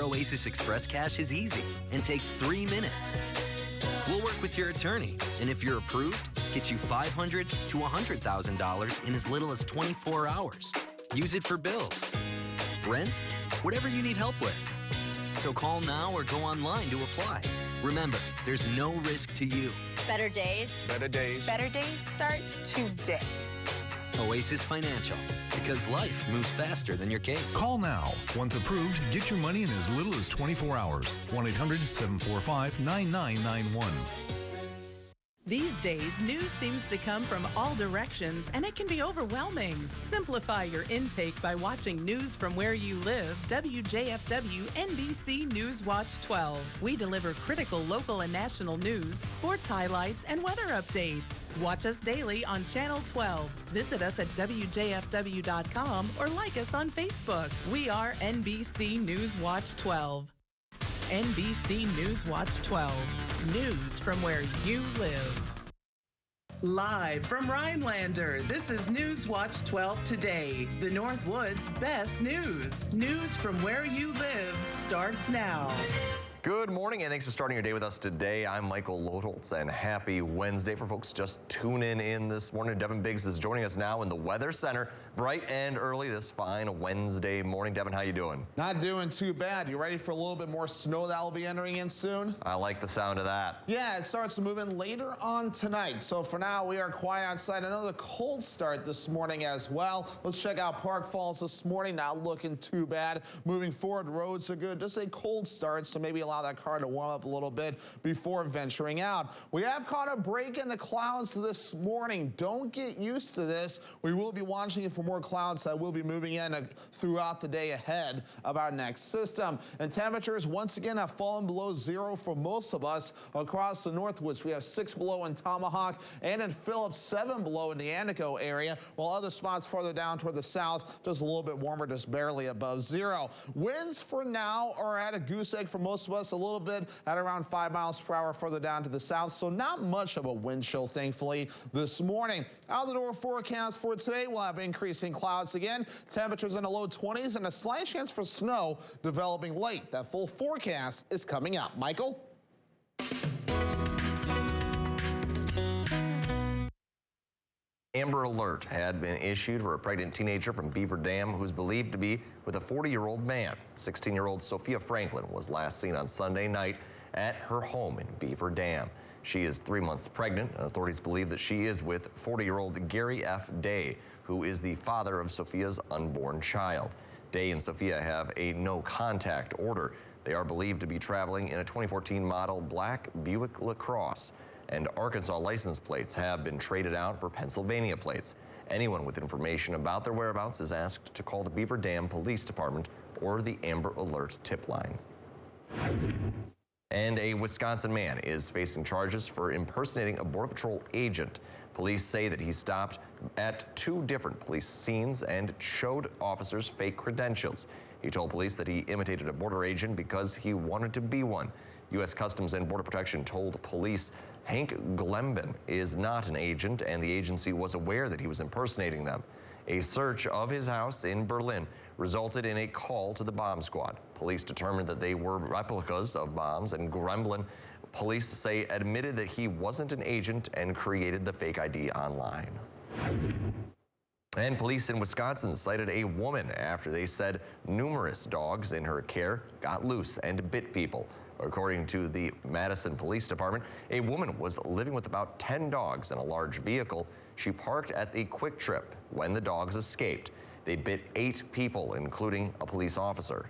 Oasis Express Cash is easy and takes 3 minutes. We'll work with your attorney, and if you're approved, get you $500,000 to $100,000 in as little as 24 hours. Use it for bills, rent, whatever you need help with. So call now or go online to apply. Remember, there's no risk to you. Better days. Better days. Better days start today. Oasis Financial, because life moves faster than your case. Call now. Once approved, get your money in as little as 24 hours. 1-800-745-9991. These days, news seems to come from all directions, and it can be overwhelming. Simplify your intake by watching news from where you live. WJFW NBC Newswatch 12. We deliver critical local and national news, sports highlights, and weather updates. Watch us daily on Channel 12. Visit us at WJFW.com or like us on Facebook. We are NBC Newswatch 12. NBC Newswatch 12. News from where you live. Live from Rhinelander, this is Newswatch 12 Today. The Northwood's best news. News from where you live starts now. Good morning, and thanks for starting your day with us today. I'm Michael Lodholtz, and happy Wednesday for folks just tuning in this morning. Devin Biggs is joining us now in the Weather Center, bright and early this fine Wednesday morning. Devin, how you doing? Not doing too bad. You ready for a little bit more snow that will be entering in soon? I like the sound of that. Yeah, it starts to move in later on tonight. So for now, we are quiet outside. Another cold start this morning as well. Let's check out Park Falls this morning. Not looking too bad. Moving forward, roads are good. Just a cold start, so maybe allow that car to warm up a little bit before venturing out. We have caught a break in the clouds this morning. Don't get used to this. We will be watching for more clouds that will be moving in throughout the day ahead of our next system. And temperatures once again have fallen below zero for most of us across the Northwoods. We have 6 below in Tomahawk and in Phillips, 7 below in the Antico area, while other spots farther down toward the south, just a little bit warmer, just barely above zero. Winds for now are at a goose egg for most of us, a little bit at around 5 miles per hour further down to the south, so not much of a wind chill, thankfully, this morning. Out the door forecast for today, we'll have increasing clouds again, temperatures in the low 20s, and a slight chance for snow developing late. That full forecast is coming up. Michael? Amber Alert had been issued for a pregnant teenager from Beaver Dam who's believed to be with a 40-year-old man. 16-year-old Sophia Franklin was last seen on Sunday night at her home in Beaver Dam. She is 3 months pregnant, and authorities believe that she is with 40-year-old Gary F. Day, who is the father of Sophia's unborn child. Day and Sophia have a no-contact order. They are believed to be traveling in a 2014 model black Buick LaCrosse, and Arkansas license plates have been traded out for Pennsylvania plates. Anyone with information about their whereabouts is asked to call the Beaver Dam Police Department or the Amber Alert tip line. And a Wisconsin man is facing charges for impersonating a Border Patrol agent. Police say that he stopped at 2 different police scenes and showed officers fake credentials. He told police that he imitated a border agent because he wanted to be one. U.S. Customs and Border Protection told police Hank Glemben is not an agent, and the agency was aware that he was impersonating them. A search of his house in Berlin resulted in a call to the bomb squad. Police determined that they were replicas of bombs, and Gremlin, police say, admitted that he wasn't an agent and created the fake ID online. And police in Wisconsin cited a woman after they said numerous dogs in her care got loose and bit people. According to the Madison Police Department, a woman was living with about 10 dogs in a large vehicle. She parked at the Quick Trip when the dogs escaped. They bit 8 people, including a police officer.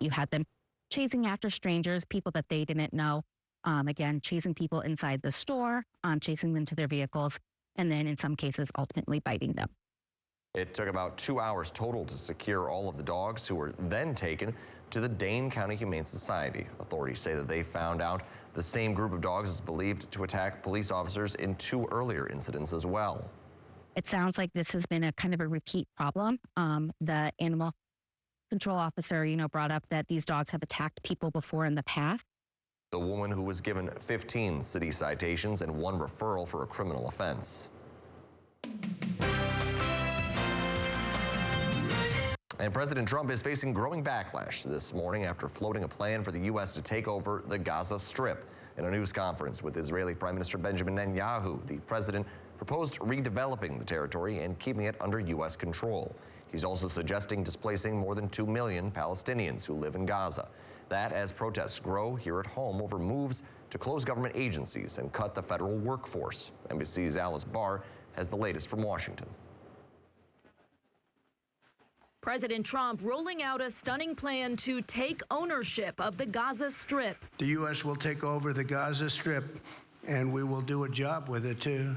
You had them chasing after strangers, people that they didn't know. Again, chasing people inside the store, chasing them to their vehicles, and then in some cases, ultimately biting them. It took about 2 hours total to secure all of the dogs, who were then taken to the Dane County Humane Society. Authorities say that they found out the same group of dogs is believed to attack police officers in 2 earlier incidents as well. It sounds like this has been a kind of a repeat problem. The animal control officer, brought up that these dogs have attacked people before in the past. The woman who was given 15 city citations and 1 referral for a criminal offense. And President Trump is facing growing backlash this morning after floating a plan for the U.S. to take over the Gaza Strip. In a news conference with Israeli Prime Minister Benjamin Netanyahu, the president proposed redeveloping the territory and keeping it under U.S. control. He's also suggesting displacing more than 2 million Palestinians who live in Gaza. That as protests grow here at home over moves to close government agencies and cut the federal workforce. NBC's Alice Barr has the latest from Washington. President Trump rolling out a stunning plan to take ownership of the Gaza Strip. The U.S. will take over the Gaza Strip, and we will do a job with it, too.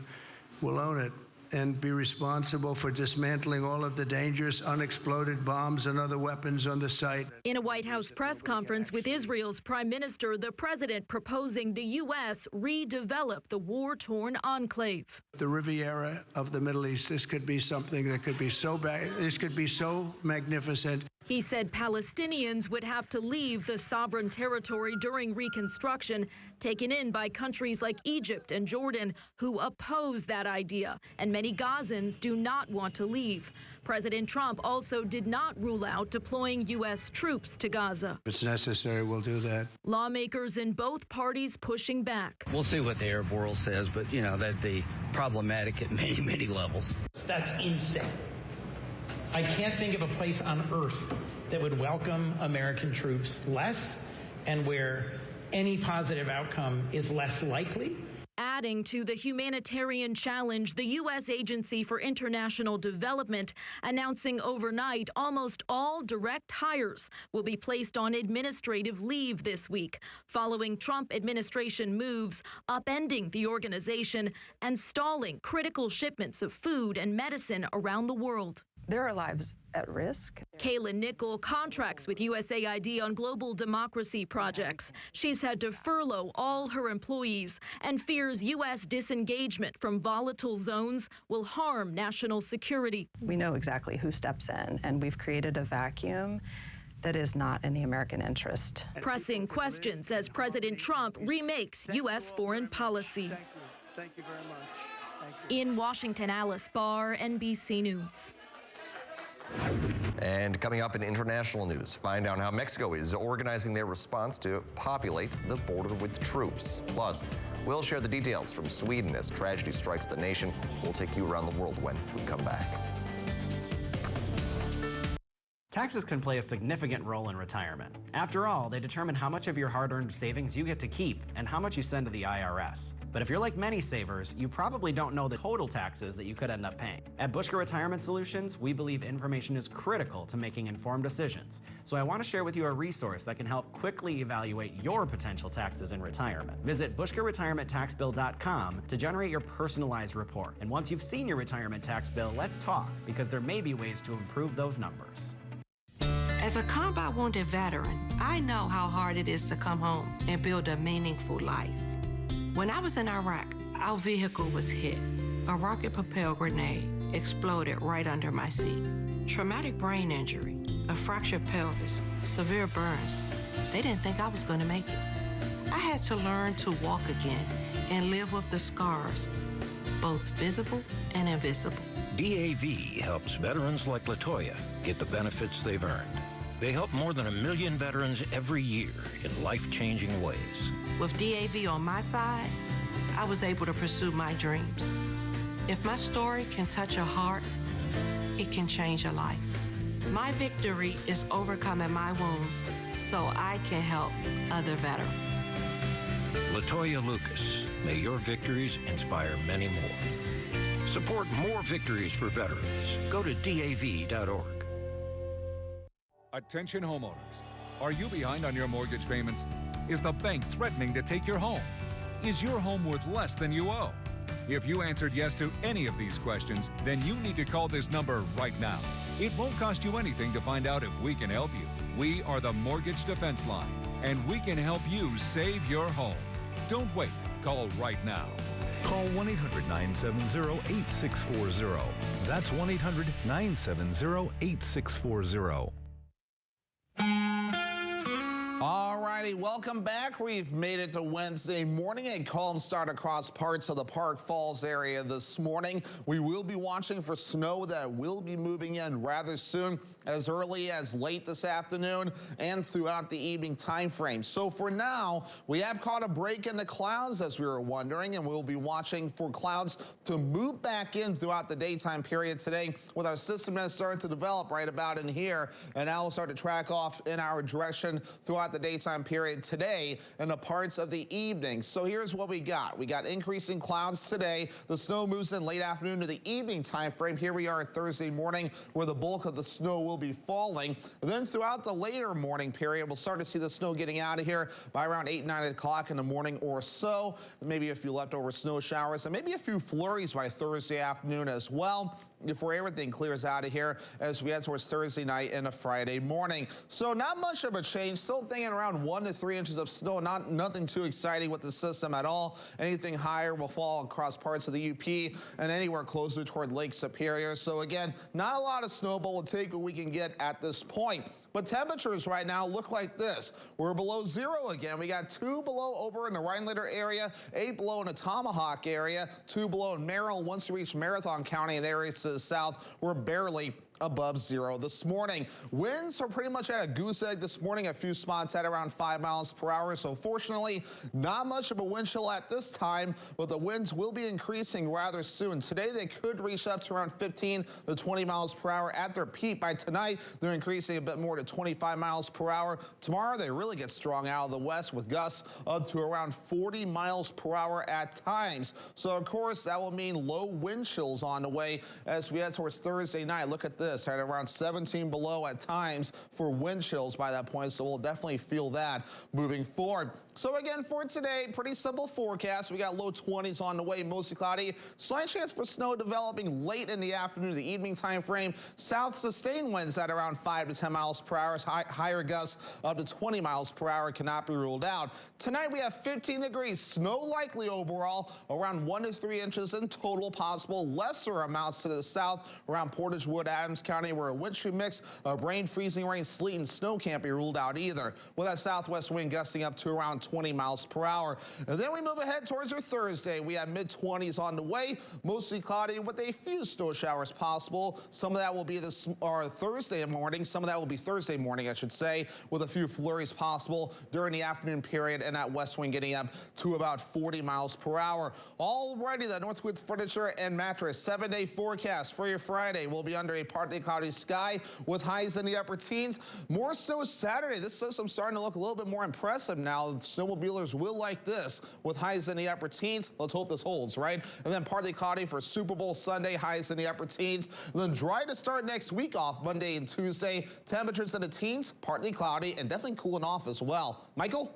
We'll own it and be responsible for dismantling all of the dangerous unexploded bombs and other weapons on the site. In a White House press conference with Israel's prime minister, the president proposing the U.S. redevelop the war-torn enclave. The Riviera of the Middle East, this could be something that could be so this could be so magnificent. He said Palestinians would have to leave the sovereign territory during reconstruction, taken in by countries like Egypt and Jordan, who oppose that idea, and many Gazans do not want to leave. President Trump also did not rule out deploying U.S. troops to Gaza. If it's necessary, we'll do that. Lawmakers in both parties pushing back. We'll see what the Arab world says, but, you know, that'd be problematic at many, many levels. That's insane. I can't think of a place on earth that would welcome American troops less and where any positive outcome is less likely. Adding to the humanitarian challenge, the U.S. Agency for International Development announcing overnight almost all direct hires will be placed on administrative leave this week, following Trump administration moves upending the organization and stalling critical shipments of food and medicine around the world. There are lives at risk. Kayla Nickel contracts with USAID on global democracy projects. She's had to furlough all her employees and fears U.S. disengagement from volatile zones will harm national security. We know exactly who steps in, and we've created a vacuum that is not in the American interest. Pressing questions as President Trump remakes U.S. foreign policy. Thank you very much. Thank you. In Washington, Alice Barr, NBC News. And coming up in international news, find out how Mexico is organizing their response to populate the border with troops. Plus, we'll share the details from Sweden as tragedy strikes the nation. We'll take you around the world when we come back. Taxes can play a significant role in retirement. After all, they determine how much of your hard-earned savings you get to keep and how much you send to the IRS. But if you're like many savers, you probably don't know the total taxes that you could end up paying. At Bushka Retirement Solutions, we believe information is critical to making informed decisions. So I want to share with you a resource that can help quickly evaluate your potential taxes in retirement. Visit BushkaRetirementTaxBill.com to generate your personalized report. And once you've seen your retirement tax bill, let's talk, because there may be ways to improve those numbers. As a combat wounded veteran, I know how hard it is to come home and build a meaningful life. When I was in Iraq, our vehicle was hit. A rocket-propelled grenade exploded right under my seat. Traumatic brain injury, a fractured pelvis, severe burns. They didn't think I was going to make it. I had to learn to walk again and live with the scars, both visible and invisible. DAV helps veterans like LaToya get the benefits they've earned. They help more than 1 million veterans every year in life-changing ways. With DAV on my side, I was able to pursue my dreams. If my story can touch a heart, it can change a life. My victory is overcoming my wounds so I can help other veterans. LaToya Lucas, may your victories inspire many more. Support more victories for veterans. Go to DAV.org. Attention homeowners. Are you behind on your mortgage payments? Is the bank threatening to take your home? Is your home worth less than you owe? If you answered yes to any of these questions, then you need to call this number right now. It won't cost you anything to find out if we can help you. We are the Mortgage Defense Line, and we can help you save your home. Don't wait. Call right now. Call 1-800-970-8640. That's 1-800-970-8640. All righty, welcome back. We've made it to Wednesday morning. A calm start across parts of the Park Falls area this morning. We will be watching for snow that will be moving in rather soon as early as late this afternoon and throughout the evening time frame. So for now, we have caught a break in the clouds as we were wondering, and we'll be watching for clouds to move back in throughout the daytime period today with our system that started to develop right about in here, and now we'll start to track off in our direction throughout the daytime period today and the parts of the evening. So here's what we got. We got increasing clouds today. The snow moves in late afternoon to the evening time frame. Here we are at Thursday morning where the bulk of the snow will be falling. And then throughout the later morning period, we'll start to see the snow getting out of here by around 8, 9 o'clock in the morning or so. Maybe a few leftover snow showers and maybe a few flurries by Thursday afternoon as well, before everything clears out of here as we head towards Thursday night and a Friday morning. So not much of a change. Still thinking around 1 to 3 inches of snow. Nothing too exciting with the system at all. Anything higher will fall across parts of the UP and anywhere closer toward Lake Superior. So again, not a lot of snow, but we'll take what we can get at this point. But temperatures right now look like this. We're below 0 again. We got 2 below over in the Rhinelander area, 8 below in the Tomahawk area, 2 below in Merrill. Once you reach Marathon County and areas to the south, we're barely above 0 this morning. Winds are pretty much at a goose egg this morning. A few spots at around 5 miles per hour. So fortunately, not much of a wind chill at this time, but the winds will be increasing rather soon. Today, they could reach up to around 15 to 20 miles per hour at their peak. By tonight, they're increasing a bit more to 25 miles per hour. Tomorrow, they really get strong out of the west with gusts up to around 40 miles per hour at times. So, of course, that will mean low wind chills on the way as we head towards Thursday night. Look at this. At around 17 below at times for wind chills by that point, so we'll definitely feel that moving forward. So again, for today, pretty simple forecast. We got low 20s on the way, mostly cloudy. Slight chance for snow developing late in the afternoon to the evening time frame. South sustained winds at around 5 to 10 miles per hour. Higher gusts up to 20 miles per hour cannot be ruled out. Tonight we have 15 degrees. Snow likely overall, around 1 to 3 inches in total possible. Lesser amounts to the south around Portage Wood, Adams County, where a wintry mix of rain, freezing rain, sleet, and snow can't be ruled out either, with that southwest wind gusting up to around 20 miles per hour. And then we move ahead towards our Thursday. We have mid-20s on the way, mostly cloudy with a few snow showers possible. Some of that will be Thursday morning. Some of that will be Thursday morning, I should say, with a few flurries possible during the afternoon period, and that west wind getting up to about 40 miles per hour. Alrighty, the Northwoods Furniture and Mattress 7-day forecast for your Friday will be under a partly cloudy sky with highs in the upper teens. More snow Saturday. This system's starting to look a little bit more impressive now. Snowmobilers will like this with highs in the upper teens. Let's hope this holds, right? And then partly cloudy for Super Bowl Sunday, highs in the upper teens. And then dry to start next week off Monday and Tuesday. Temperatures in the teens, partly cloudy, and definitely cooling off as well. Michael?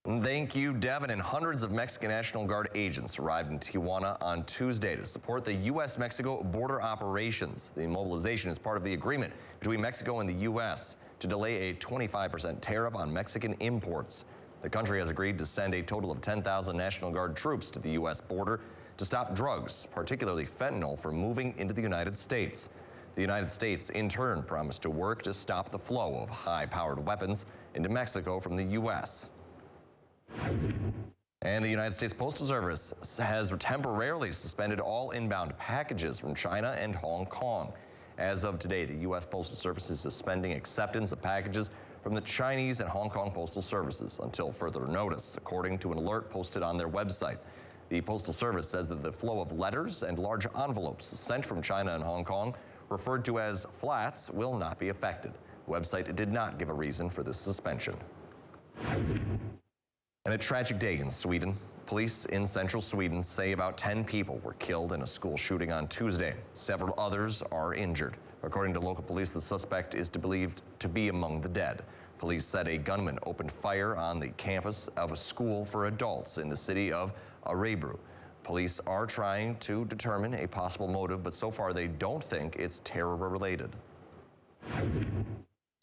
Thank you, Devin. And hundreds of Mexican National Guard agents arrived in Tijuana on Tuesday to support the U.S.-Mexico border operations. The mobilization is part of the agreement between Mexico and the U.S. to delay a 25% tariff on Mexican imports. The country has agreed to send a total of 10,000 National Guard troops to the U.S. border to stop drugs, particularly fentanyl, from moving into the United States. The United States, in turn, promised to work to stop the flow of high-powered weapons into Mexico from the U.S. And the United States Postal Service has temporarily suspended all inbound packages from China and Hong Kong. As of today, the U.S. Postal Service is suspending acceptance of packages from the Chinese and Hong Kong Postal Services until further notice, according to an alert posted on their website. The Postal Service says that the flow of letters and large envelopes sent from China and Hong Kong, referred to as flats, will not be affected. The website did not give a reason for this suspension. And a tragic day in Sweden. Police in central Sweden say about 10 people were killed in a school shooting on Tuesday. Several others are injured. According to local police, the suspect is believed to be among the dead. Police said a gunman opened fire on the campus of a school for adults in the city of Örebro. Police are trying to determine a possible motive, but so far they don't think it's terror-related.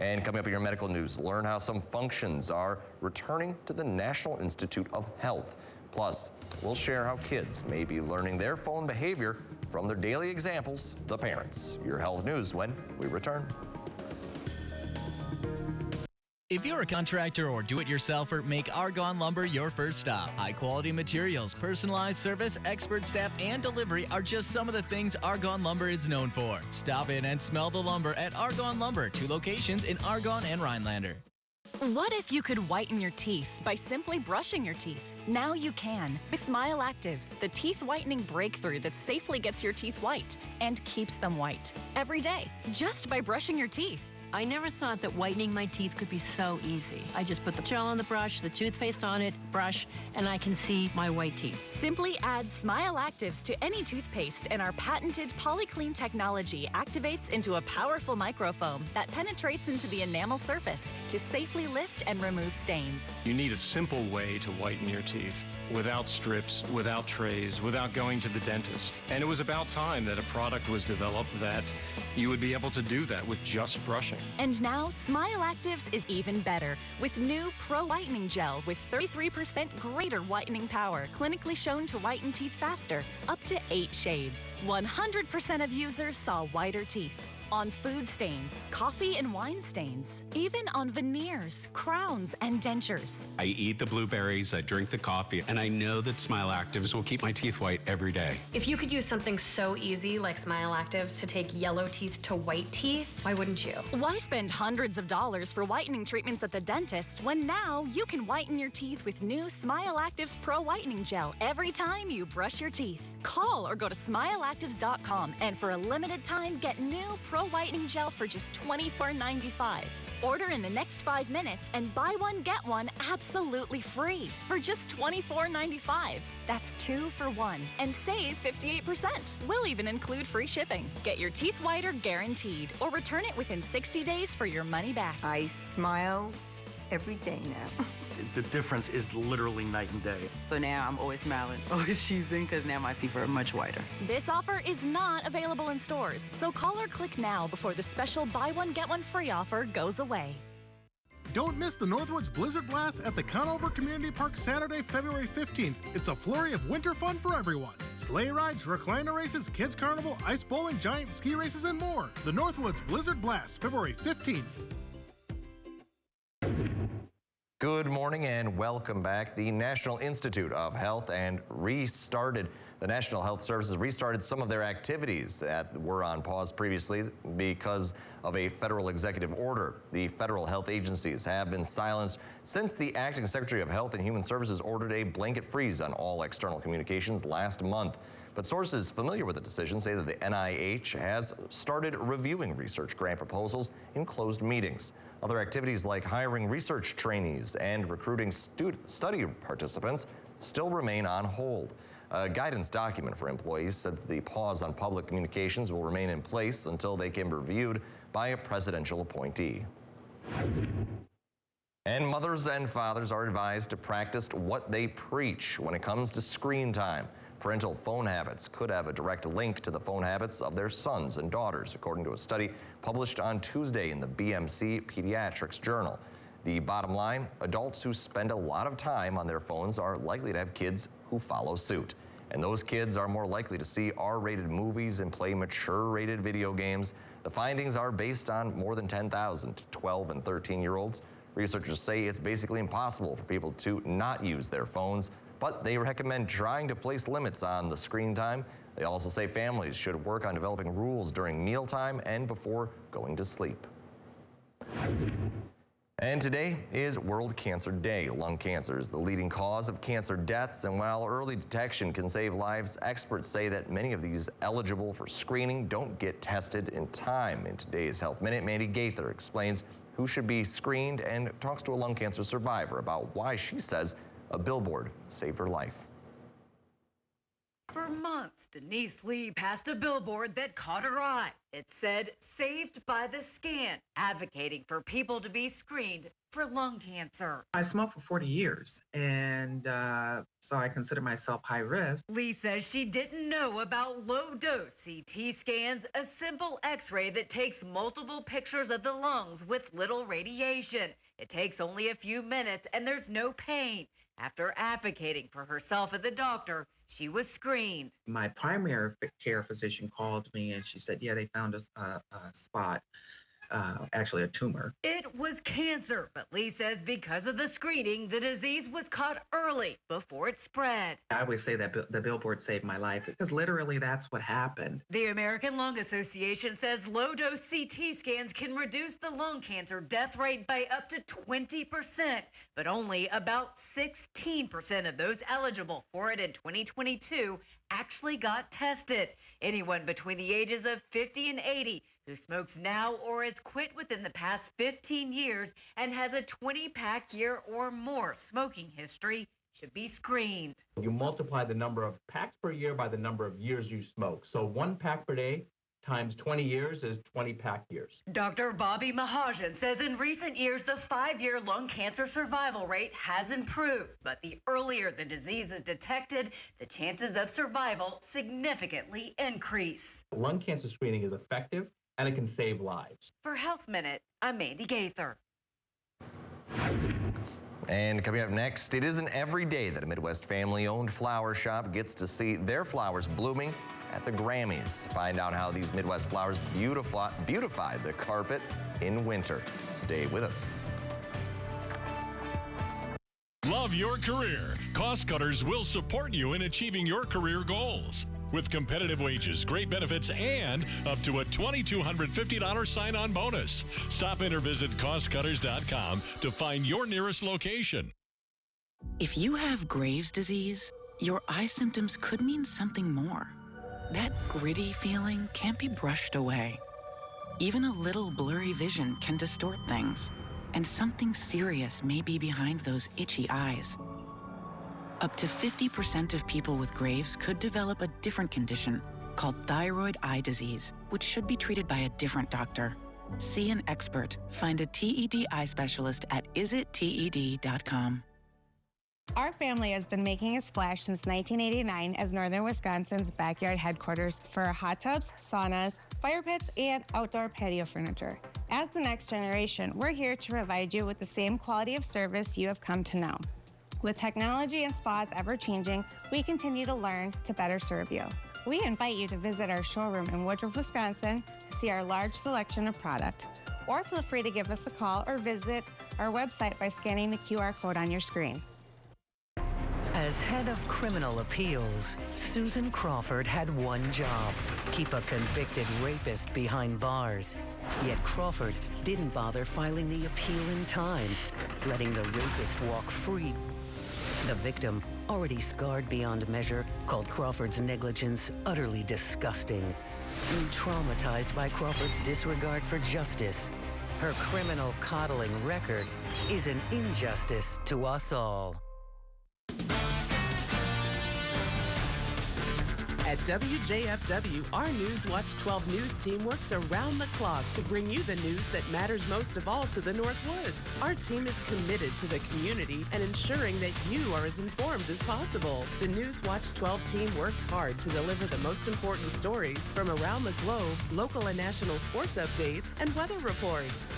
And coming up in your medical news, learn how some functions are returning to the National Institute of Health. Plus, we'll share how kids may be learning their phone behavior from their daily examples, the parents. Your health news when we return. If you're a contractor or do-it-yourselfer, make Argonne Lumber your first stop. High-quality materials, personalized service, expert staff, and delivery are just some of the things Argonne Lumber is known for. Stop in and smell the lumber at Argonne Lumber, 2 locations in Argonne and Rhinelander. What if you could whiten your teeth by simply brushing your teeth? Now you can with Smile Actives, the teeth whitening breakthrough that safely gets your teeth white and keeps them white every day, just by brushing your teeth. I never thought that whitening my teeth could be so easy. I just put the gel on the brush, the toothpaste on it, brush, and I can see my white teeth. Simply add Smile Actives to any toothpaste and our patented PolyClean technology activates into a powerful microfoam that penetrates into the enamel surface to safely lift and remove stains. You need a simple way to whiten your teeth. Without strips, without trays, without going to the dentist. And it was about time that a product was developed that you would be able to do that with just brushing. And now, Smile Actives is even better with new Pro Whitening Gel with 33% greater whitening power, clinically shown to whiten teeth faster, up to 8 shades. 100% of users saw whiter teeth. On food stains, coffee and wine stains, even on veneers, crowns, and dentures. I eat the blueberries, I drink the coffee, and I know that Smile Actives will keep my teeth white every day. If you could use something so easy like Smile Actives to take yellow teeth to white teeth, why wouldn't you? Why spend hundreds of dollars for whitening treatments at the dentist when now you can whiten your teeth with new Smile Actives Pro Whitening Gel every time you brush your teeth? Call or go to smileactives.com and for a limited time get new Pro Whitening Gel for just $24.95. Order in the next 5 minutes and buy one, get one absolutely free for just $24.95. That's 2 for 1 and save 58%. We'll even include free shipping. Get your teeth whiter guaranteed or return it within 60 days for your money back. I smile every day now. The difference is literally night and day. So now I'm always smiling, always choosing, because now my teeth are much whiter. This offer is not available in stores, so call or click now before the special buy one, get one free offer goes away. Don't miss the Northwoods Blizzard Blast at the Conover Community Park Saturday, February 15th. It's a flurry of winter fun for everyone. Sleigh rides, recliner races, kids carnival, ice bowling, giant ski races, and more. The Northwoods Blizzard Blast, February 15th. Good morning and welcome back. The National Institute of Health the National Health Services restarted some of their activities that were on pause previously because of a federal executive order. The federal health agencies have been silenced since the acting Secretary of Health and Human Services ordered a blanket freeze on all external communications last month. But sources familiar with the decision say that the NIH has started reviewing research grant proposals in closed meetings. Other activities like hiring research trainees and recruiting study participants still remain on hold. A guidance document for employees said that the pause on public communications will remain in place until they can be reviewed by a presidential appointee. And mothers and fathers are advised to practice what they preach when it comes to screen time. Parental phone habits could have a direct link to the phone habits of their sons and daughters, according to a study published on Tuesday in the BMC Pediatrics Journal. The bottom line, adults who spend a lot of time on their phones are likely to have kids who follow suit. And those kids are more likely to see R-rated movies and play mature-rated video games. The findings are based on more than 10,000 12 and 13-year-olds. Researchers say it's basically impossible for people to not use their phones, but they recommend trying to place limits on the screen time. They also say families should work on developing rules during mealtime and before going to sleep. And today is World Cancer Day. Lung cancer is the leading cause of cancer deaths, and while early detection can save lives, experts say that many of these eligible for screening don't get tested in time. In today's Health Minute, Mandy Gaither explains who should be screened and talks to a lung cancer survivor about why she says a billboard saved her life. For months, Denise Lee passed a billboard that caught her eye. It said, "Saved by the Scan," advocating for people to be screened for lung cancer. I smoked for 40 years, and so I consider myself high risk. Lee says she didn't know about low-dose CT scans, a simple X-ray that takes multiple pictures of the lungs with little radiation. It takes only a few minutes, and there's no pain. After advocating for herself at the doctor, she was screened. My primary care physician called me and she said, yeah, they found a spot. actually a tumor. It was cancer, but Lee says because of the screening, the disease was caught early before it spread. I always say that the billboard saved my life because literally that's what happened. The American Lung Association says low-dose CT scans can reduce the lung cancer death rate by up to 20%, but only about 16% of those eligible for it in 2022 actually got tested. Anyone between the ages of 50 and 80 who smokes now or has quit within the past 15 years and has a 20-pack year or more smoking history should be screened. You multiply the number of packs per year by the number of years you smoke. So 1 pack per day times 20 years is 20 pack years. Dr. Bobby Mahajan says in recent years, the 5-year lung cancer survival rate has improved, but the earlier the disease is detected, the chances of survival significantly increase. Lung cancer screening is effective and it can save lives. For Health Minute, I'm Mandy Gaither. And coming up next, it isn't every day that a Midwest family-owned flower shop gets to see their flowers blooming at the Grammys. Find out how these Midwest flowers beautify the carpet in winter. Stay with us. Love your career. Cost Cutters will support you in achieving your career goals. With competitive wages, great benefits, and up to a $2,250 sign-on bonus. Stop in or visit costcutters.com to find your nearest location. If you have Graves' disease, your eye symptoms could mean something more. That gritty feeling can't be brushed away. Even a little blurry vision can distort things, and something serious may be behind those itchy eyes. Up to 50% of people with Graves could develop a different condition called thyroid eye disease, which should be treated by a different doctor. See an expert. Find a TED eye specialist at isitted.com. Our family has been making a splash since 1989 as Northern Wisconsin's backyard headquarters for hot tubs, saunas, fire pits, and outdoor patio furniture. As the next generation, we're here to provide you with the same quality of service you have come to know. With technology and spas ever changing, we continue to learn to better serve you. We invite you to visit our showroom in Woodruff, Wisconsin to see our large selection of product. Or feel free to give us a call or visit our website by scanning the QR code on your screen. As head of criminal appeals, Susan Crawford had one job: keep a convicted rapist behind bars. Yet Crawford didn't bother filing the appeal in time, letting the rapist walk free. The victim, already scarred beyond measure, called Crawford's negligence utterly disgusting. Traumatized by Crawford's disregard for justice, her criminal coddling record is an injustice to us all. At WJFW, our Newswatch 12 News team works around the clock to bring you the news that matters most of all to the North Woods. Our team is committed to the community and ensuring that you are as informed as possible. The Newswatch 12 team works hard to deliver the most important stories from around the globe, local and national sports updates, and weather reports.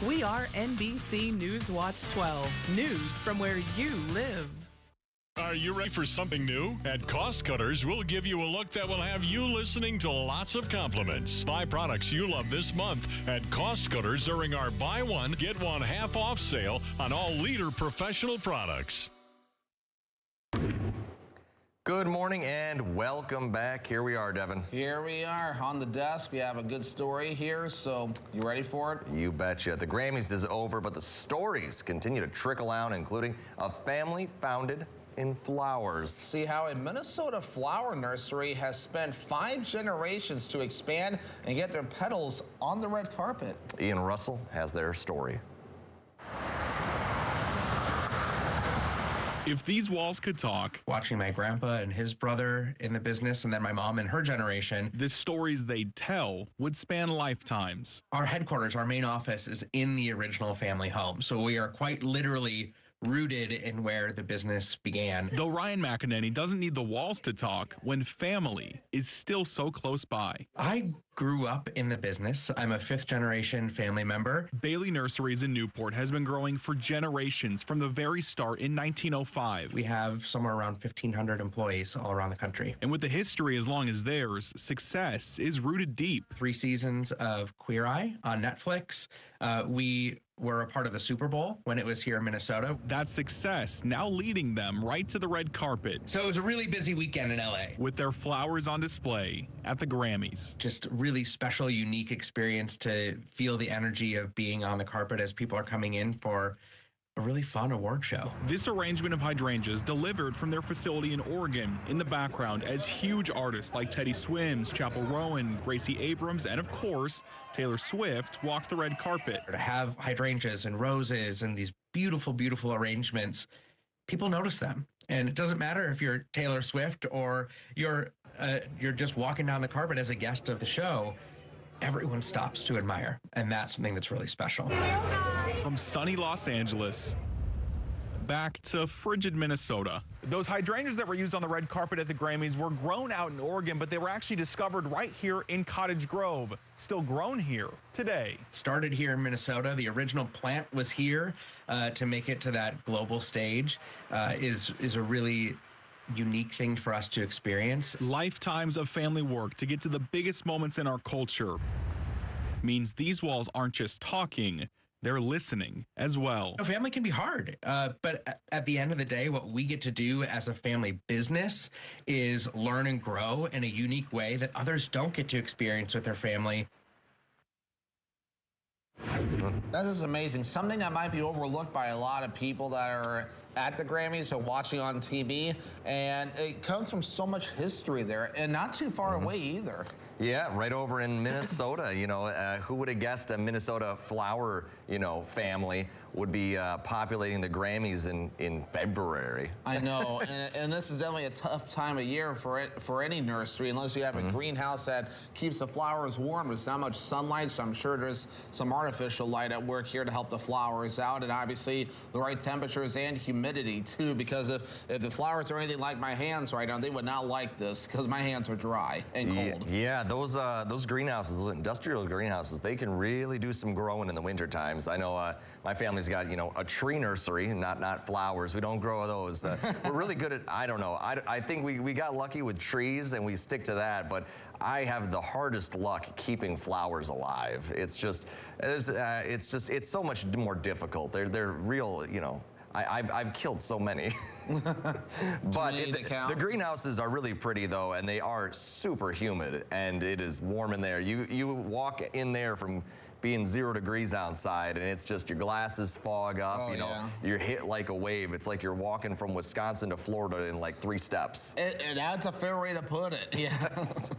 We are NBC Newswatch 12, news from where you live. Are you ready for something new? At Cost Cutters, we'll give you a look that will have you listening to lots of compliments. Buy products you love this month at Cost Cutters during our buy one, get one half off sale on all Leader professional products. Good morning and welcome back. Here we are, Devin. Here we are on the desk. We have a good story here, so you ready for it? You betcha. The Grammys is over, but the stories continue to trickle out, including a family founded in flowers. See how a Minnesota flower nursery has spent 5 generations to expand and get their petals on the red carpet. Ian Russell has their story. If these walls could talk, watching my grandpa and his brother in the business, and then my mom and her generation, the stories they'd tell would span lifetimes. Our headquarters, our main office, is in the original family home. So we are quite literally rooted in where the business began. Though Ryan McEnany doesn't need the walls to talk when family is still so close by. I grew up in the business. I'm a 5th-generation family member. Bailey Nurseries in Newport has been growing for generations from the very start in 1905. We have somewhere around 1,500 employees all around the country. And with a history as long as theirs, success is rooted deep. 3 seasons of Queer Eye on Netflix. We were a part of the Super Bowl when it was here in Minnesota. That success now leading them right to the red carpet. So it was a really busy weekend in LA. With their flowers on display at the Grammys. Just really special, unique experience to feel the energy of being on the carpet as people are coming in for a really fun award show. This arrangement of hydrangeas delivered from their facility in Oregon in the background as huge artists like Teddy Swims, Chappell Rowan, Gracie Abrams, and of course, Taylor Swift walked the red carpet. To have hydrangeas and roses and these beautiful, beautiful arrangements, people notice them. And it doesn't matter if you're Taylor Swift or you're just walking down the carpet as a guest of the show. Everyone stops to admire, and that's something that's really special. From sunny Los Angeles, back to frigid Minnesota. Those hydrangeas that were used on the red carpet at the Grammys were grown out in Oregon, but they were actually discovered right here in Cottage Grove, still grown here today. Started here in Minnesota. The original plant was here to make it to that global stage is a really unique thing for us to experience. Lifetimes of family work to get to the biggest moments in our culture means these walls aren't just talking, they're listening as well. Family can be hard, but at the end of the day, what we get to do as a family business is learn and grow in a unique way that others don't get to experience with their family. That is amazing. Something that might be overlooked by a lot of people that are at the Grammys or watching on TV, and it comes from so much history there, and not too far away either. Yeah, right over in Minnesota. You know, who would have guessed a Minnesota flower, family would be populating the Grammys in February? I know, and this is definitely a tough time of year for any nursery, unless you have a greenhouse that keeps the flowers warm. There's not much sunlight, so I'm sure there's some artificial light at work here to help the flowers out, and obviously the right temperatures and humidity too, because if the flowers are anything like my hands right now, they would not like this, because my hands are dry and cold. Yeah, those greenhouses, those industrial greenhouses, they can really do some growing in the winter times. I know my family's got, a tree nursery, not flowers. We don't grow those. We're really good at, I don't know. I think we got lucky with trees and we stick to that, but I have the hardest luck keeping flowers alive. It's so much more difficult. They're real, I've killed so many. But the greenhouses are really pretty though, and they are super humid, and it is warm in there. You walk in there from being 0 degrees outside, and it's just your glasses fog up. You're hit like a wave. It's like you're walking from Wisconsin to Florida in like 3 steps. And that's a fair way to put it. Yes.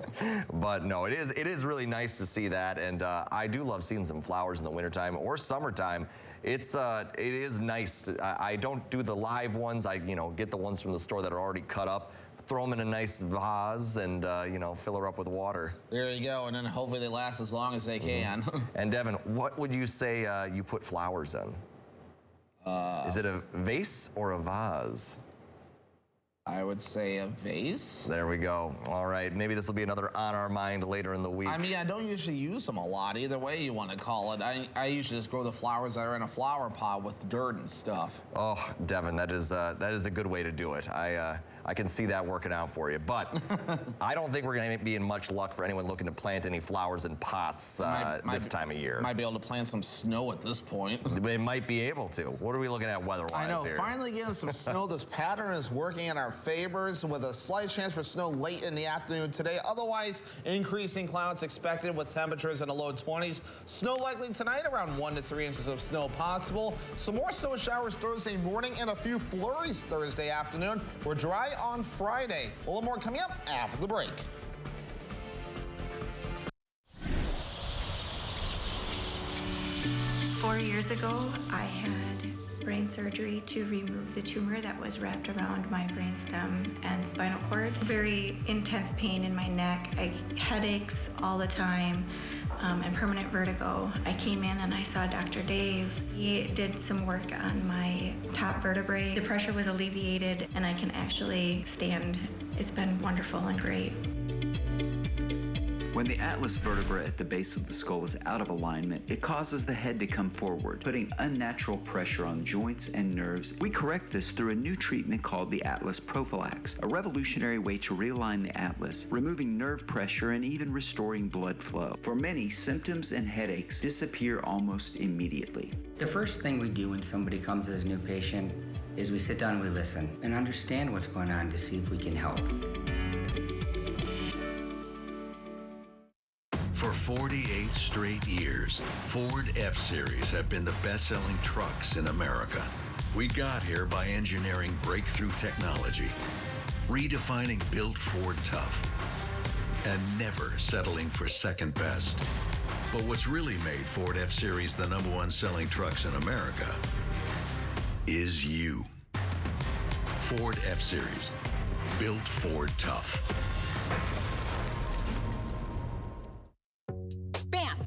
But no, it is really nice to see that, and I do love seeing some flowers in the wintertime or summertime. It is nice. I don't do the live ones. I get the ones from the store that are already cut up, throw them in a nice vase, and fill her up with water. There you go, and then hopefully they last as long as they can. And Devin, what would you say you put flowers in? Is it a vase or a vase? I would say a vase. There we go. All right, maybe this will be another on our mind later in the week. I mean, I don't usually use them a lot. Either way you want to call it. I usually just grow the flowers that are in a flower pot with dirt and stuff. Oh, Devin, that is a good way to do it. I can see that working out for you, but I don't think we're going to be in much luck for anyone looking to plant any flowers in pots this time of year. Might be able to plant some snow at this point. They might be able to. What are we looking at weather-wise I know, here? Finally getting some snow. This pattern is working in our favors with a slight chance for snow late in the afternoon today. Otherwise, increasing clouds expected with temperatures in the low 20s. Snow likely tonight, around 1 to 3 inches of snow possible. Some more snow showers Thursday morning and a few flurries Thursday afternoon. We're dry on Friday. A little more coming up after the break. Four years ago, I had brain surgery to remove the tumor that was wrapped around my brainstem and spinal cord. Very intense pain in my neck, headaches all the time, and permanent vertigo. I came in and I saw Dr. Dave. He did some work on my top vertebrae. The pressure was alleviated and I can actually stand. It's been wonderful and great. When the atlas vertebra at the base of the skull is out of alignment, it causes the head to come forward, putting unnatural pressure on joints and nerves. We correct this through a new treatment called the Atlas Prophylax, a revolutionary way to realign the atlas, removing nerve pressure and even restoring blood flow. For many, symptoms and headaches disappear almost immediately. The first thing we do when somebody comes as a new patient is we sit down and we listen and understand what's going on to see if we can help. For 48 straight years, Ford F-Series have been the best-selling trucks in America. We got here by engineering breakthrough technology, redefining Built Ford Tough, and never settling for second best. But what's really made Ford F-Series the #1 selling trucks in America is you. Ford F-Series, Built Ford Tough. Bam!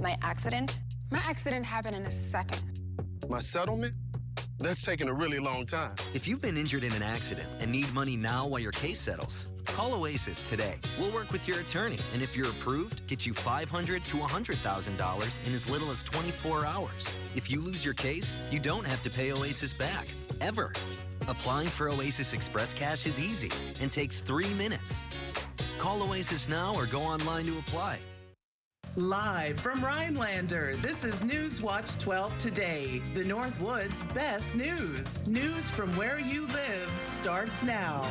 My accident happened in a second. My settlement? That's taking a really long time. If you've been injured in an accident and need money now while your case settles, call Oasis today. We'll work with your attorney, and if you're approved, get you $500,000 to $100,000 in as little as 24 hours. If you lose your case, you don't have to pay Oasis back, ever. Applying for Oasis Express Cash is easy and takes 3 minutes. Call Oasis now or go online to apply. Live from Rhinelander, this is Newswatch 12 Today, the Northwoods' best news. News from where you live starts now.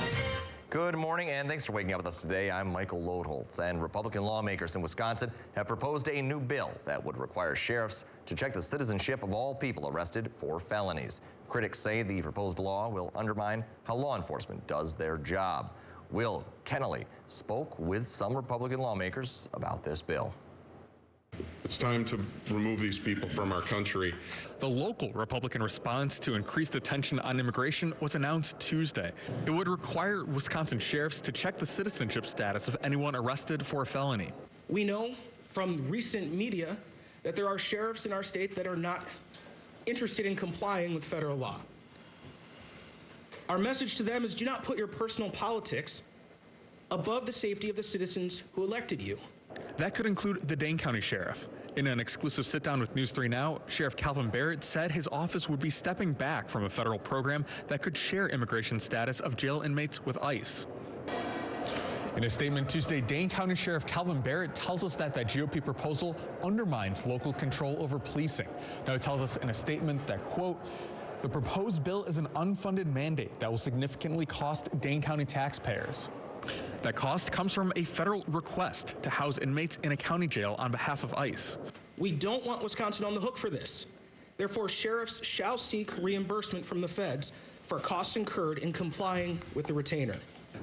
Good morning, and thanks for waking up with us today. I'm Michael Lodeholtz, and Republican lawmakers in Wisconsin have proposed a new bill that would require sheriffs to check the citizenship of all people arrested for felonies. Critics say the proposed law will undermine how law enforcement does their job. Will Kennelly spoke with some Republican lawmakers about this bill. It's time to remove these people from our country. The local Republican response to increased attention on immigration was announced Tuesday. It would require Wisconsin sheriffs to check the citizenship status of anyone arrested for a felony. We know from recent media that there are sheriffs in our state that are not interested in complying with federal law. Our message to them is do not put your personal politics above the safety of the citizens who elected you. That could include the Dane County Sheriff. In an exclusive sit-down with News 3 Now, Sheriff Calvin Barrett said his office would be stepping back from a federal program that could share immigration status of jail inmates with ICE. In a statement Tuesday, Dane County Sheriff Calvin Barrett tells us that GOP proposal undermines local control over policing. Now, he tells us in a statement that, quote, the proposed bill is an unfunded mandate that will significantly cost Dane County taxpayers. That cost comes from a federal request to house inmates in a county jail on behalf of ICE. We don't want Wisconsin on the hook for this. Therefore, sheriffs shall seek reimbursement from the feds for costs incurred in complying with the retainer.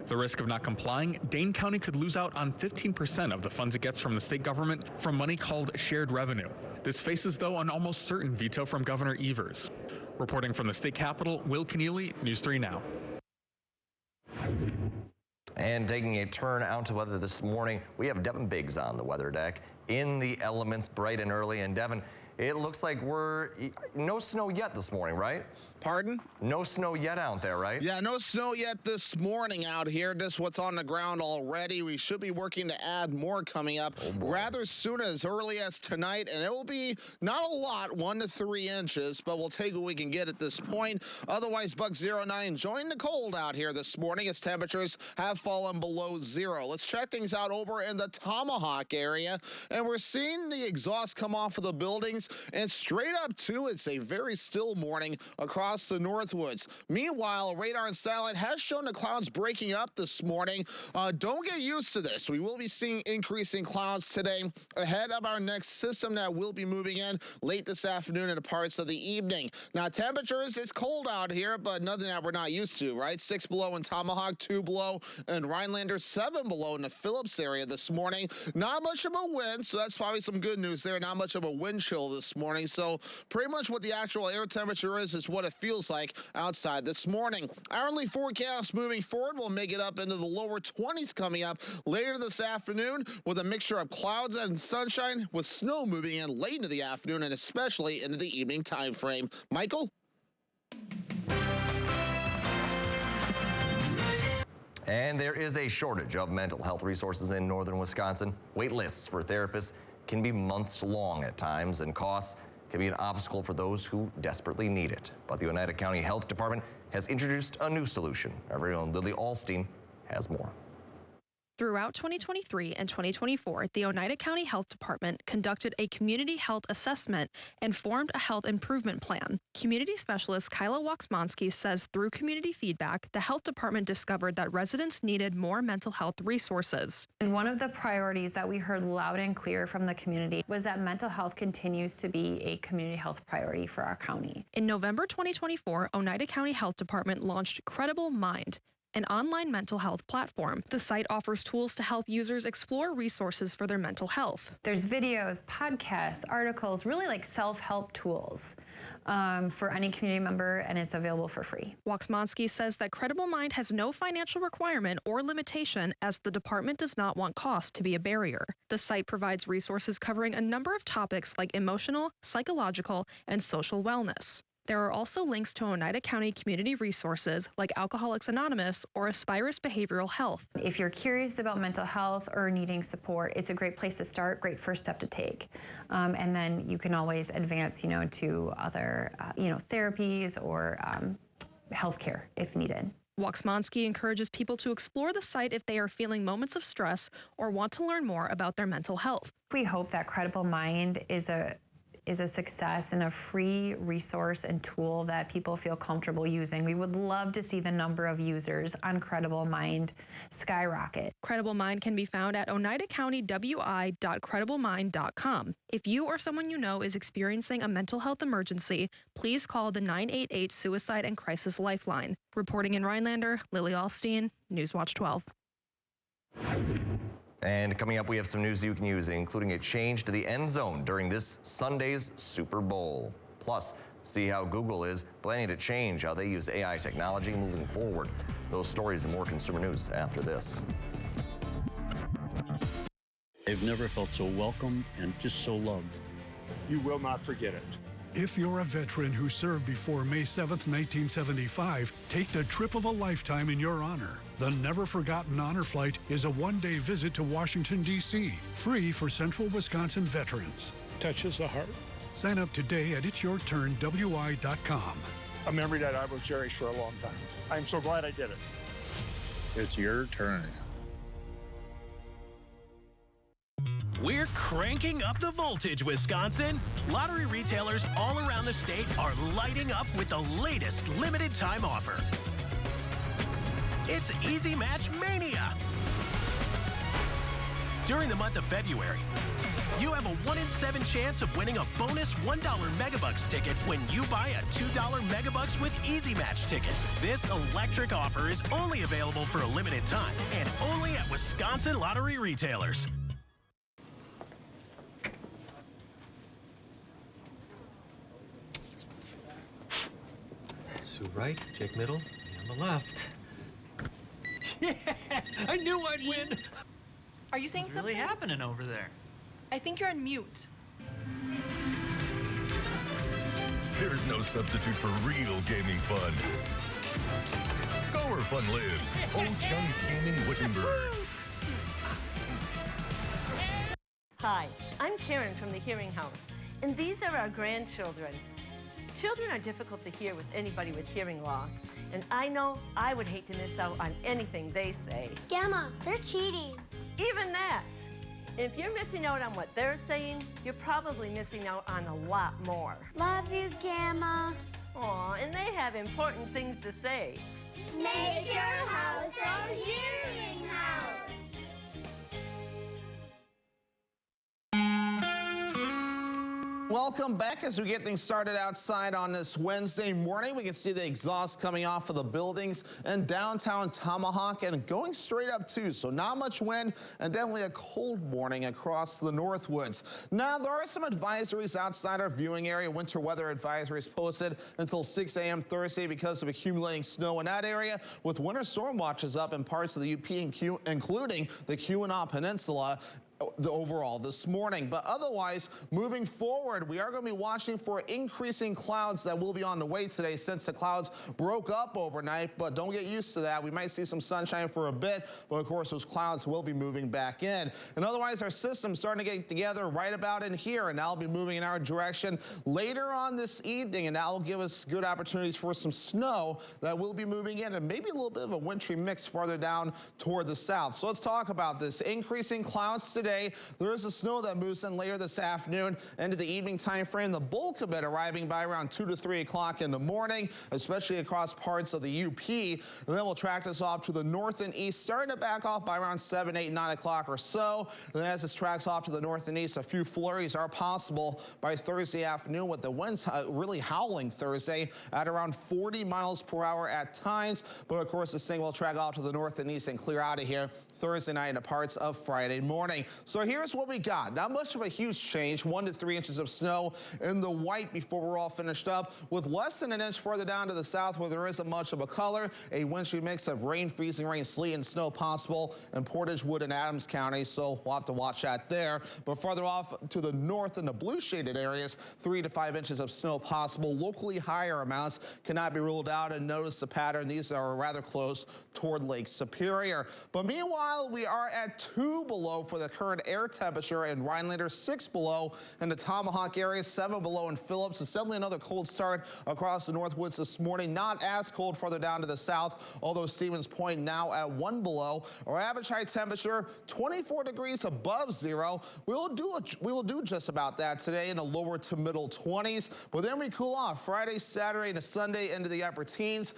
The risk of not complying, Dane County could lose out on 15% of the funds it gets from the state government from money called shared revenue. This faces, though, an almost certain veto from Governor Evers. Reporting from the state capitol, Will Keneally, News 3 Now. And taking a turn out to weather this morning, we have Devin Biggs on the weather deck. In the elements, bright and early. And Devin, it looks like no snow yet this morning, right? Pardon? No snow yet out there, right? Yeah, no snow yet this morning out here. Just what's on the ground already. We should be working to add more coming up rather soon, as early as tonight. And it will be not a lot, 1 to 3 inches, but we'll take what we can get at this point. Otherwise, Buck 09 enjoying the cold out here this morning as temperatures have fallen below 0. Let's check things out over in the Tomahawk area. And we're seeing the exhaust come off of the buildings. And straight up, too, it's a very still morning across the Northwoods. Meanwhile, radar and satellite has shown the clouds breaking up this morning. Don't get used to this. We will be seeing increasing clouds today ahead of our next system that will be moving in late this afternoon and parts of the evening. Now, temperatures, it's cold out here, but nothing that we're not used to, right? 6 below in Tomahawk, 2 below in Rhinelander, 7 below in the Phillips area this morning. Not much of a wind, so that's probably some good news there. Not much of a wind chill this morning. So pretty much what the actual air temperature is what it feels like outside this morning. Hourly forecast moving forward will make it up into the lower 20s coming up later this afternoon with a mixture of clouds and sunshine with snow moving in late into the afternoon and especially into the evening time frame. Michael? And there is a shortage of mental health resources in northern Wisconsin. Wait lists for therapists can be months long at times, and costs can be an obstacle for those who desperately need it. But the Oneida County Health Department has introduced a new solution. Our very own Lily Alstein has more. Throughout 2023 and 2024, the Oneida County Health Department conducted a community health assessment and formed a health improvement plan. Community specialist Kyla Waxmansky says through community feedback, the health department discovered that residents needed more mental health resources. And one of the priorities that we heard loud and clear from the community was that mental health continues to be a community health priority for our county. In November 2024, Oneida County Health Department launched Credible Mind, an online mental health platform. The site offers tools to help users explore resources for their mental health. There's videos, podcasts, articles, really like self-help tools for any community member, and it's available for free. Waxmansky says that Credible Mind has no financial requirement or limitation as the department does not want cost to be a barrier. The site provides resources covering a number of topics like emotional, psychological, and social wellness. There are also links to Oneida County community resources like Alcoholics Anonymous or Aspirus Behavioral Health. If you're curious about mental health or needing support, it's a great place to start, great first step to take. And then you can always advance, to other, therapies or healthcare if needed. Waxmansky encourages people to explore the site if they are feeling moments of stress or want to learn more about their mental health. We hope that Credible Mind is a success and a free resource and tool that people feel comfortable using. We would love to see the number of users on Credible Mind skyrocket. Credible Mind can be found at oneidacountywi.crediblemindcom. If you or someone you know is experiencing a mental health emergency, please call the 988 Suicide and Crisis Lifeline. Reporting in Rhinelander, Lily Alstein, Newswatch 12. And coming up, we have some news you can use, including a change to the end zone during this Sunday's Super Bowl. Plus, see how Google is planning to change how they use AI technology moving forward. Those stories and more consumer news after this. They've never felt so welcome and just so loved. You will not forget it. If you're a veteran who served before May 7th, 1975, take the trip of a lifetime in your honor. The Never Forgotten Honor Flight is a one-day visit to Washington, D.C., free for Central Wisconsin veterans. Touches the heart. Sign up today at itsyourturnwi.com. A memory that I will cherish for a long time. I'm so glad I did it. It's your turn. We're cranking up the voltage, Wisconsin. Lottery retailers all around the state are lighting up with the latest limited time offer. It's Easy Match Mania. During the month of February, you have a 1 in 7 chance of winning a bonus $1 Megabucks ticket when you buy a $2 Megabucks with Easy Match ticket. This electric offer is only available for a limited time and only at Wisconsin lottery retailers. Sue right, Jake middle, me on the left. Yeah, I knew I'd win. Are you saying What's something? really happening over there? I think you're on mute. There's no substitute for real gaming fun. Go where fun lives. Ho-Chunk Gaming Wittenberg. Hi, I'm Karen from the Hearing House, and these are our grandchildren. Children are difficult to hear with anybody with hearing loss, and I know I would hate to miss out on anything they say. Gamma, they're cheating. Even that. If you're missing out on what they're saying, you're probably missing out on a lot more. Love you, Gamma. Aw, and they have important things to say. Make your house a hearing house. Welcome back. As we get things started outside on this Wednesday morning, we can see the exhaust coming off of the buildings in downtown Tomahawk and going straight up too. So not much wind and definitely a cold morning across the Northwoods. Now there are some advisories outside our viewing area. Winter weather advisories posted until 6 a.m. Thursday because of accumulating snow in that area, with winter storm watches up in parts of the UP, including the Keweenaw Peninsula overall this morning. But otherwise, moving forward, we are going to be watching for increasing clouds that will be on the way today since the clouds broke up overnight. But don't get used to that. We might see some sunshine for a bit, but of course those clouds will be moving back in. And otherwise, our system's starting to get together right about in here, and that'll be moving in our direction later on this evening, and that will give us good opportunities for some snow that will be moving in, and maybe a little bit of a wintry mix farther down toward the south. So let's talk about this. Increasing clouds today. There is a snow that moves in later this afternoon into the evening time frame. The bulk of it arriving by around 2 to 3 o'clock in the morning, especially across parts of the UP. And then we'll track this off to the north and east, starting to back off by around 7, 8, 9 o'clock or so. And then as this tracks off to the north and east, a few flurries are possible by Thursday afternoon, with the winds really howling Thursday at around 40 miles per hour at times. But of course, this thing will track off to the north and east and clear out of here Thursday night and parts of Friday morning. So here's what we got. Not much of a huge change, 1 to 3 inches of snow in the white before we're all finished up, with less than an inch further down to the south where there isn't much of a color. A wintry mix of rain, freezing rain, sleet, and snow possible in Portage, Wood, and Adams County, so we'll have to watch that there. But farther off to the north in the blue shaded areas, 3 to 5 inches of snow possible. Locally higher amounts cannot be ruled out, and notice the pattern. These are rather close toward Lake Superior. But meanwhile, we are at 2 below for the current air temperature in Rhinelander, 6 below in the Tomahawk area, 7 below in Phillips. It's definitely another cold start across the Northwoods this morning. Not as cold farther down to the south, although Stevens Point now at 1 below. Our average high temperature 24 degrees above zero. We will do just about that today in the lower to middle 20s, but then we cool off Friday, Saturday, and Sunday into the upper teens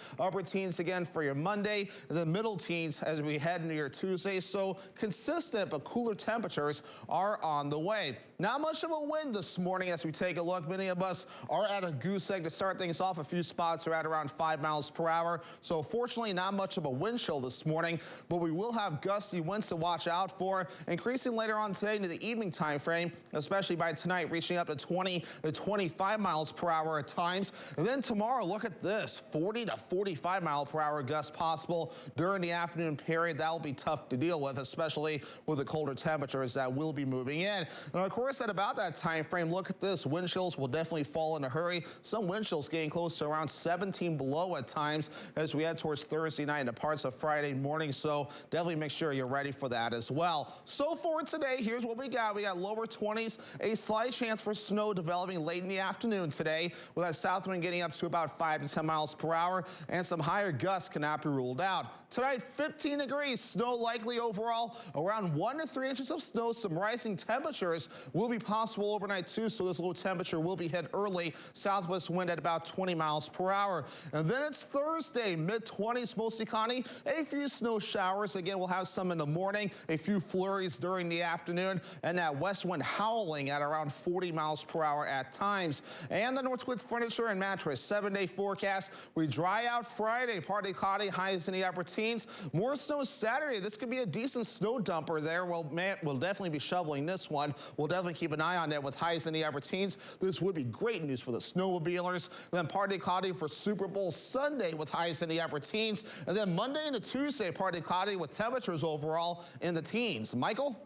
again for your Monday, and the middle teens as we head into your Tuesday. So consistent but cooler temperatures are on the way. Not much of a wind this morning as we take a look. Many of us are at a goose egg to start things off. A few spots are at around 5 miles per hour. So fortunately, not much of a wind chill this morning, but we will have gusty winds to watch out for, increasing later on today into the evening time frame, especially by tonight, reaching up to 20 to 25 miles per hour at times. And then tomorrow, look at this, 40 to 45 mile per hour gusts possible during the afternoon period. That will be tough to deal with, especially with the colder temperatures that will be moving in. And of course, at about that time frame, look at this. Wind chills will definitely fall in a hurry. Some wind chills getting close to around 17 below at times as we head towards Thursday night and parts of Friday morning. So definitely make sure you're ready for that as well. So for today, here's what we got. We got lower 20s, a slight chance for snow developing late in the afternoon today, with that south wind getting up to about 5 to 10 miles per hour, and some higher gusts cannot be ruled out. Tonight, 15 degrees, snow likely overall, around 1 to 3 inches of snow. Some rising temperatures will be possible overnight too, so this low temperature will be hit early. Southwest wind at about 20 miles per hour. And then it's Thursday, mid-20s, mostly cloudy. A few snow showers. Again, we'll have some in the morning, a few flurries during the afternoon, and that west wind howling at around 40 miles per hour at times. And the Northwoods Furniture and Mattress 7-day forecast. We dry out Friday, partly cloudy, highs in the upper teens. More snow Saturday. This could be a decent snow dumper there. We'll definitely be shoveling this one. We'll definitely keep an eye on it with highs in the upper teens. This would be great news for the snowmobilers. Then partly cloudy for Super Bowl Sunday with highs in the upper teens. And then Monday into Tuesday, partly cloudy with temperatures overall in the teens. Michael?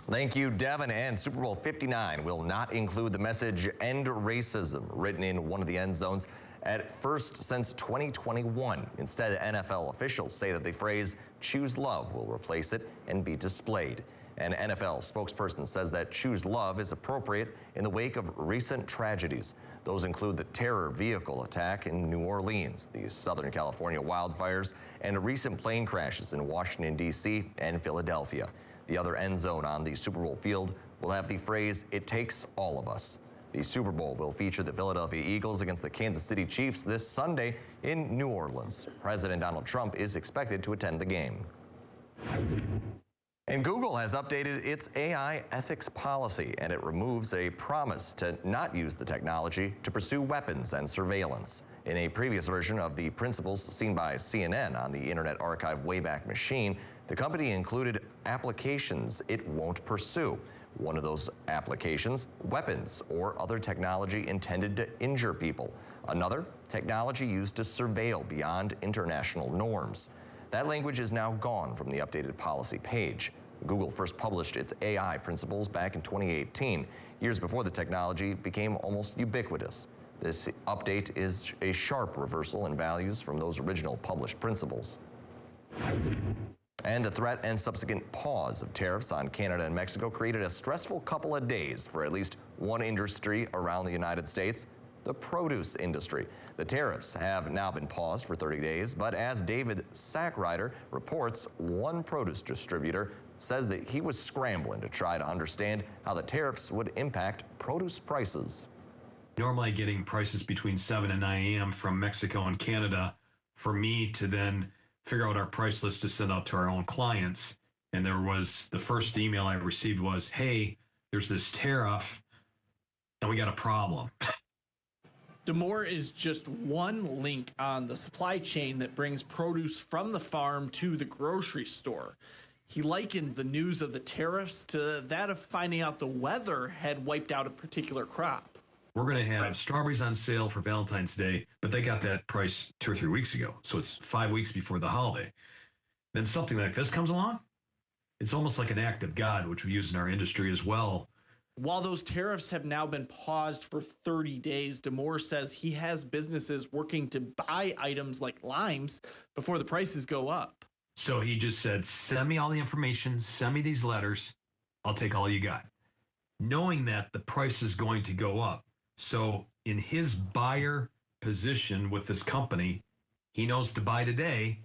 Thank you, Devin. And Super Bowl 59 will not include the message "End Racism" written in one of the end zones at first since 2021. Instead, NFL officials say that the phrase "Choose Love" will replace it and be displayed. An NFL spokesperson says that "Choose Love" is appropriate in the wake of recent tragedies. Those include the terror vehicle attack in New Orleans, the Southern California wildfires, and recent plane crashes in Washington, D.C. and Philadelphia. The other end zone on the Super Bowl field will have the phrase "It takes all of us." The Super Bowl will feature the Philadelphia Eagles against the Kansas City Chiefs this Sunday in New Orleans. President Donald Trump is expected to attend the game. And Google has updated its AI ethics policy, and it removes a promise to not use the technology to pursue weapons and surveillance. In a previous version of the principles seen by CNN on the Internet Archive Wayback Machine, the company included applications it won't pursue. One of those applications, weapons or other technology intended to injure people. Another, technology used to surveil beyond international norms. That language is now gone from the updated policy page. Google first published its AI principles back in 2018, years before the technology became almost ubiquitous. This update is a sharp reversal in values from those original published principles. And the threat and subsequent pause of tariffs on Canada and Mexico created a stressful couple of days for at least one industry around the United States, the produce industry. The tariffs have now been paused for 30 days, but as David Sackrider reports, one produce distributor says that he was scrambling to try to understand how the tariffs would impact produce prices. Normally getting prices between 7 and 9 a.m. from Mexico and Canada for me to then figure out our price list to send out to our own clients. And there was, the first email I received was, hey, there's this tariff and we got a problem. Damore is just one link on the supply chain that brings produce from the farm to the grocery store. He likened the news of the tariffs to that of finding out the weather had wiped out a particular crop. We're going to have strawberries on sale for Valentine's Day, but they got that price 2 or 3 weeks ago. So it's 5 weeks before the holiday. Then something like this comes along. It's almost like an act of God, which we use in our industry as well. While those tariffs have now been paused for 30 days, Damore says he has businesses working to buy items like limes before the prices go up. So he just said, send me all the information, send me these letters, I'll take all you got. Knowing that the price is going to go up. So in his buyer position with this company, he knows to buy today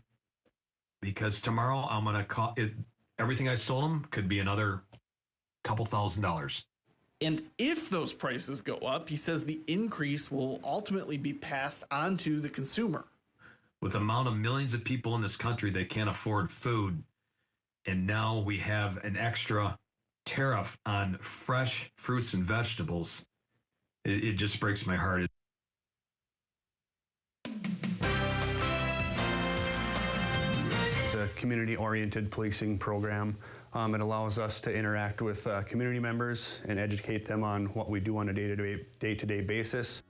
because tomorrow I'm going to call it. Everything I sold him could be another couple $1,000s. And if those prices go up, he says the increase will ultimately be passed on to the consumer. With the amount of millions of people in this country that can't afford food, and now we have an extra tariff on fresh fruits and vegetables, it just breaks my heart. It's a community-oriented policing program. It allows us to interact with community members and educate them on what we do on a day-to-day basis.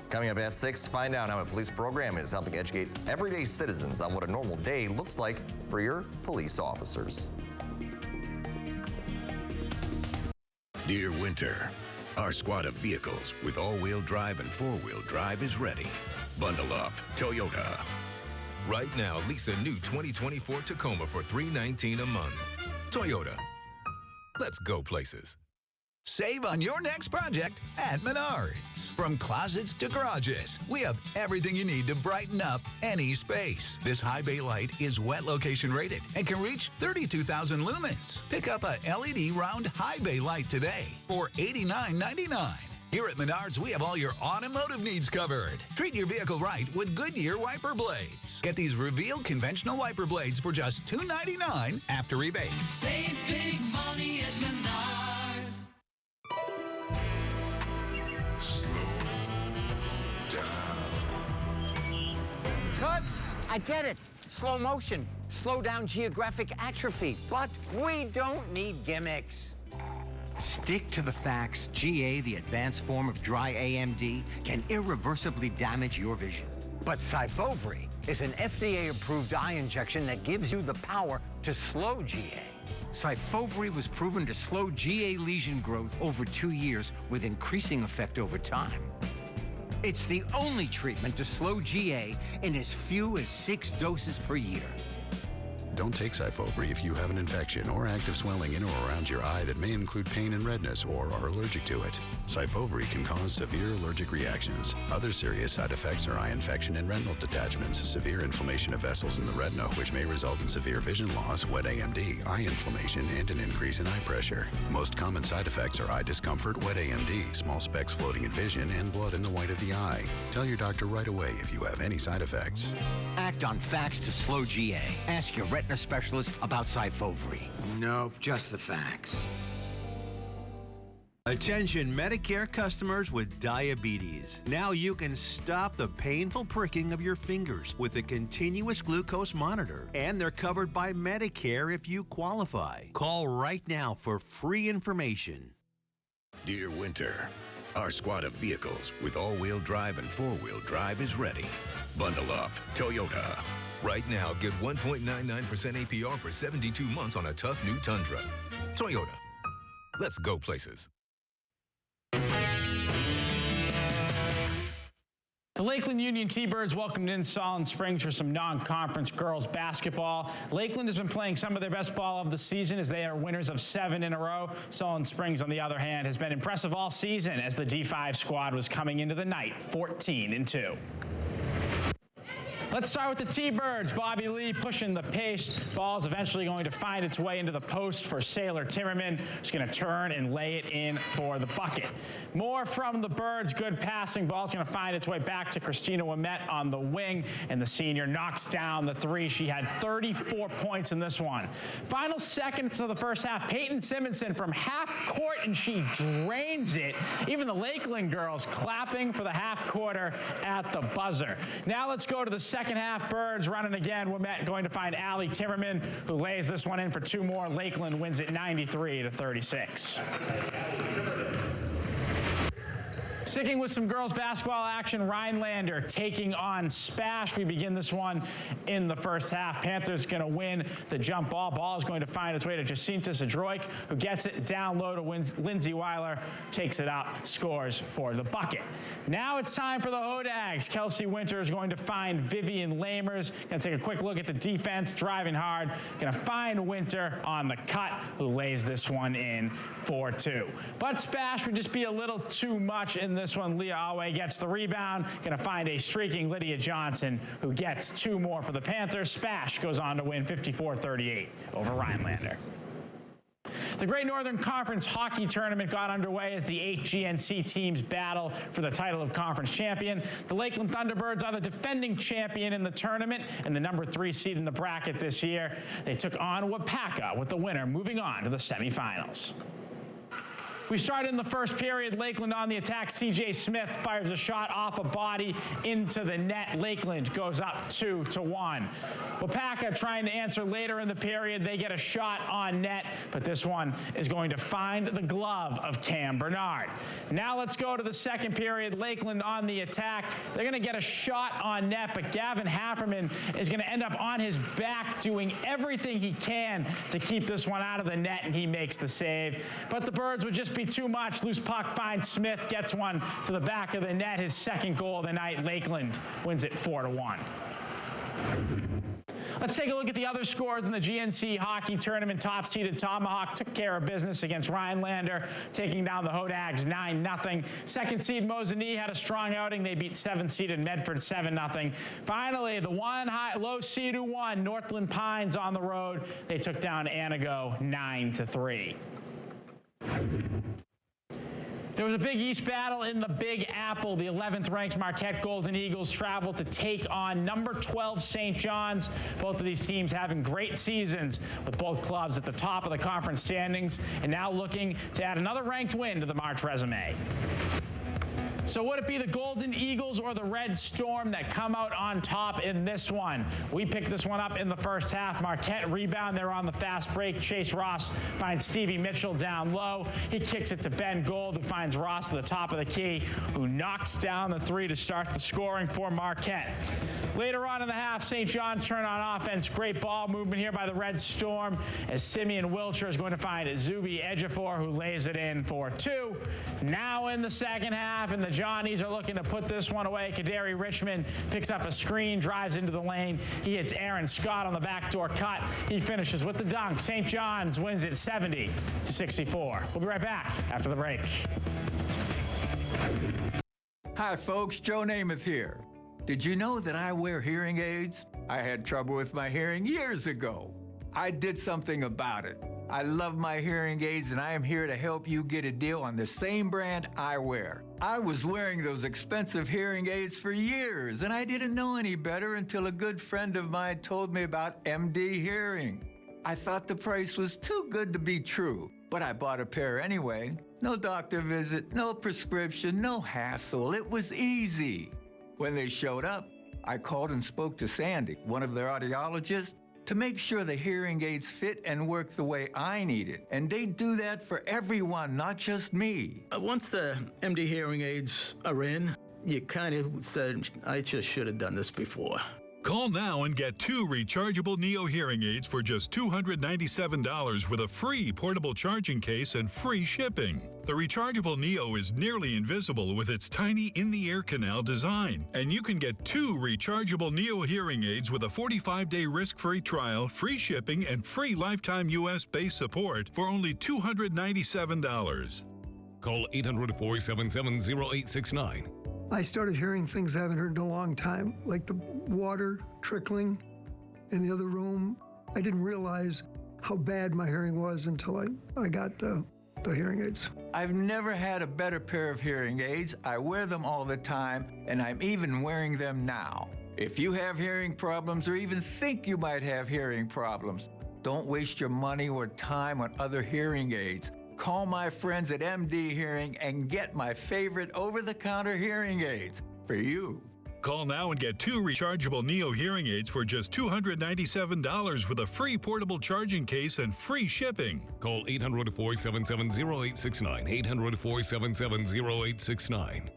Coming up at 6, find out how a police program is helping educate everyday citizens on what a normal day looks like for your police officers. Dear Winter, our squad of vehicles with all-wheel drive and four-wheel drive is ready. Bundle up, Toyota. Right now, lease a new 2024 Tacoma for $319 a month. Toyota. Let's go places. Save on your next project at Menards. From closets to garages, we have everything you need to brighten up any space. This high bay light is wet location rated and can reach 32,000 lumens. Pick up a LED round high bay light today for $89.99. Here at Menards, we have all your automotive needs covered. Treat your vehicle right with Goodyear wiper blades. Get these Reveal conventional wiper blades for just $2.99 after rebate. Save big money at Menards. Cut! I get it. Slow motion. Slow down geographic atrophy. But we don't need gimmicks. Stick to the facts. GA, the advanced form of dry AMD, can irreversibly damage your vision. But Syfovre is an FDA-approved eye injection that gives you the power to slow GA. Syfovre was proven to slow GA lesion growth over 2 years with increasing effect over time. It's the only treatment to slow GA in as few as 6 doses per year. Don't take Syfovre if you have an infection or active swelling in or around your eye that may include pain and redness or are allergic to it. Syfovre can cause severe allergic reactions. Other serious side effects are eye infection and retinal detachments, severe inflammation of vessels in the retina, which may result in severe vision loss, wet AMD, eye inflammation, and an increase in eye pressure. Most common side effects are eye discomfort, wet AMD, small specks floating in vision, and blood in the white of the eye. Tell your doctor right away if you have any side effects. Act on facts to slow GA. Ask your retina specialist about Syfovre. Nope, just the facts. Attention Medicare customers with diabetes. Now you can stop the painful pricking of your fingers with a continuous glucose monitor. And they're covered by Medicare if you qualify. Call right now for free information. Dear Winter, our squad of vehicles with all-wheel drive and four-wheel drive is ready. Bundle up, Toyota. Right now, get 1.99% APR for 72 months on a tough new Tundra. Toyota. Let's go places. The Lakeland Union T-Birds welcomed in Solon Springs for some non-conference girls basketball. Lakeland has been playing some of their best ball of the season as they are winners of 7 in a row. Solon Springs, on the other hand, has been impressive all season as the D5 squad was coming into the night 14-2. Let's start with the T-Birds. Bobby Lee pushing the pace. Ball's eventually going to find its way into the post for Sailor Timmerman, who's going to turn and lay it in for the bucket. More from the Birds. Good passing. Ball's going to find its way back to Christina Ouimet on the wing, and the senior knocks down the three. She had 34 points in this one. Final seconds of the first half, Peyton Simonson from half court, and she drains it. Even the Lakeland girls clapping for the half quarter at the buzzer. Now let's go to the second half. Birds running again. Ouimet going to find Allie Timmerman, who lays this one in for 2 more. Lakeland wins it 93-36. Sticking with some girls basketball action, Rhinelander taking on Spash. We begin this one in the first half. Panthers going to win the jump ball. Ball is going to find its way to Jacinta Zadroik, who gets it down low to Lindsey Weiler, takes it up, scores for the bucket. Now it's time for the Hodags. Kelsey Winter is going to find Vivian Lamers. Going to take a quick look at the defense, driving hard. Going to find Winter on the cut, who lays this one in for 2. But Spash would just be a little too much in this one. Leah Awe gets the rebound. Going to find a streaking Lydia Johnson, who gets 2 more for the Panthers. Spash goes on to win 54-38 over Rhinelander. The Great Northern Conference hockey tournament got underway as the 8 GNC teams battle for the title of conference champion. The Lakeland Thunderbirds are the defending champion in the tournament and the number 3 seed in the bracket this year. They took on Wapaka, with the winner moving on to the semifinals. We started in the first period. Lakeland on the attack. CJ Smith fires a shot off a body into the net. Lakeland goes up 2-1. Wapaka trying to answer later in the period. They get a shot on net, but this one is going to find the glove of Cam Bernard. Now let's go to the second period. Lakeland on the attack. They're going to get a shot on net, but Gavin Hafferman is going to end up on his back doing everything he can to keep this one out of the net, and he makes the save. But the Birds would just be too much. Loose puck finds Smith, gets one to the back of the net. His second goal of the night. Lakeland wins it 4-1. Let's take a look at the other scores in the GNC hockey tournament. Top-seeded Tomahawk took care of business against Rhinelander, taking down the Hodags 9-0. Second seed Mosinee had a strong outing. They beat 7-seeded Medford 7-0. Finally, the low seed who won, Northland Pines on the road. They took down Anago 9-3. There was a Big East battle in the Big Apple. The 11th ranked Marquette Golden Eagles traveled to take on number 12 St. John's. Both of these teams having great seasons, with both clubs at the top of the conference standings and now looking to add another ranked win to the March resume. So would it be the Golden Eagles or the Red Storm that come out on top in this one? We picked this one up in the first half. Marquette rebound. They're on the fast break. Chase Ross finds Stevie Mitchell down low. He kicks it to Ben Gold, who finds Ross at the top of the key, who knocks down the 3 to start the scoring for Marquette. Later on in the half, St. John's turn on offense. Great ball movement here by the Red Storm, as Simeon Wilcher is going to find Zuby Ejiofor, who lays it in for 2. Now in the second half, and the Johnnies are looking to put this one away. Kaderi Richmond picks up a screen, drives into the lane. He hits Aaron Scott on the backdoor cut. He finishes with the dunk. St. John's wins it 70-64. We'll be right back after the break. Hi, folks. Joe Namath here. Did you know that I wear hearing aids? I had trouble with my hearing years ago. I did something about it. I love my hearing aids, and I am here to help you get a deal on the same brand I wear. I was wearing those expensive hearing aids for years, and I didn't know any better until a good friend of mine told me about MD Hearing. I thought the price was too good to be true, but I bought a pair anyway. No doctor visit, no prescription, no hassle. It was easy. When they showed up, I called and spoke to Sandy, one of their audiologists, to make sure the hearing aids fit and work the way I need it. And they do that for everyone, not just me. Once the MD hearing aids are in, you kind of said, I just should have done this before. Call now and get 2 rechargeable Neo hearing aids for just $297 with a free portable charging case and free shipping. The rechargeable Neo is nearly invisible with its tiny in-the-air canal design. And you can get 2 rechargeable Neo hearing aids with a 45-day risk-free trial, free shipping, and free lifetime U.S.-based support for only $297. Call 800-477-0869. I started hearing things I haven't heard in a long time, like the water trickling in the other room. I didn't realize how bad my hearing was until I got the hearing aids. I've never had a better pair of hearing aids. I wear them all the time, and I'm even wearing them now. If you have hearing problems or even think you might have hearing problems, don't waste your money or time on other hearing aids. Call my friends at MD Hearing and get my favorite over-the-counter hearing aids for you. Call now and get 2 rechargeable Neo hearing aids for just $297 with a free portable charging case and free shipping. Call 800-477-0869. 800-477-0869.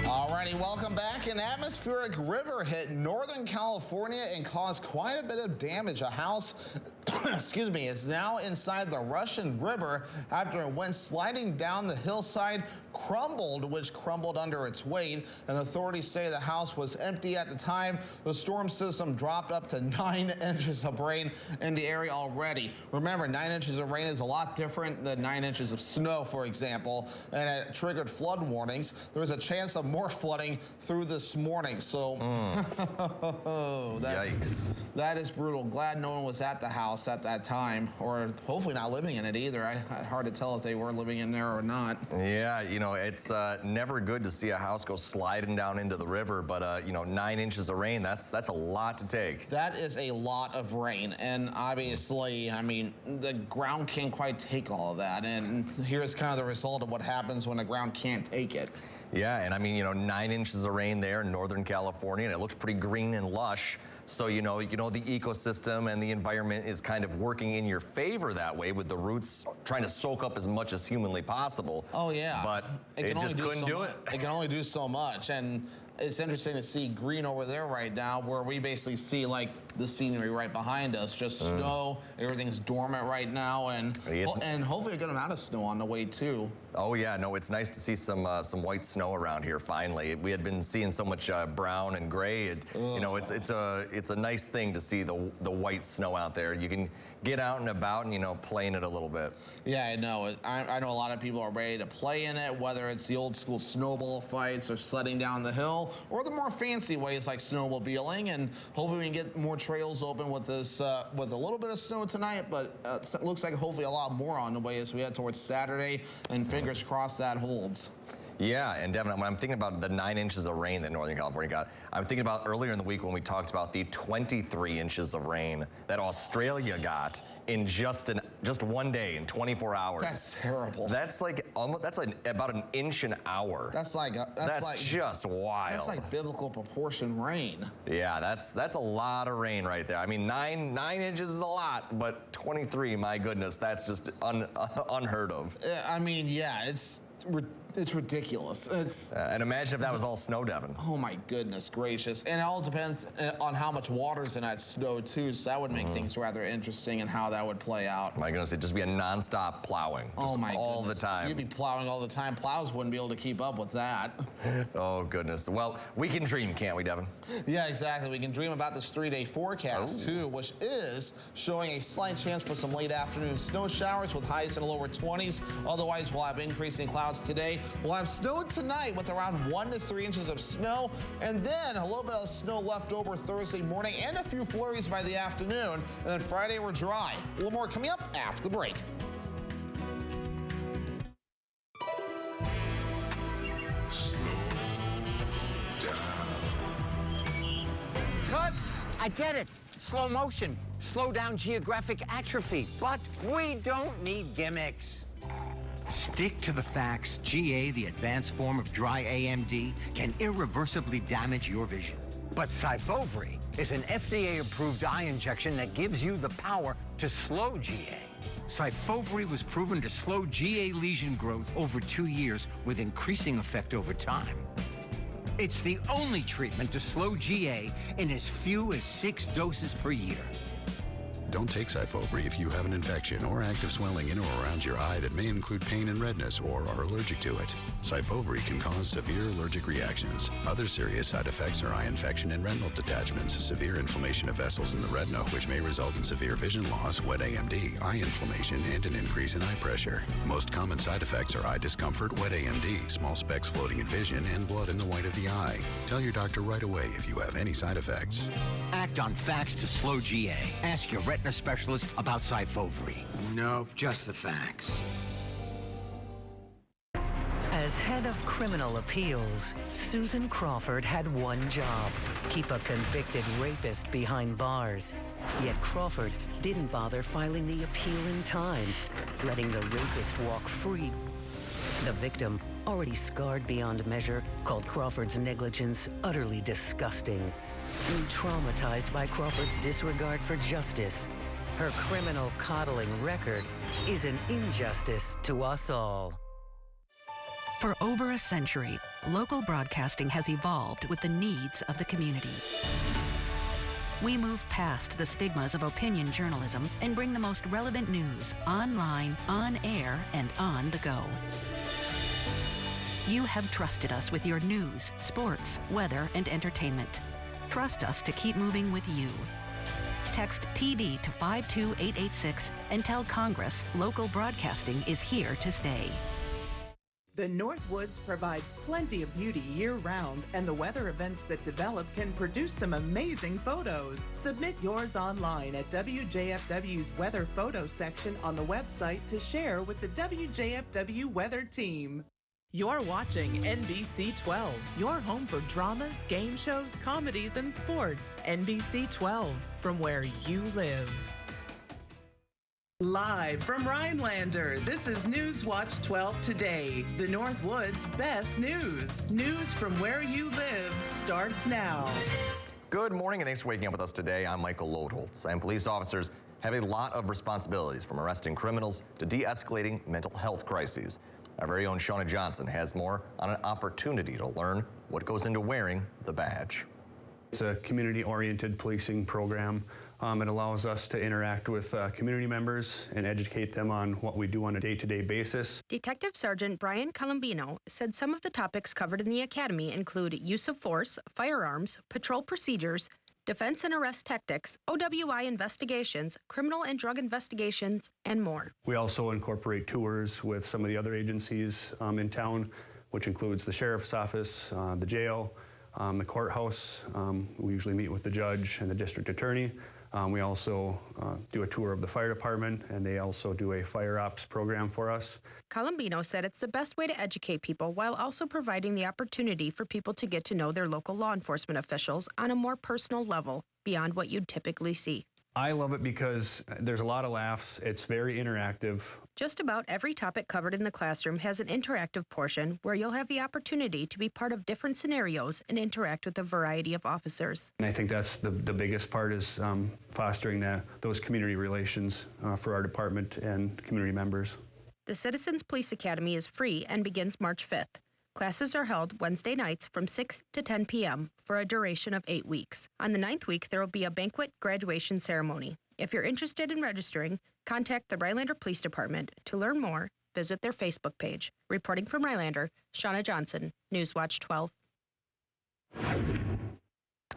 Alrighty, welcome back. An atmospheric river hit Northern California and caused quite a bit of damage. A house, excuse me, is now inside the Russian River after it went sliding down the hillside, which crumbled under its weight. And authorities say the house was empty at the time. The storm system dropped up to 9 inches of rain in the area already. Remember, 9 inches of rain is a lot different than 9 inches of snow, for example, and it triggered flood warnings. There was a chance of more flooding through this morning. So, Yikes. That is brutal. Glad no one was at the house at that time, or hopefully not living in it either. Hard to tell if they were living in there or not. Yeah, you know, it's never good to see a house go sliding down into the river, but, you know, 9 inches of rain, that's a lot to take. That is a lot of rain, and obviously, I mean, the ground can't quite take all of that, and here's kind of the result of what happens when the ground can't take it. Yeah, and I mean, you know, 9 inches of rain there in Northern California, and it looks pretty green and lush. So, you know, the ecosystem and the environment is kind of working in your favor that way, with the roots trying to soak up as much as humanly possible. Oh, yeah. But it just couldn't do it. It can only do so much. And it's interesting to see green over there right now, where we basically see, like, the scenery right behind us, just snow. Everything's dormant right now, and hopefully a good amount of snow on the way too. Oh yeah, no, it's nice to see some white snow around here finally. We had been seeing so much brown and gray. You know, it's a nice thing to see the white snow out there. You can get out and about and, you know, play in it a little bit. Yeah, I know. I know a lot of people are ready to play in it, whether it's the old school snowball fights or sledding down the hill, or the more fancy ways like snowmobiling. And hopefully we can get more trails open with this, with a little bit of snow tonight, but it looks like hopefully a lot more on the way as we head towards Saturday, and fingers crossed that holds. Yeah, and Devin, when I'm thinking about the 9 inches of rain that Northern California got, I'm thinking about earlier in the week when we talked about the 23 inches of rain that Australia got in just one day, in 24 hours. That's terrible. That's like about an inch an hour. That's just wild. That's like biblical proportion rain. Yeah, that's a lot of rain right there. I mean, 9 inches is a lot, but 23, my goodness, that's just unheard of. I mean, yeah, it's It's ridiculous. It's and imagine if that was all snow, Devin. Oh my goodness gracious! And it all depends on how much water's in that snow too. So that would make things rather interesting and how that would play out. My goodness, it'd just be a nonstop plowing. Oh my all goodness. the time. You'd be plowing all the time. Plows wouldn't be able to keep up with that. Oh goodness. Well, we can dream, can't we, Devin? Yeah, exactly. We can dream about this 3-day forecast too, which is showing a slight chance for some late afternoon snow showers with highs in the lower 20s. Otherwise, we'll have increasing clouds today. We'll have snow tonight with around 1 to 3 inches of snow, and then a little bit of snow left over Thursday morning and a few flurries by the afternoon. And then Friday, we're dry. A little more coming up after the break. Cut! I get it. Slow motion. Slow down geographic atrophy. But we don't need gimmicks. Stick to the facts. GA, the advanced form of dry AMD, can irreversibly damage your vision. But Syfovre is an FDA-approved eye injection that gives you the power to slow GA. Syfovre was proven to slow GA lesion growth over 2 years with increasing effect over time. It's the only treatment to slow GA in as few as 6 doses per year. Don't take Syfovre if you have an infection or active swelling in or around your eye that may include pain and redness or are allergic to it. Syfovre can cause severe allergic reactions. Other serious side effects are eye infection and retinal detachments, severe inflammation of vessels in the retina, which may result in severe vision loss, wet AMD, eye inflammation, and an increase in eye pressure. Most common side effects are eye discomfort, wet AMD, small specks floating in vision, and blood in the white of the eye. Tell your doctor right away if you have any side effects. Act on facts to slow GA. Ask your retina specialist about Syfovre. Nope, just the facts. As head of criminal appeals, Susan Crawford had one job: keep a convicted rapist behind bars. Yet Crawford didn't bother filing the appeal in time, letting the rapist walk free. The victim, already scarred beyond measure, called Crawford's negligence utterly disgusting. Traumatized by Crawford's disregard for justice, her criminal coddling record is an injustice to us all. For over a century, local broadcasting has evolved with the needs of the community. We move past the stigmas of opinion journalism and bring the most relevant news online, on air, and on the go. You have trusted us with your news, sports, weather, and entertainment. Trust us to keep moving with you. Text TB to 52886 and tell Congress local broadcasting is here to stay. The Northwoods provides plenty of beauty year-round, and the weather events that develop can produce some amazing photos. Submit yours online at WJFW's Weather Photo section on the website to share with the WJFW Weather Team. You're watching NBC 12, your home for dramas, game shows, comedies, and sports. NBC 12, from where you live. Live from Rhinelander, this is Newswatch 12 Today, the Northwoods' best news. News from where you live starts now. Good morning and thanks for waking up with us today. I'm Michael Lodholtz, and police officers have a lot of responsibilities, from arresting criminals to de-escalating mental health crises. Our very own Shauna Johnson has more on an opportunity to learn what goes into wearing the badge. It's a community-oriented policing program. It allows us to interact with community members and educate them on what we do on a day-to-day basis. Detective Sergeant Brian Colombino said some of the topics covered in the academy include use of force, firearms, patrol procedures, defense and arrest tactics, OWI investigations, criminal and drug investigations, and more. We also incorporate tours with some of the other agencies in town, which includes the sheriff's office, the jail, the courthouse. We usually meet with the judge and the district attorney. We also do a tour of the fire department, and they also do a fire ops program for us. Colombino said it's the best way to educate people while also providing the opportunity for people to get to know their local law enforcement officials on a more personal level beyond what you'd typically see. I love it because there's a lot of laughs. It's very interactive. Just about every topic covered in the classroom has an interactive portion where you'll have the opportunity to be part of different scenarios and interact with a variety of officers. And I think that's the biggest part, is fostering those community relations for our department and community members. The Citizens Police Academy is free and begins March 5th. Classes are held Wednesday nights from 6 to 10 p.m. for a duration of 8 weeks. On the 9th week, there will be a banquet graduation ceremony. If you're interested in registering, contact the Rhinelander Police Department. To learn more, visit their Facebook page. Reporting from Rhinelander, Shauna Johnson, Newswatch 12.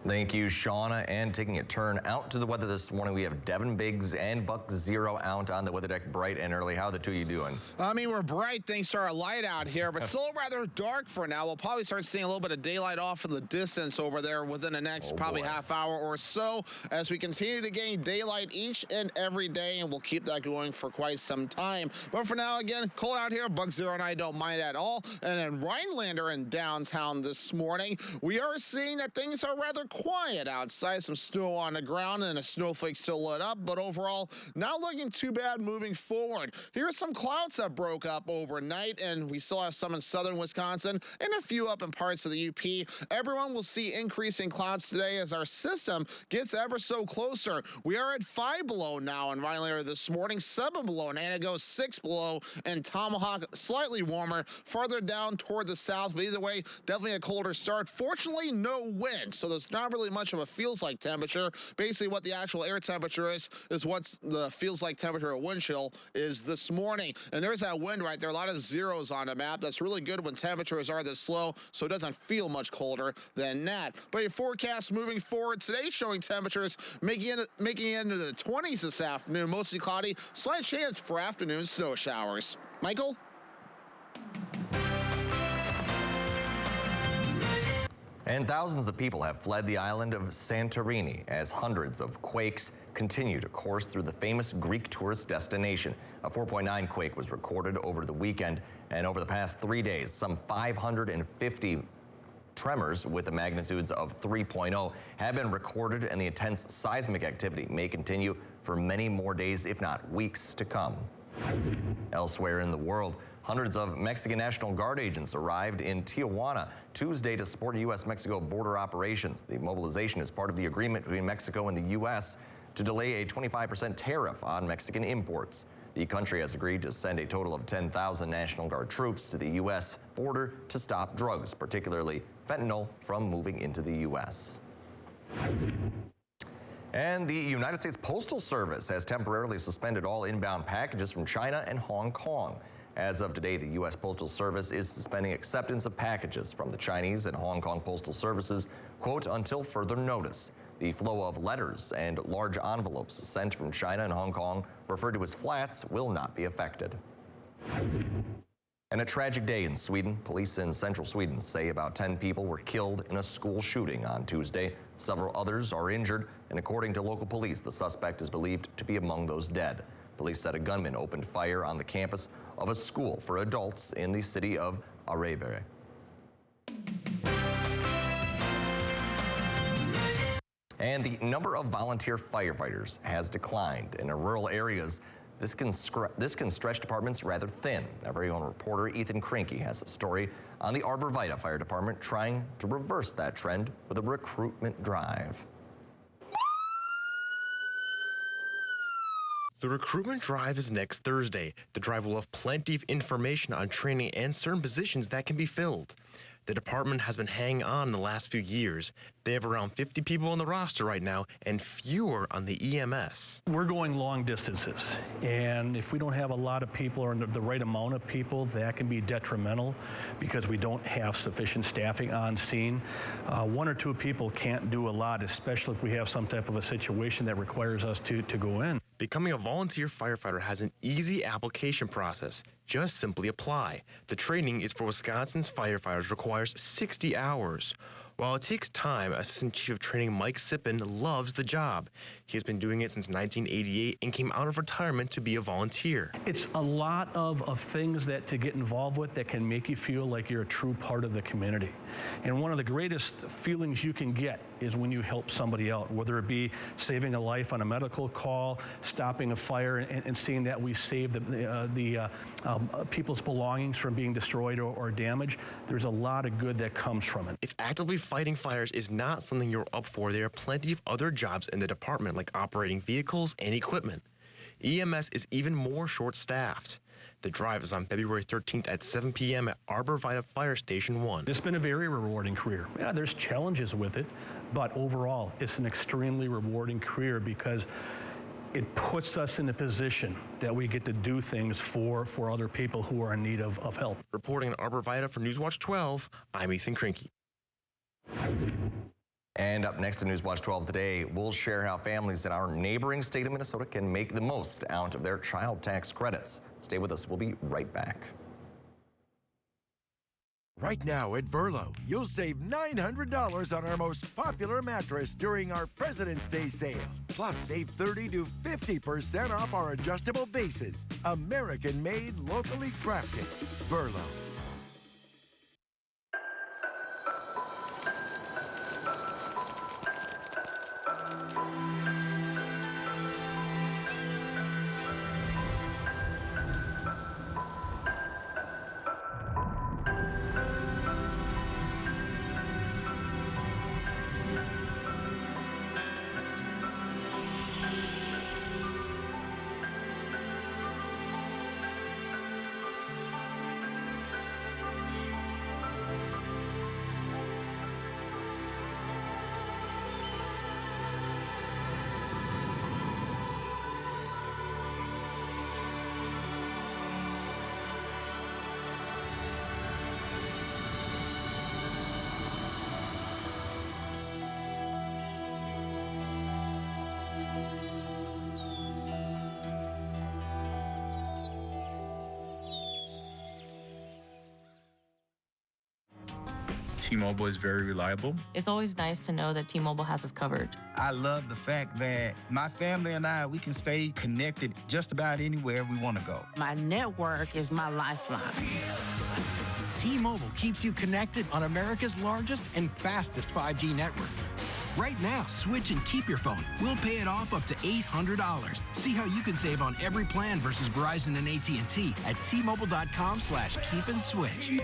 Thank you, Shauna. And taking a turn out to the weather this morning, we have Devin Biggs and Buck Zero out on the weather deck bright and early. How are the two of you doing? I mean, we're bright thanks to our light out here, but still rather dark for now. We'll probably start seeing a little bit of daylight off in the distance over there within the next probably half hour or so as we continue to gain daylight each and every day, and we'll keep that going for quite some time. But for now, again, cold out here. Buck Zero and I don't mind at all. And in Rhinelander in downtown this morning, we are seeing that things are rather quiet outside. Some snow on the ground and a snowflake still lit up, but overall not looking too bad moving forward. Here's some clouds that broke up overnight, and we still have some in southern Wisconsin and a few up in parts of the UP. Everyone will see increasing clouds today as our system gets ever so closer. We are at 5 below now in Rhinelander this morning, 7 below in Antigo, 6 below in Tomahawk, slightly warmer farther down toward the south, but either way, definitely a colder start. Fortunately, no wind, so there's not really much of a feels like temperature. Basically, what the actual air temperature is what the feels like temperature of wind chill is this morning. And there's that wind right there. A lot of zeros on the map. That's really good when temperatures are this low, so it doesn't feel much colder than that. But your forecast moving forward today showing temperatures making it into the 20s this afternoon. Mostly cloudy. Slight chance for afternoon snow showers. Michael? And thousands of people have fled the island of Santorini as hundreds of quakes continue to course through the famous Greek tourist destination. A 4.9 quake was recorded over the weekend, and over the past 3 days, some 550 tremors with the magnitudes of 3.0 have been recorded, and the intense seismic activity may continue for many more days, if not weeks, to come. Elsewhere in the world, hundreds of Mexican National Guard agents arrived in Tijuana Tuesday to support U.S.-Mexico border operations. The mobilization is part of the agreement between Mexico and the U.S. to delay a 25% tariff on Mexican imports. The country has agreed to send a total of 10,000 National Guard troops to the U.S. border to stop drugs, particularly fentanyl, from moving into the U.S. And the United States Postal Service has temporarily suspended all inbound packages from China and Hong Kong. As of today, the U.S. Postal Service is suspending acceptance of packages from the Chinese and Hong Kong postal services, quote, until further notice. The flow of letters and large envelopes sent from China and Hong Kong, referred to as flats, will not be affected. And a tragic day in Sweden. Police in central Sweden say about 10 people were killed in a school shooting on Tuesday. Several others are injured, and according to local police, the suspect is believed to be among those dead. Police said a gunman opened fire on the campus of a school for adults in the city of Arevere. And the number of volunteer firefighters has declined. In rural areas, this can stretch departments rather thin. Our very own reporter Ethan Krinke has a story on the Arbor Vitae Fire Department trying to reverse that trend with a recruitment drive. The recruitment drive is next Thursday. The drive will have plenty of information on training and certain positions that can be filled. The department has been hanging on the last few years. They have around 50 people on the roster right now and fewer on the EMS. We're going long distances, and if we don't have a lot of people or the right amount of people, that can be detrimental because we don't have sufficient staffing on scene. 1 or 2 people can't do a lot, especially if we have some type of a situation that requires us to go in. Becoming a volunteer firefighter has an easy application process. Just simply apply. The training is for Wisconsin's firefighters, requires 60 hours. While it takes time, Assistant Chief of Training Mike Sippen loves the job. He has been doing it since 1988 and came out of retirement to be a volunteer. It's a lot of things that to get involved with that can make you feel like you're a true part of the community. And one of the greatest feelings you can get is when you help somebody out, whether it be saving a life on a medical call, stopping a fire, and seeing that we save the people's belongings from being destroyed or damaged. There's a lot of good that comes from it. If actively fighting fires is not something you're up for, there are plenty of other jobs in the department, like operating vehicles and equipment. EMS is even more short-staffed. The drive is on February 13th at 7 p.m. at Arbor Vitae Fire Station 1. It's been a very rewarding career. Yeah, there's challenges with it, but overall, it's an extremely rewarding career because it puts us in a position that we get to do things for other people who are in need of help. Reporting in Arbor Vitae for Newswatch 12, I'm Ethan Krinke. And up next to Newswatch 12 today, we'll share how families in our neighboring state of Minnesota can make the most out of their child tax credits. Stay with us. We'll be right back. Right now at Verlo, you'll save $900 on our most popular mattress during our President's Day sale. Plus, save 30 to 50% off our adjustable bases. American-made, locally crafted. Verlo. T-Mobile is very reliable. It's always nice to know that T-Mobile has us covered. I love the fact that my family and I, we can stay connected just about anywhere we want to go. My network is my lifeline. T-Mobile keeps you connected on America's largest and fastest 5G network. Right now, switch and keep your phone. We'll pay it off up to $800. See how you can save on every plan versus Verizon and AT&T at T-Mobile.com/keep-and-switch.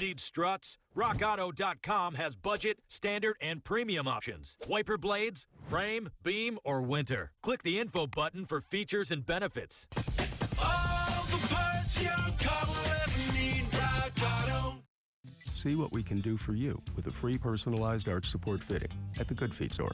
Need struts? RockAuto.com has budget, standard, and premium options. Wiper blades, frame, beam, or winter. Click the info button for features and benefits. All the parts your car will ever need, Rock Auto. See what we can do for you with a free personalized arch support fitting at the Good Feet store.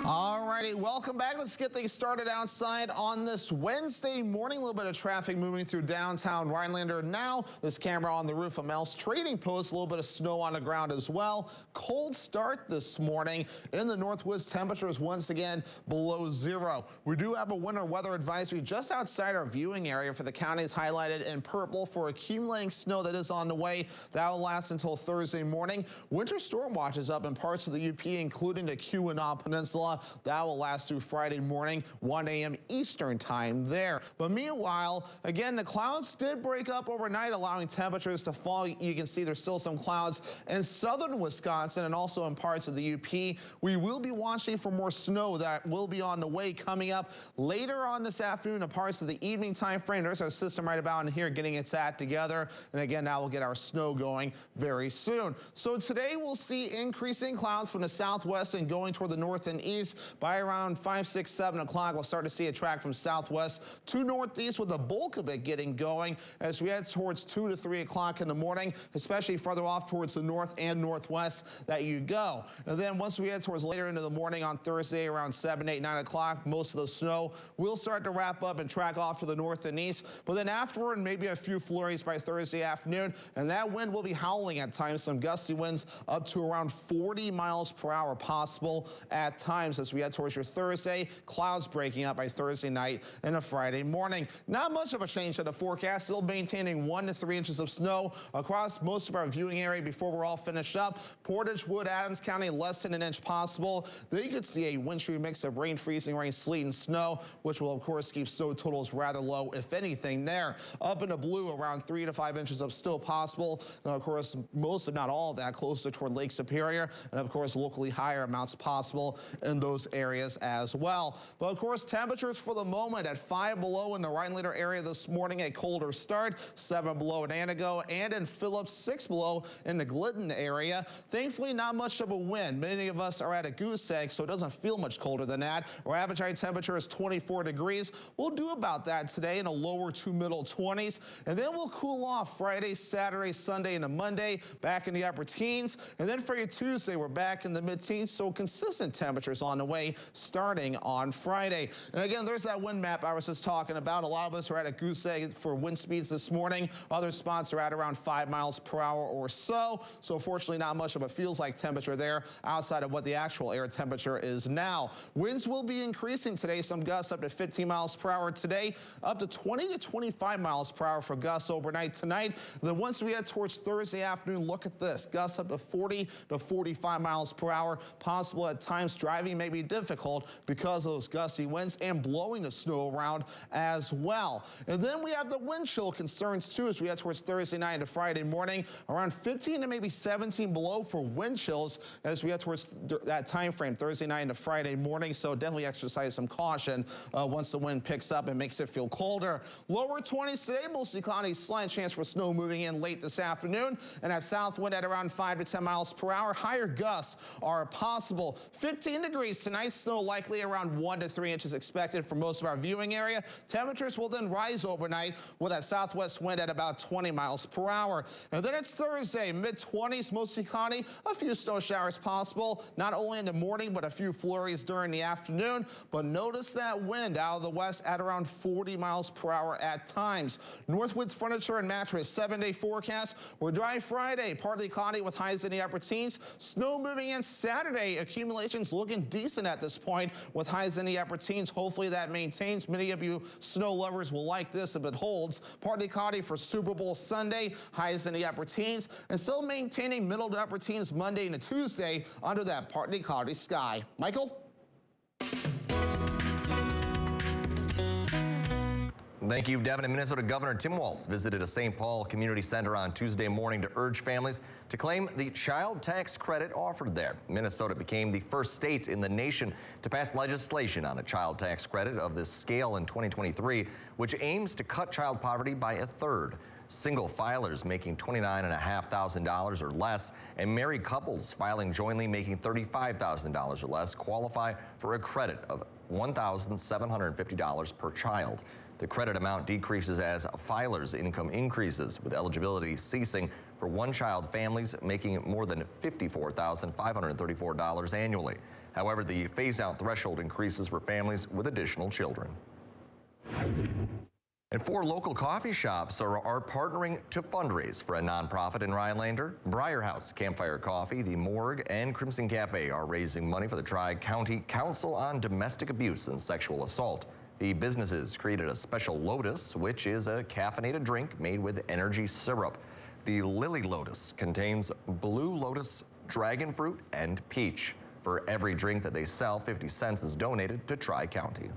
Alrighty, welcome back. Let's get things started outside on this Wednesday morning. A little bit of traffic moving through downtown Rhinelander now. This camera on the roof of Mel's Trading Post. A little bit of snow on the ground as well. Cold start this morning. In the northwest, temperatures once again below zero. We do have a winter weather advisory just outside our viewing area for the counties highlighted in purple for accumulating snow that is on the way. That will last until Thursday morning. Winter storm watch is up in parts of the UP, including the Keweenaw Peninsula. That will last through Friday morning, 1 a.m. Eastern time there. But meanwhile, again, the clouds did break up overnight, allowing temperatures to fall. You can see there's still some clouds in southern Wisconsin and also in parts of the UP. We will be watching for more snow that will be on the way coming up later on this afternoon in parts of the evening time frame. There's our system right about in here getting its act together. And again, now we'll get our snow going very soon. So today we'll see increasing clouds from the southwest and going toward the north and east. By around 5, 6, 7 o'clock, we'll start to see a track from southwest to northeast with the bulk of it getting going as we head towards 2 to 3 o'clock in the morning, especially further off towards the north and northwest that you go. And then once we head towards later into the morning on Thursday around 7, 8, 9 o'clock, most of the snow will start to wrap up and track off to the north and east. But then afterward, maybe a few flurries by Thursday afternoon, and that wind will be howling at times. Some gusty winds up to around 40 miles per hour possible at times as we head towards your Thursday. Clouds breaking up by Thursday night and a Friday morning. Not much of a change to the forecast. Still maintaining 1 to 3 inches of snow across most of our viewing area before we're all finished up. Portage, Wood, Adams County, less than an inch possible. Then you could see a wintry mix of rain, freezing rain, sleet, and snow, which will, of course, keep snow totals rather low, if anything, there. Up in the blue, around 3 to 5 inches of still possible. And, of course, most, if not all of that, closer toward Lake Superior. And, of course, locally higher amounts possible in those areas areas as well. But of course, temperatures for the moment at 5 below in the Rhinelander area this morning, a colder start, 7 below in Antigo and in Phillips, 6 below in the Glidden area. Thankfully, not much of a wind. Many of us are at a goose egg, so it doesn't feel much colder than that. Our average temperature is 24 degrees. We'll do about that today in a lower to middle 20s, and then we'll cool off Friday, Saturday, Sunday, and a Monday, back in the upper teens. And then for your Tuesday, we're back in the mid-teens, so consistent temperatures on the way starting on Friday. And again, there's that wind map I was just talking about. A lot of us are at a goose egg for wind speeds this morning. Other spots are at around 5 miles per hour or so. So fortunately, not much of a feels like temperature there outside of what the actual air temperature is now. Winds will be increasing today. Some gusts up to 15 miles per hour today, up to 20 to 25 miles per hour for gusts overnight tonight. Then once we head towards Thursday afternoon, look at this. Gusts up to 40 to 45 miles per hour. Possible at times driving may be difficult because of those gusty winds and blowing the snow around as well. And then we have the wind chill concerns too as we head towards Thursday night to Friday morning. Around 15 to maybe 17 below for wind chills as we head towards that time frame, Thursday night into Friday morning. So definitely exercise some caution once the wind picks up and makes it feel colder. Lower 20s today, mostly cloudy, slight chance for snow moving in late this afternoon. And that south wind at around 5 to 10 miles per hour. Higher gusts are possible. 15 degrees tonight, snow likely around 1 to 3 inches expected for most of our viewing area. Temperatures will then rise overnight with that southwest wind at about 20 miles per hour. And then it's Thursday, mid-20s, mostly cloudy, a few snow showers possible, not only in the morning, but a few flurries during the afternoon. But notice that wind out of the west at around 40 miles per hour at times. Northwoods Furniture and Mattress 7-day forecast. We're dry Friday, partly cloudy with highs in the upper teens. Snow moving in Saturday. Accumulations looking decent at this point with highs in the upper teens. Hopefully that maintains. Many of you snow lovers will like this if it holds. Partly cloudy for Super Bowl Sunday. Highs in the upper teens. And still maintaining middle to upper teens Monday and Tuesday under that partly cloudy sky. Michael? Thank you, Devin. And Minnesota Governor Tim Walz visited a St. Paul community center on Tuesday morning to urge families to claim the child tax credit offered there. Minnesota became the first state in the nation to pass legislation on a child tax credit of this scale in 2023, which aims to cut child poverty by a third. Single filers making $29,500 or less and married couples filing jointly making $35,000 or less qualify for a credit of $1,750 per child. The credit amount decreases as filers' income increases, with eligibility ceasing for one-child families making more than $54,534 annually. However, the phase-out threshold increases for families with additional children. And 4 local coffee shops are partnering to fundraise for a nonprofit in Rhinelander. Briar House, Campfire Coffee, the Morgue, and Crimson Cafe are raising money for the Tri-County Council on Domestic Abuse and Sexual Assault. The businesses created a special Lotus, which is a caffeinated drink made with energy syrup. The Lily Lotus contains Blue Lotus, dragon fruit, and peach. For every drink that they sell, 50 cents is donated to Tri-County.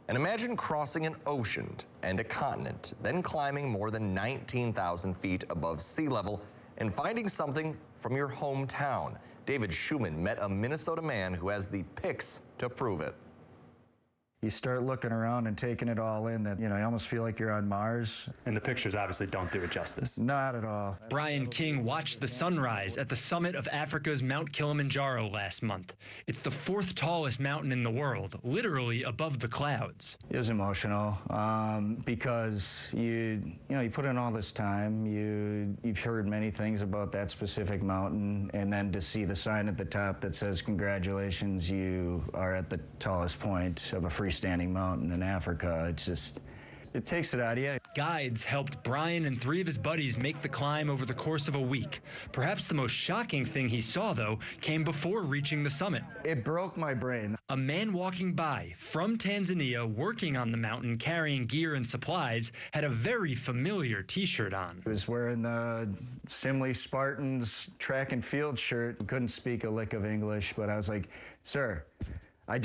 And imagine crossing an ocean and a continent, then climbing more than 19,000 feet above sea level and finding something from your hometown. David Schumann met a Minnesota man who has the pics to prove it. You start looking around and taking it all in that, you almost feel like you're on Mars. And the pictures obviously don't do it justice. Not at all. Brian King watched the sunrise at the summit of Africa's Mount Kilimanjaro last month. It's the 4th tallest mountain in the world, literally above the clouds. It was emotional because you put in all this time. You've heard many things about that specific mountain, and then to see the sign at the top that says, "Congratulations, you are at the tallest point of a freestanding mountain in Africa." It takes it out of you. Guides helped Brian and 3 of his buddies make the climb over the course of a week. Perhaps the most shocking thing he saw, though, came before reaching the summit. It broke my brain. A man walking by from Tanzania, working on the mountain, carrying gear and supplies, had a very familiar T-shirt on. He was wearing the Simley Spartans track and field shirt. Couldn't speak a lick of English, but I was like, "Sir, I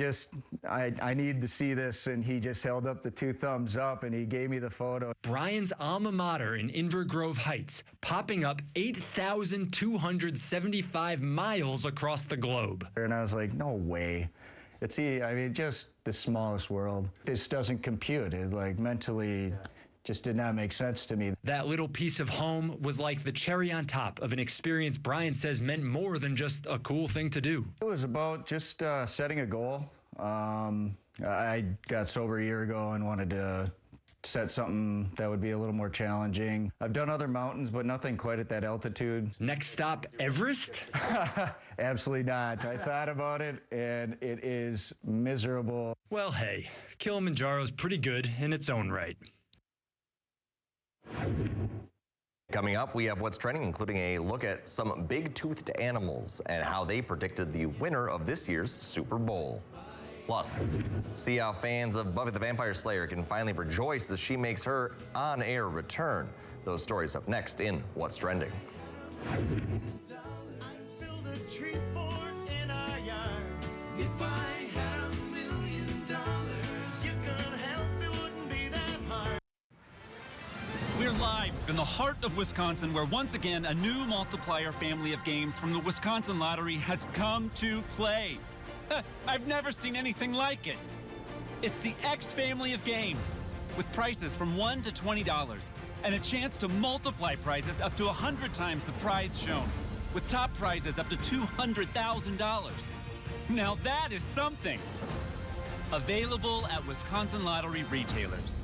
need to see this, and he just held up the 2 thumbs up, and he gave me the photo. Brian's alma mater in Inver Grove Heights, popping up 8,275 miles across the globe. And I was like, no way. Just the smallest world. This doesn't compute. It, like, mentally just did not make sense to me. That little piece of home was like the cherry on top of an experience Brian says meant more than just a cool thing to do. It was about just setting a goal. I got sober a year ago and wanted to set something that would be a little more challenging. I've done other mountains, but nothing quite at that altitude. Next stop, Everest? Absolutely not. I thought about it, and it is miserable. Well, hey, Kilimanjaro's pretty good in its own right. Coming up, we have what's trending, including a look at some big-toothed animals and how they predicted the winner of this year's Super Bowl. Plus, see how fans of Buffy the Vampire Slayer can finally rejoice as she makes her on-air return. Those stories up next in What's Trending. We're live in the heart of Wisconsin, where once again a new multiplier family of games from the Wisconsin Lottery has come to play. I've never seen anything like it. It's the X family of games, with prices from $1 to $20 and a chance to multiply prizes up to 100 times the prize shown, with top prizes up to $200,000. Now that is something. Available at Wisconsin Lottery retailers.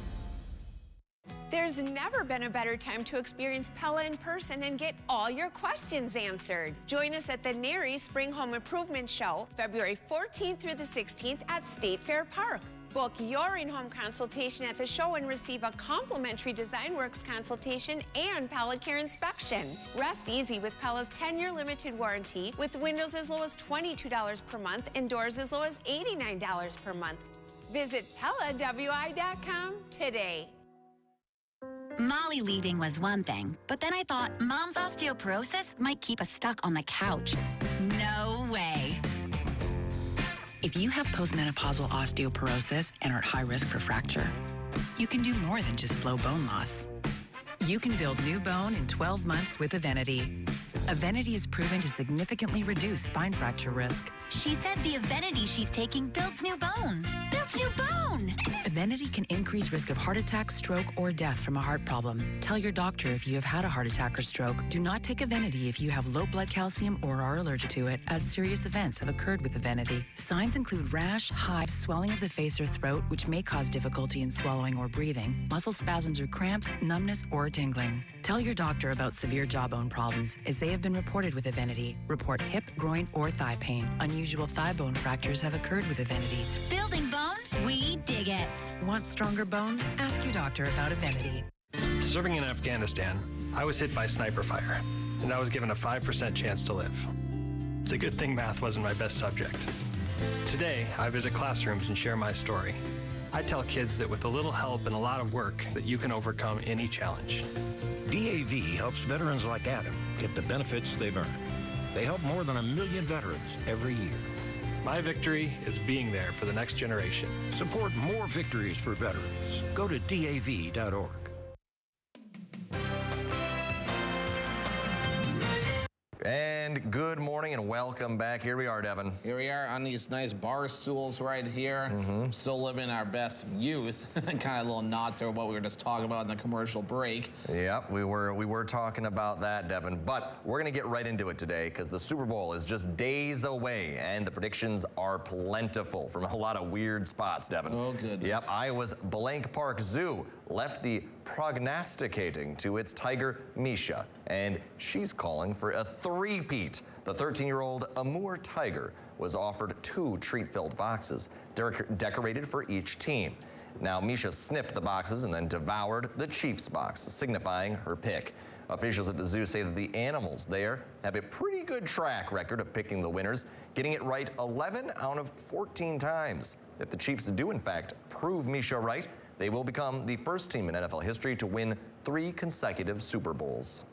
There's never been a better time to experience Pella in person and get all your questions answered. Join us at the NARI Spring Home Improvement Show, February 14th through the 16th at State Fair Park. Book your in-home consultation at the show and receive a complimentary DesignWorks consultation and Pella Care inspection. Rest easy with Pella's 10-year limited warranty, with windows as low as $22 per month and doors as low as $89 per month. Visit PellaWI.com today. Molly leaving was one thing, but then I thought Mom's osteoporosis might keep us stuck on the couch. No way. If you have postmenopausal osteoporosis and are at high risk for fracture, you can do more than just slow bone loss. You can build new bone in 12 months with Evenity. Evenity is proven to significantly reduce spine fracture risk. She said the Evenity she's taking builds new bone. Builds new bone! Evenity can increase risk of heart attack, stroke, or death from a heart problem. Tell your doctor if you have had a heart attack or stroke. Do not take Evenity if you have low blood calcium or are allergic to it, as serious events have occurred with Evenity. Signs include rash, hives, swelling of the face or throat, which may cause difficulty in swallowing or breathing, muscle spasms or cramps, numbness, or tingling. Tell your doctor about severe jawbone problems, as they have been reported with Evenity. Report hip, groin, or thigh pain. Unusual thigh bone fractures have occurred with Evenity. Building bone? We dig it. Want stronger bones? Ask your doctor about Evenity. Serving in Afghanistan, I was hit by sniper fire, and I was given a 5% chance to live. It's a good thing math wasn't my best subject. Today, I visit classrooms and share my story. I tell kids that with a little help and a lot of work, that you can overcome any challenge. DAV helps veterans like Adam get the benefits they've earned. They help more than 1 million veterans every year. My victory is being there for the next generation. Support more victories for veterans. Go to DAV.org. And good morning and welcome back. Here we are, Devin. Here we are on these nice bar stools right here. Still living our best youth. Kind of a little nod to what we were just talking about in the commercial break. Yep, we were talking about that, Devin. But we're going to get right into it today because the Super Bowl is just days away and the predictions are plentiful from a lot of weird spots, Devin. Oh, goodness. Yep, Iowa's Blank Park Zoo left the prognosticating to its tiger, Misha, and she's calling for a three-peat. The 13-year-old Amur tiger was offered 2 treat-filled boxes, decorated for each team. Now, Misha sniffed the boxes and then devoured the Chiefs box, signifying her pick. Officials at the zoo say that the animals there have a pretty good track record of picking the winners, getting it right 11 out of 14 times. If the Chiefs do, in fact, prove Misha right, they will become the first team in NFL history to win 3 consecutive Super Bowls.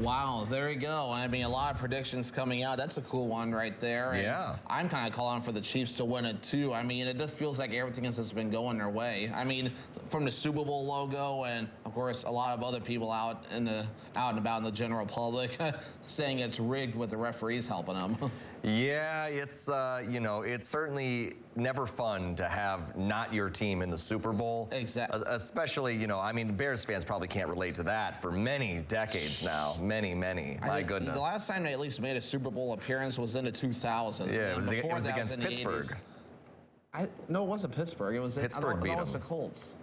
Wow, there you go. I mean, a lot of predictions coming out. That's a cool one right there. Yeah. And I'm kind of calling for the Chiefs to win it, too. I mean, it just feels like everything has just been going their way. I mean, from the Super Bowl logo and, of course, a lot of other people out and about in the general public saying it's rigged with the referees helping them. Yeah, it's, you know, it's certainly never fun to have not your team in the Super Bowl. Exactly. Especially, you know, I mean, Bears fans probably can't relate to that for many decades now. Many. My goodness. The last time they at least made a Super Bowl appearance was in the 2000s. Yeah, it was against Pittsburgh. No, it wasn't Pittsburgh. It was Pittsburgh beat them. It was the Colts.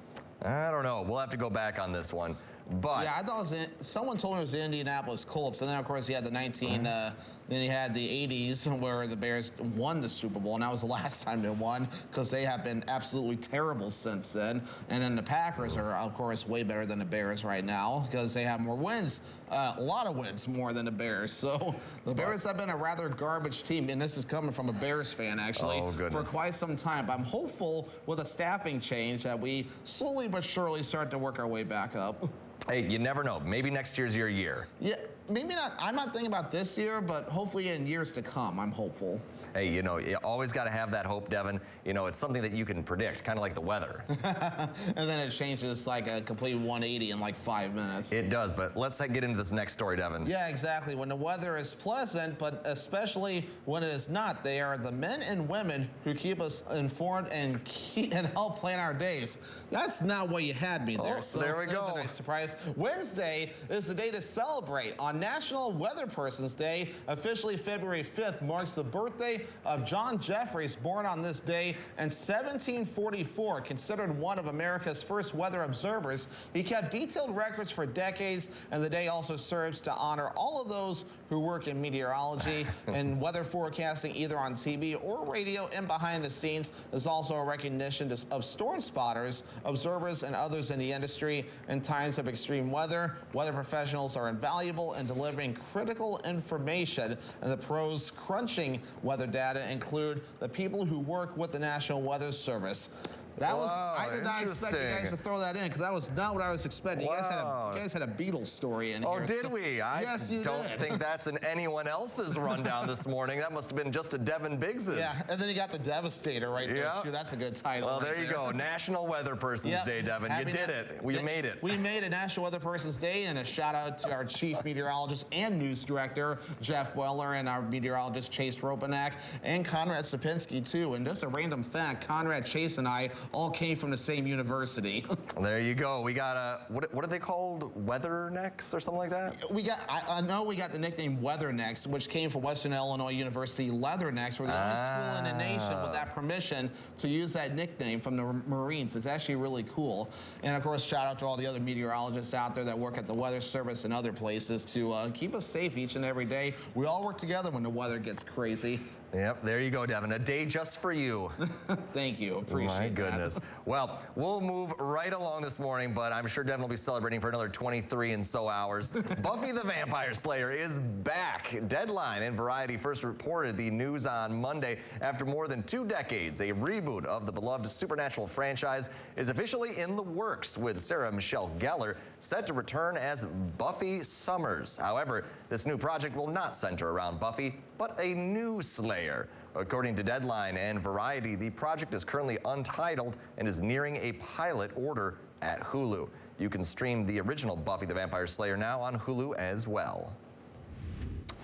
I don't know. We'll have to go back on this one. But yeah, I thought it was someone told me it was the Indianapolis Colts, and then of course he had the then he had the 80s where the Bears won the Super Bowl, and that was the last time they won because they have been absolutely terrible since then. And then the Packers are of course way better than the Bears right now because they have more wins, a lot of wins more than the Bears. So the Bears have been a rather garbage team, and this is coming from a Bears fan actually for quite some time. But I'm hopeful with a staffing change that we slowly but surely start to work our way back up. Hey, you never know. Maybe next year's your year. Yeah, maybe not. I'm not thinking about this year, but hopefully in years to come, I'm hopeful. Hey, you know, you always got to have that hope, Devin. You know, it's something that you can predict, kind of like the weather. And then it changes like a complete 180 in like 5 minutes. It does, but let's get into this next story, Devin. Yeah, exactly. When the weather is pleasant, but especially when it is not, they are the men and women who keep us informed and help plan our days. That's not what you had me there. So there we go. That's a nice surprise. Wednesday is the day to celebrate. On National Weather Person's Day, officially February 5th, marks the birthday of John Jeffries, born on this day in 1744, considered one of America's first weather observers. He kept detailed records for decades, and the day also serves to honor all of those who work in meteorology and weather forecasting, either on TV or radio and behind the scenes. There's also a recognition of storm spotters, observers, and others in the industry. In times of extreme weather, weather professionals are invaluable in delivering critical information, and the pros crunching weather data include the people who work with the National Weather Service. That was, I did not expect you guys to throw that in because that was not what I was expecting. You guys had a Beatles story in here. Oh, did we? Yes, you don't think that's in anyone else's rundown this morning. That must have been just a Devin Biggs's. Yeah, and then you got the Devastator right there, too. That's a good title. Well, there you go. National Weather Person's Day, Devin. You did it. We made it. We made it National Weather Person's Day, and a shout out to our chief meteorologist and news director, Jeff Weller, and our meteorologist, Chase Ropanak, and Conrad Sapinski, too. And just a random fact, Conrad, Chase, and I all came from the same university. There you go. We got a, what are they called? Weathernecks or something like that? I know we got the nickname Weathernecks, which came from Western Illinois University Leathernecks. We're the only school in the nation with that permission to use that nickname from the Marines. It's actually really cool. And of course, shout out to all the other meteorologists out there that work at the Weather Service and other places to keep us safe each and every day. We all work together when the weather gets crazy. Yep, there you go, Devin. A day just for you. Thank you. Appreciate that. My goodness. Well, we'll move right along this morning, but I'm sure Devin will be celebrating for another 23 and so hours. Buffy the Vampire Slayer is back. Deadline and Variety first reported the news on Monday. After more than 2 decades, a reboot of the beloved Supernatural franchise is officially in the works, with Sarah Michelle Gellar set to return as Buffy Summers. However, this new project will not center around Buffy, but a new Slayer. According to Deadline and Variety, the project is currently untitled and is nearing a pilot order at Hulu. You can stream the original Buffy the Vampire Slayer now on Hulu as well.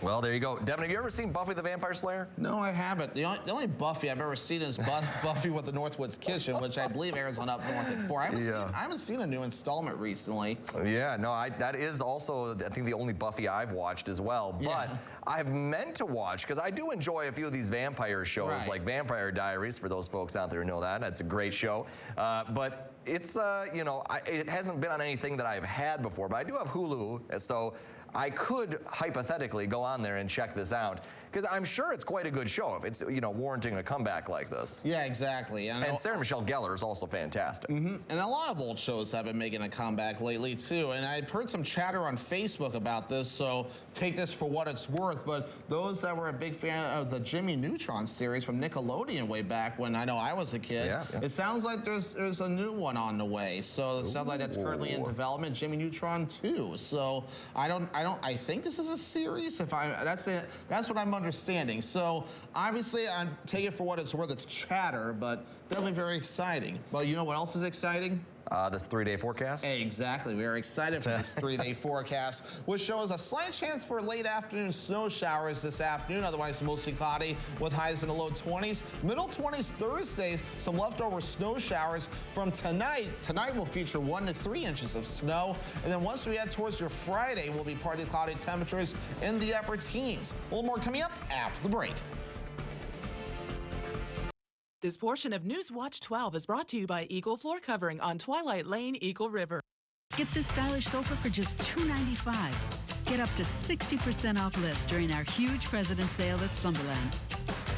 Well, there you go. Devin, have you ever seen Buffy the Vampire Slayer? No, I haven't. The only Buffy I've ever seen is Buffy with the Northwoods Kitchen, which I believe airs on Up North at 4. I haven't seen a new installment recently. Yeah, no, that is also, I think, the only Buffy I've watched as well. But I've meant to watch, because I do enjoy a few of these vampire shows, like Vampire Diaries, for those folks out there who know that. That's a great show. But it's, you know, it hasn't been on anything that I've had before, but I do have Hulu, so I could hypothetically go on there and check this out, because I'm sure it's quite a good show if it's, you know, warranting a comeback like this. Yeah, exactly. And Sarah Michelle Gellar is also fantastic. And a lot of old shows have been making a comeback lately, too. And I've heard some chatter on Facebook about this, so take this for what it's worth. But those that were a big fan of the Jimmy Neutron series from Nickelodeon way back when I know I was a kid, it sounds like there's a new one on the way. So it sounds like that's currently in development, Jimmy Neutron 2. So I think this is a series. That's what I'm understanding. So obviously, I take it for what it's worth. It's chatter, but definitely very exciting. But you know what else is exciting? This 3-day forecast? Exactly. We are excited for this 3-day forecast, which shows a slight chance for late afternoon snow showers this afternoon, otherwise mostly cloudy with highs in the low 20s. Middle 20s Thursday, some leftover snow showers from tonight. Tonight will feature 1 to 3 inches of snow. And then once we head towards your Friday, we'll be partly cloudy temperatures in the upper teens. A little more coming up after the break. This portion of Newswatch 12 is brought to you by Eagle Floor Covering on Twilight Lane, Eagle River. Get this stylish sofa for just $295. Get up to 60% off list during our huge President's Sale at Slumberland.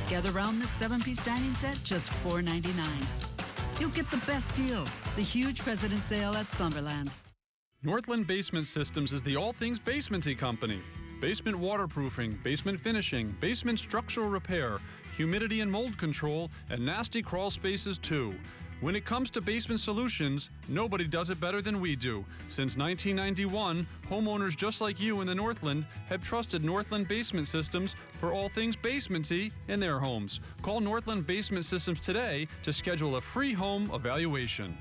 Gather around this 7-piece dining set, just $499. You'll get the best deals. The huge President's Sale at Slumberland. Northland Basement Systems is the all things basementy company. Basement waterproofing, basement finishing, basement structural repair, humidity and mold control, and nasty crawl spaces too. When it comes to basement solutions, nobody does it better than we do. Since 1991, homeowners just like you in the Northland have trusted Northland Basement Systems for all things basementy in their homes. Call Northland Basement Systems today to schedule a free home evaluation.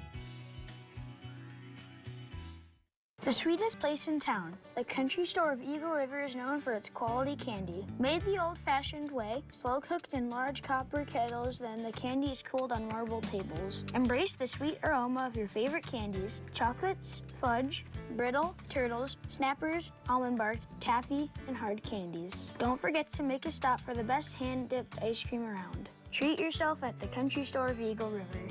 The sweetest place in town, the country store of Eagle River, is known for its quality candy. Made the old-fashioned way, slow-cooked in large copper kettles, then the candy is cooled on marble tables. Embrace the sweet aroma of your favorite candies: chocolates, fudge, brittle, turtles, snappers, almond bark, taffy, and hard candies. Don't forget to make a stop for the best hand-dipped ice cream around. Treat yourself at the country store of Eagle River.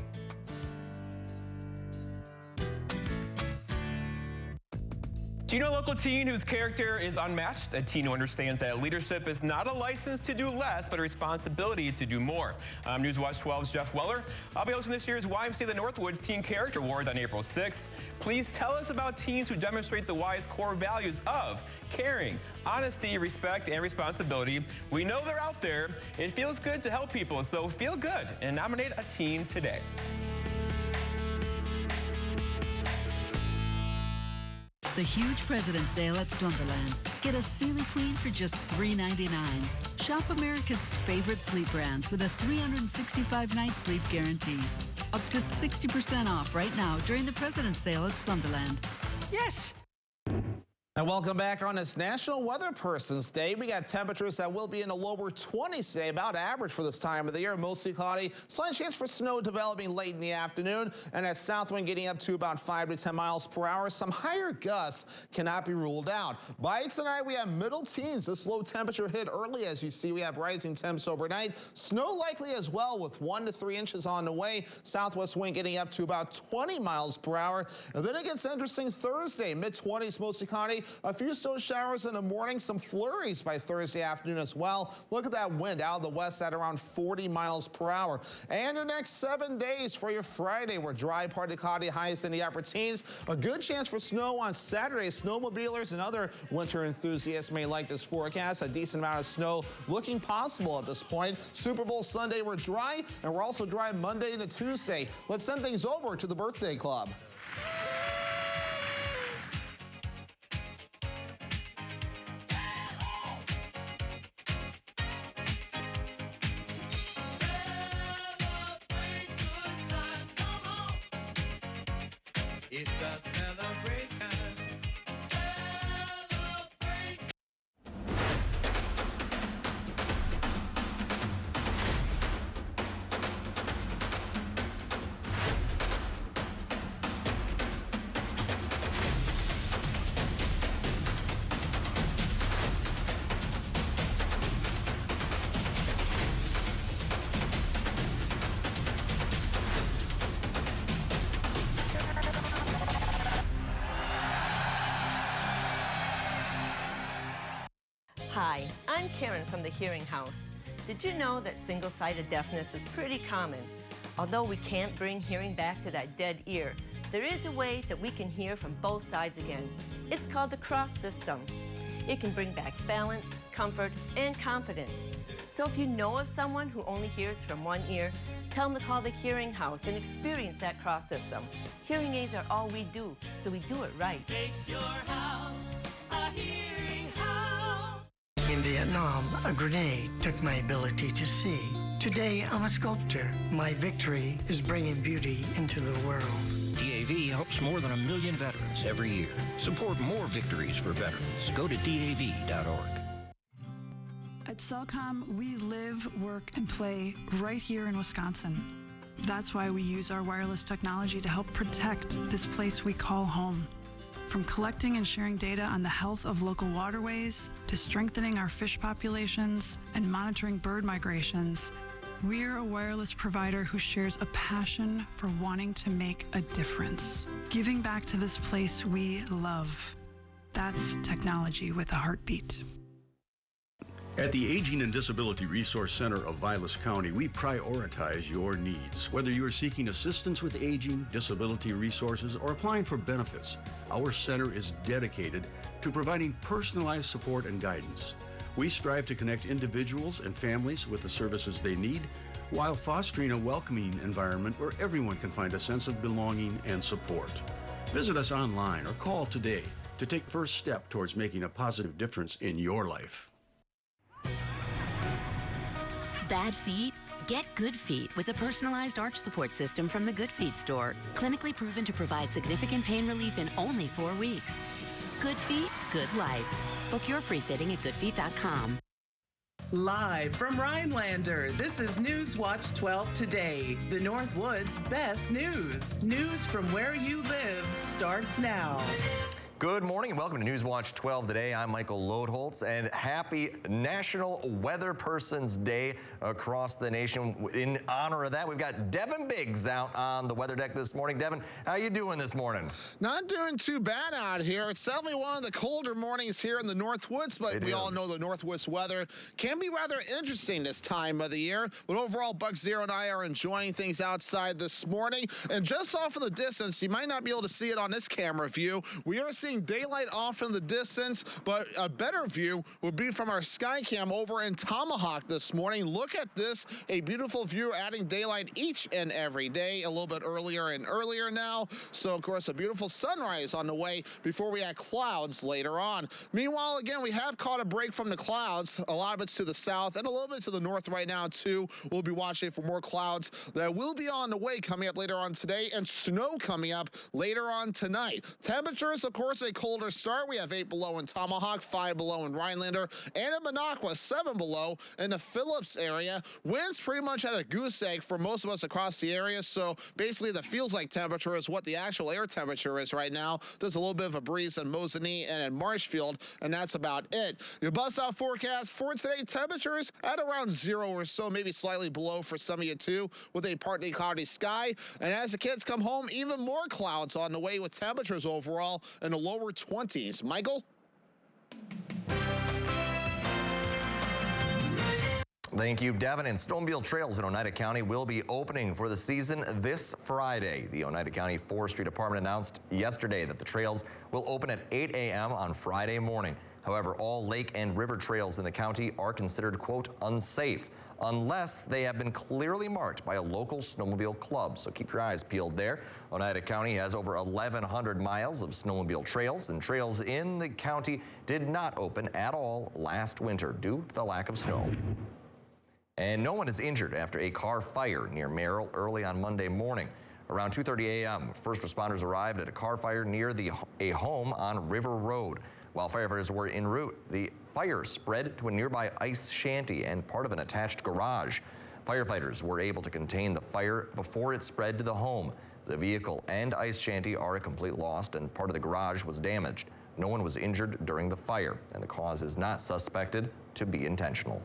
Do you know a local teen whose character is unmatched? A teen who understands that leadership is not a license to do less, but a responsibility to do more. I'm Newswatch 12's Jeff Weller. I'll be hosting this year's YMCA the Northwoods Teen Character Awards on April 6th. Please tell us about teens who demonstrate the Y's core values of caring, honesty, respect, and responsibility. We know they're out there. It feels good to help people, so feel good and nominate a teen today. The huge President's Sale at Slumberland. Get a Sealy Queen for just $399. Shop America's favorite sleep brands with a 365-night sleep guarantee. Up to 60% off right now during the President's Sale at Slumberland. Yes! And welcome back on this National Weather Person's Day. We got temperatures that will be in the lower 20s today, about average for this time of the year. Mostly cloudy, slight chance for snow developing late in the afternoon, and that south wind getting up to about 5 to 10 miles per hour. Some higher gusts cannot be ruled out. By tonight, we have middle teens. This low temperature hit early. As you see, we have rising temps overnight. Snow likely as well, with 1 to 3 inches on the way. Southwest wind getting up to about 20 miles per hour. And then it gets interesting Thursday, mid-20s, mostly cloudy. A few snow showers in the morning, some flurries by Thursday afternoon as well. Look at that wind out of the west at around 40 miles per hour. And the next 7 days for your Friday, we're dry, partly cloudy, highs in the upper teens. A good chance for snow on Saturday. Snowmobilers and other winter enthusiasts may like this forecast. A decent amount of snow looking possible at this point. Super Bowl Sunday, we're dry, and we're also dry Monday to Tuesday. Let's send things over to the Birthday Club. It's a celebration. Celebrate. Hi, I'm Karen from the Hearing House. Did you know that single-sided deafness is pretty common? Although we can't bring hearing back to that dead ear, there is a way that we can hear from both sides again. It's called the cross system. It can bring back balance, comfort, and confidence. So if you know of someone who only hears from one ear, tell them to call the Hearing House and experience that cross system. Hearing aids are all we do, so we do it right. Make your house a hearing house. In Vietnam, a grenade took my ability to see. Today, I'm a sculptor. My victory is bringing beauty into the world. DAV helps more than 1 million veterans every year. Support more victories for veterans. Go to DAV.org. At Cellcom, we live, work, and play right here in Wisconsin. That's why we use our wireless technology to help protect this place we call home. From collecting and sharing data on the health of local waterways, to strengthening our fish populations and monitoring bird migrations, we're a wireless provider who shares a passion for wanting to make a difference. Giving back to this place we love. That's technology with a heartbeat. At the Aging and Disability Resource Center of Vilas County, we prioritize your needs. Whether you are seeking assistance with aging, disability resources, or applying for benefits, our center is dedicated to providing personalized support and guidance. We strive to connect individuals and families with the services they need, while fostering a welcoming environment where everyone can find a sense of belonging and support. Visit us online or call today to take first step towards making a positive difference in your life. Bad feet? Get Good Feet with a personalized arch support system from the Good Feet store. Clinically proven to provide significant pain relief in only 4 weeks. Good Feet, good life. Book your free fitting at goodfeet.com. Live from Rhinelander, this is Newswatch 12 Today, the Northwoods' best news. News from where you live starts now. Good morning and welcome to Newswatch 12 Today. I'm Michael Lodeholtz, and happy National Weather Person's Day across the nation. In honor of that, we've got Devin Biggs out on the weather deck this morning. Devin, how you doing this morning? Not doing too bad out here. It's definitely one of the colder mornings here in the Northwoods, but we all know the Northwoods weather can be rather interesting this time of the year. But overall, Buck Zero and I are enjoying things outside this morning. And just off in the distance, you might not be able to see it on this camera view, we are seeing daylight off in the distance, but a better view would be from our Skycam over in Tomahawk this morning. Look at this, a beautiful view, adding daylight each and every day, a little bit earlier and earlier now. So, of course, a beautiful sunrise on the way before we add clouds later on. Meanwhile, again, we have caught a break from the clouds. A lot of it's to the south and a little bit to the north right now, too. We'll be watching for more clouds that will be on the way coming up later on today, and snow coming up later on tonight. Temperatures, of course, a colder start. We have 8 below in Tomahawk, 5 below in Rhinelander, and in Minocqua, 7 below in the Phillips area. Winds pretty much at a goose egg for most of us across the area, so basically the feels like temperature is what the actual air temperature is right now. There's a little bit of a breeze in Mosinee and in Marshfield, and that's about it. Your bust out forecast for today, temperatures at around 0 or so, maybe slightly below for some of you too, with a partly cloudy sky. And as the kids come home, even more clouds on the way with temperatures overall in the lower 20s. Michael? Thank you, Devin. And snowmobile trails in Oneida County will be opening for the season this Friday. The Oneida County Forestry Department announced yesterday that the trails will open at 8 a.m. on Friday morning. However, all lake and river trails in the county are considered, quote, unsafe, unless they have been clearly marked by a local snowmobile club. So keep your eyes peeled there. Oneida County has over 1,100 miles of snowmobile trails, and trails in the county did not open at all last winter due to the lack of snow. And no one is injured after a car fire near Merrill early on Monday morning. Around 2:30 a.m., first responders arrived at a car fire near a home on River Road. While firefighters were en route, the fire spread to a nearby ice shanty and part of an attached garage. Firefighters were able to contain the fire before it spread to the home. The vehicle and ice shanty are a complete loss, and part of the garage was damaged. No one was injured during the fire, and the cause is not suspected to be intentional.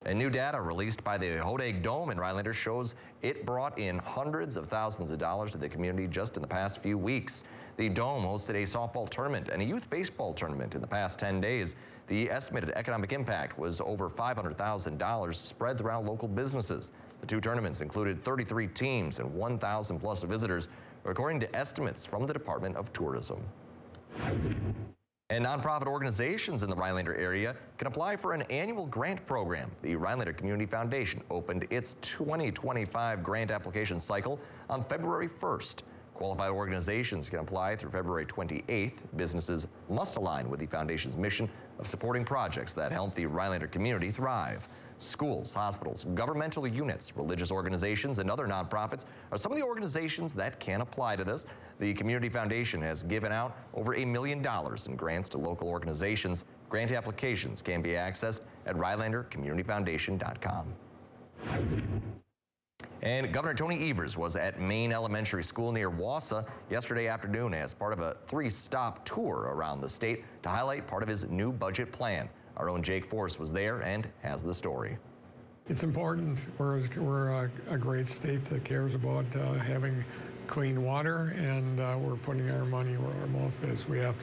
And new data released by the Hodag Dome in Rhinelander shows it brought in hundreds of thousands of dollars to the community just in the past few weeks. The Dome hosted a softball tournament and a youth baseball tournament in the past 10 days. The estimated economic impact was over $500,000 spread throughout local businesses. The two tournaments included 33 teams and 1,000 plus visitors, according to estimates from the Department of Tourism. And nonprofit organizations in the Rhinelander area can apply for an annual grant program. The Rhinelander Community Foundation opened its 2025 grant application cycle on February 1st. Qualified organizations can apply through February 28th. Businesses must align with the foundation's mission of supporting projects that help the Rhinelander community thrive. Schools, hospitals, governmental units, religious organizations, and other nonprofits are some of the organizations that can apply to this. The Community Foundation has given out over $1 million in grants to local organizations. Grant applications can be accessed at RhinelanderCommunityFoundation.com. And Governor Tony Evers was at Maine Elementary School near Wausau yesterday afternoon as part of a 3-stop tour around the state to highlight part of his new budget plan. Our own Jake Force was there and has the story. It's important. We're a great state that cares about having clean water, and we're putting our money where our mouth is. We have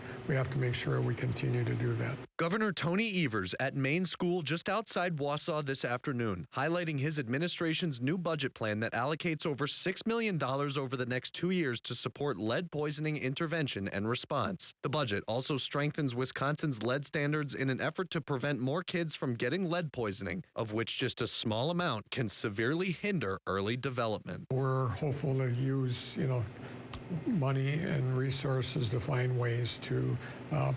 to make sure we continue to do that. Governor Tony Evers at Maine School just outside Wausau this afternoon, highlighting his administration's new budget plan that allocates over $6 million over the next 2 years to support lead poisoning intervention and response. The budget also strengthens Wisconsin's lead standards in an effort to prevent more kids from getting lead poisoning, of which just a small amount can severely hinder early development. We're hopeful to use, money and resources to find ways to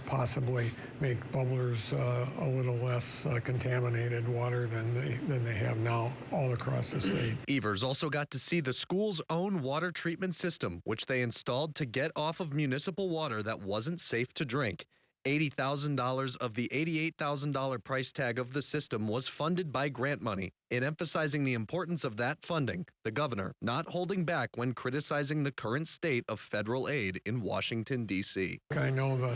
possibly make bubblers a little less contaminated water than they have now all across the state. Evers also got to see the school's own water treatment system, which they installed to get off of municipal water that wasn't safe to drink. $80,000 of the $88,000 price tag of the system was funded by grant money. In emphasizing the importance of that funding, the governor not holding back when criticizing the current state of federal aid in Washington, D.C. I know the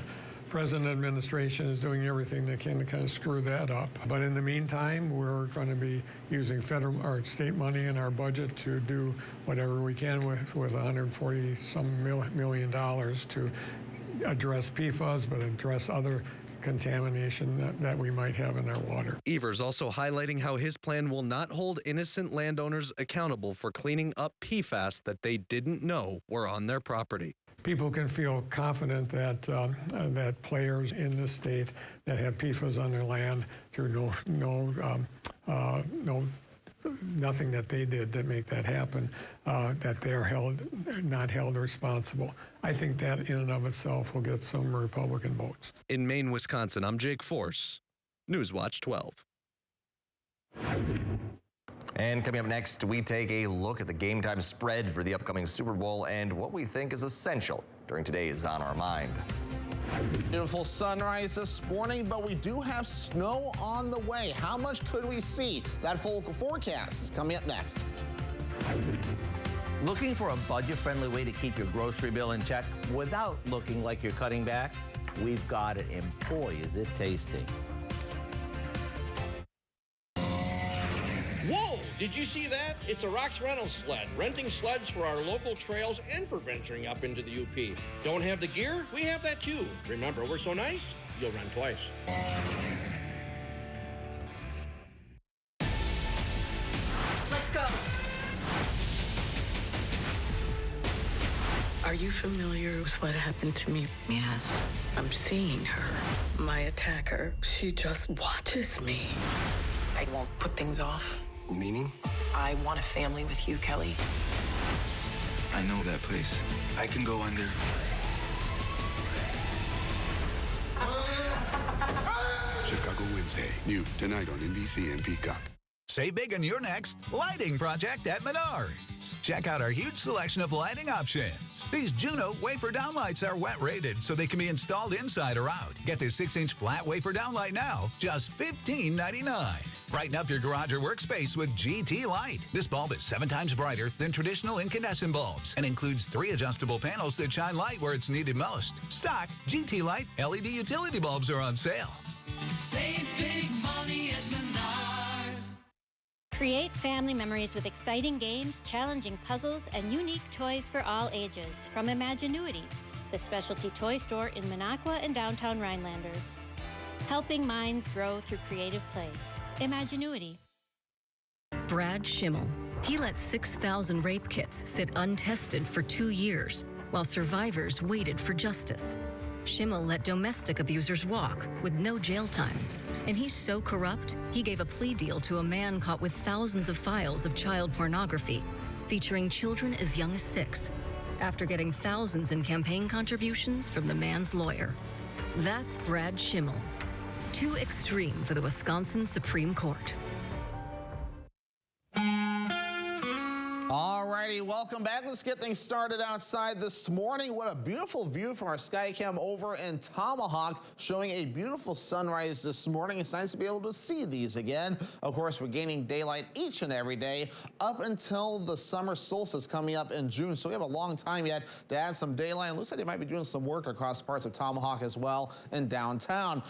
President administration is doing everything they can to kind of screw that up. But in the meantime, we're going to be using federal or state money in our budget to do whatever we can with $140-some million to address PFAS, but address other contamination that we might have in our water. Evers also highlighting how his plan will not hold innocent landowners accountable for cleaning up PFAS that they didn't know were on their property. People can feel confident that that players in the state that have PFAS on their land through nothing that they did to make that happen, that they're not held responsible. I think that in and of itself will get some Republican votes. In Maine, Wisconsin, I'm Jake Force, Newswatch 12. And coming up next, we take a look at the game time spread for the upcoming Super Bowl and what we think is essential during today's On Our Mind. Beautiful sunrise this morning, but we do have snow on the way. How much could we see? That full forecast is coming up next. Looking for a budget-friendly way to keep your grocery bill in check without looking like you're cutting back? We've got it, and boy, is it tasty. Whoa! Did you see that? It's a Rox rental sled, renting sleds for our local trails and for venturing up into the UP. Don't have the gear? We have that too. Remember, we're so nice, you'll run twice. Let's go. Are you familiar with what happened to me? Yes. I'm seeing her. My attacker, she just watches me. I won't put things off. Meaning? I want a family with you, Kelly. I know that place. I can go under. Chicago Wednesday, new tonight on NBC and Peacock. Save big on your next lighting project at Menards. Check out our huge selection of lighting options. These Juno wafer downlights are wet rated, so they can be installed inside or out. Get this 6-inch flat wafer downlight now, just $15.99. Brighten up your garage or workspace with GT Light. This bulb is 7 times brighter than traditional incandescent bulbs and includes 3 adjustable panels that shine light where it's needed most. Stock GT Light LED utility bulbs are on sale. Save big money at Menards. Create family memories with exciting games, challenging puzzles, and unique toys for all ages from Imaginuity, the specialty toy store in Minocqua and downtown Rhinelander. Helping minds grow through creative play. Imaginuity. Brad Schimmel. He let 6,000 rape kits sit untested for 2 years while survivors waited for justice. Schimmel let domestic abusers walk with no jail time. And he's so corrupt, he gave a plea deal to a man caught with thousands of files of child pornography, featuring children as young as 6, after getting thousands in campaign contributions from the man's lawyer. That's Brad Schimmel. Too extreme for the Wisconsin Supreme Court. Alrighty, welcome back. Let's get things started outside this morning. What a beautiful view from our Skycam over in Tomahawk, showing a beautiful sunrise this morning. It's nice to be able to see these again. Of course, we're gaining daylight each and every day up until the summer solstice coming up in June. So we have a long time yet to add some daylight. It looks like they might be doing some work across parts of Tomahawk as well in downtown.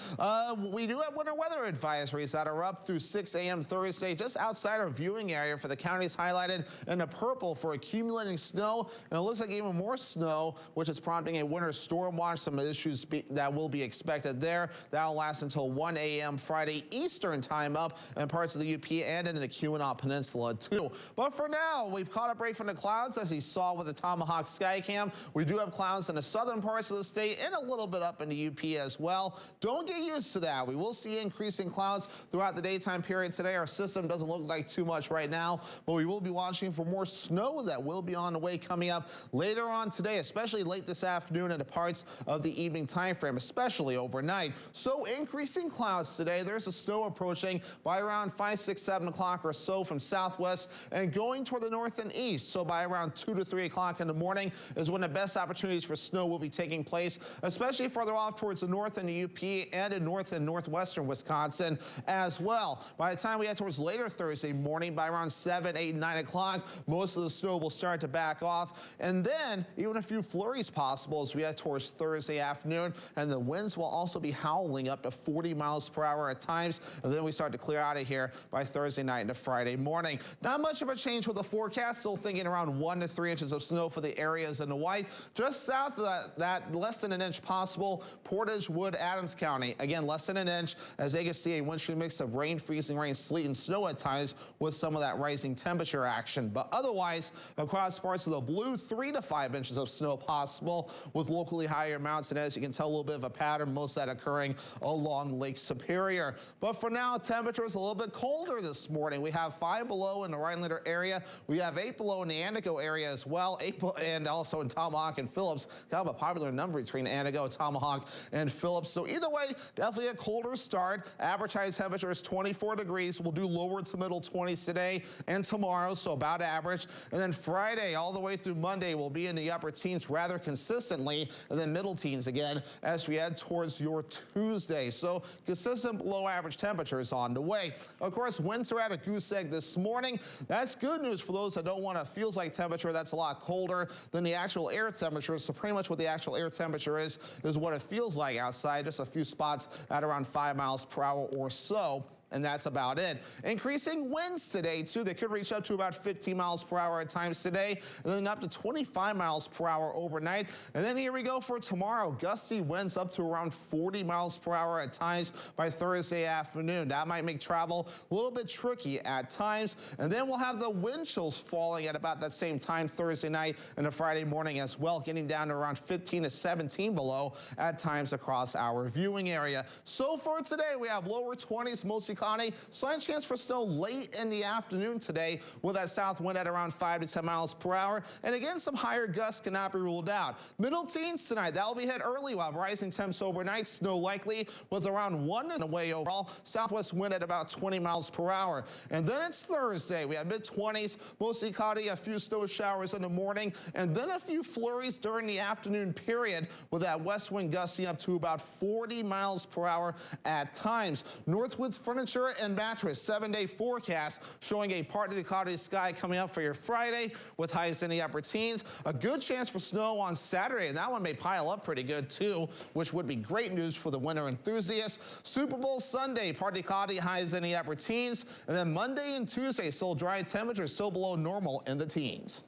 We do have winter weather advisories that are up through 6 a.m. Thursday, just outside our viewing area for the counties highlighted in the purple for accumulating snow, and it looks like even more snow, which is prompting a winter storm watch. Some issues that will be expected there. That'll last until 1 a.m. Friday Eastern time up in parts of the UP and in the Keweenaw Peninsula too. But for now, we've caught a break from the clouds, as you saw with the Tomahawk Skycam. We do have clouds in the southern parts of the state and a little bit up in the UP as well. Don't get used to that. We will see increasing clouds throughout the daytime period today. Our system doesn't look like too much right now, but we will be watching for more snow that will be on the way coming up later on today, especially late this afternoon and the parts of the evening time frame, especially overnight. So increasing clouds today. There's a snow approaching by around 5, 6, 7 o'clock or so from southwest and going toward the north and east. So by around 2 to 3 o'clock in the morning is when the best opportunities for snow will be taking place, especially further off towards the north in the UP and in north and northwestern Wisconsin as well. By the time we head towards later Thursday morning, by around 7, 8, 9 o'clock, most of the snow will start to back off, and then even a few flurries possible as we head towards Thursday afternoon, and the winds will also be howling up to 40 miles per hour at times, and then we start to clear out of here by Thursday night into Friday morning. Not much of a change with the forecast, still thinking around 1 to 3 inches of snow for the areas in the white. Just south of that less than an inch possible, Portage, Wood, Adams County. Again, less than an inch, as they can see a windshield mix of rain, freezing rain, sleet, and snow at times with some of that rising temperature action. But otherwise, across parts of the blue, 3 to 5 inches of snow possible with locally higher amounts, and as you can tell, a little bit of a pattern, most of that occurring along Lake Superior. But for now, temperatures a little bit colder this morning. We have 5 below in the Rhinelander area. We have 8 below in the Antigo area as well, and also in Tomahawk and Phillips. Kind of a popular number between Antigo, Tomahawk, and Phillips. So either way, definitely a colder start. Average high temperature is 24 degrees. We'll do lower to middle 20s today and tomorrow, so about average. And then Friday all the way through Monday will be in the upper teens rather consistently, and then middle teens again as we head towards your Tuesday. So consistent below average temperatures on the way. Of course, winds are at a goose egg this morning. That's good news for those that don't want a feels like temperature that's a lot colder than the actual air temperature. So pretty much what the actual air temperature is what it feels like outside. Just a few spots at around 5 miles per hour or so. And that's about it. Increasing winds today, too. They could reach up to about 15 miles per hour at times today, and then up to 25 miles per hour overnight. And then here we go for tomorrow. Gusty winds up to around 40 miles per hour at times by Thursday afternoon. That might make travel a little bit tricky at times. And then we'll have the wind chills falling at about that same time Thursday night and a Friday morning as well, getting down to around 15 to 17 below at times across our viewing area. So for today, we have lower 20s, mostly cloudy. Slight chance for snow late in the afternoon today with that south wind at around 5 to 10 miles per hour. And again, some higher gusts cannot be ruled out. Middle teens tonight. That will be hit early while rising temps overnight. Snow likely with around 1 in the way overall. Southwest wind at about 20 miles per hour. And then it's Thursday. We have mid-20s, mostly cloudy, a few snow showers in the morning, and then a few flurries during the afternoon period with that west wind gusting up to about 40 miles per hour at times. Northwoods frontage Furniture and Mattress 7-day forecast showing a partly cloudy sky coming up for your Friday with highs in the upper teens. A good chance for snow on Saturday, and that one may pile up pretty good too, which would be great news for the winter enthusiasts. Super Bowl Sunday, partly cloudy, highs in the upper teens. And then Monday and Tuesday, still dry, temperatures still below normal in the teens.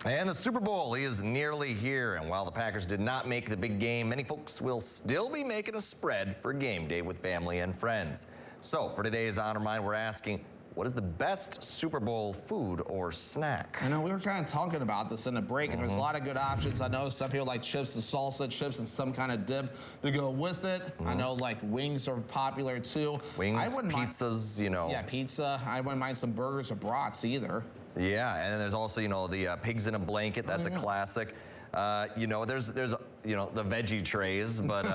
And the Super Bowl is nearly here, and while the Packers did not make the big game, many folks will still be making a spread for game day with family and friends. So for today's Honor Mine, we're asking, what is the best Super Bowl food or snack? I know we were kind of talking about this in the break, and there's a lot of good options. I know some people like chips and salsa, chips and some kind of dip to go with it. I know like wings are popular too. Wings, pizzas, you know. Yeah, pizza. I wouldn't mind some burgers or brats either. Yeah, and then there's also, you know, the pigs in a blanket. That's a classic. You know, there's you know, the veggie trays, but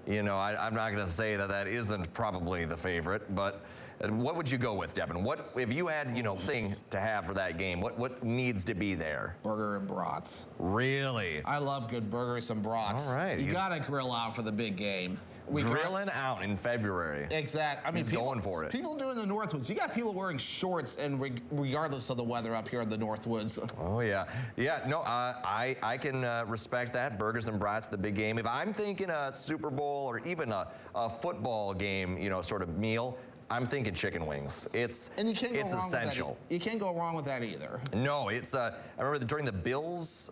you know, I'm not going to say that that isn't probably the favorite. But what would you go with, Devin? What if you had, you know, thing to have for that game? What needs to be there? Burger and brats. Really? I love good burgers and brats. All right, you gotta grill out for the big game. Grilling out in February. Exactly. I mean, he's going for it. People doing the Northwoods. You got people wearing shorts, and regardless of the weather up here in the Northwoods. Oh yeah, yeah. No, I can respect that. Burgers and brats, the big game. If I'm thinking a Super Bowl or even a football game, you know, sort of meal, I'm thinking chicken wings. It's essential. You can't go wrong with that either. No, it's I remember during the Bills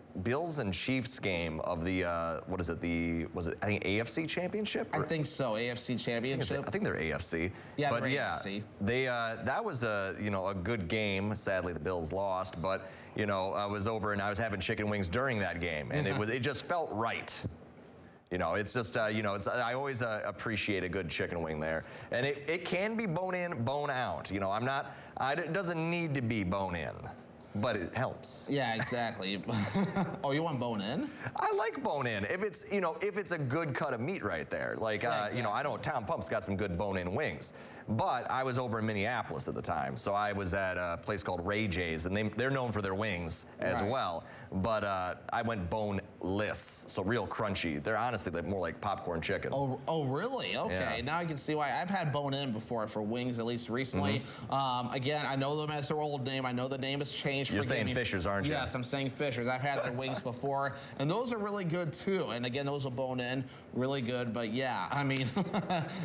and Chiefs game of the what is it? I think AFC Championship? I think so, AFC Championship. I think they're AFC. Yeah, but they're yeah, AFC. They that was a good game. Sadly, the Bills lost, but you know, I was over and I was having chicken wings during that game, and it just felt right. You know, it's just, you know, I always appreciate a good chicken wing there. And it can be bone in, bone out. You know, it doesn't need to be bone in, but it helps. Yeah, exactly. Oh, you want bone in? I like bone in. If it's, you know, if it's a good cut of meat right there. Like, you know, I know Tom Pump's got some good bone in wings. But I was over in Minneapolis at the time, so I was at a place called Ray J's, and they're known for their wings as well. But I went boneless, so real crunchy. They're honestly more like popcorn chicken. Oh, really? Okay, yeah. Now I can see why. I've had bone-in before for wings, at least recently. Again, I know them as their old name. I know the name has changed. You're saying Fishers, aren't you? Yes, I'm saying Fishers. I've had their wings before, and those are really good too. And again, those are bone-in, really good. But yeah, I mean,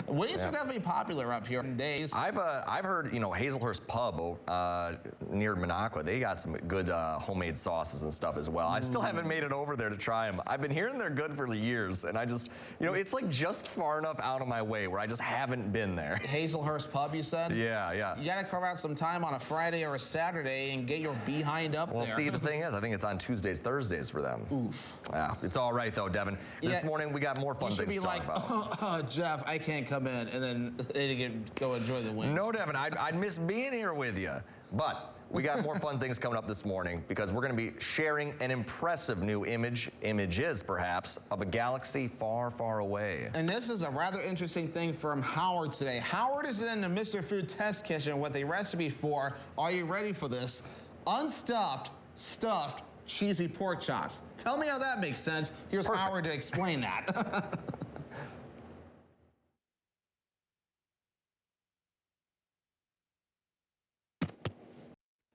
wings are definitely popular up here in days. I've heard, you know, Hazelhurst Pub near Minocqua, they got some good homemade sauces and stuff as well. I still haven't made it over there to try them. I've been hearing they're good for the years, and I just, you know, it's like just far enough out of my way where I just haven't been there. Hazelhurst Pub, you said? Yeah, yeah. You got to carve out some time on a Friday or a Saturday and get your behind up there. Well, see, the thing is, I think it's on Tuesdays, Thursdays for them. Oof. Yeah, it's all right though, Devin. This morning we got more fun things to talk about. You should be like, Jeff, I can't come in, and then they can go enjoy the wings. No, Devin, I'd miss being here with you. But we got more fun things coming up this morning because we're going to be sharing an impressive new images perhaps, of a galaxy far, far away. And this is a rather interesting thing from Howard today. Howard is in the Mr. Food Test Kitchen with a recipe for, are you ready for this? Unstuffed, stuffed, cheesy pork chops. Tell me how that makes sense. Here's Howard to explain that.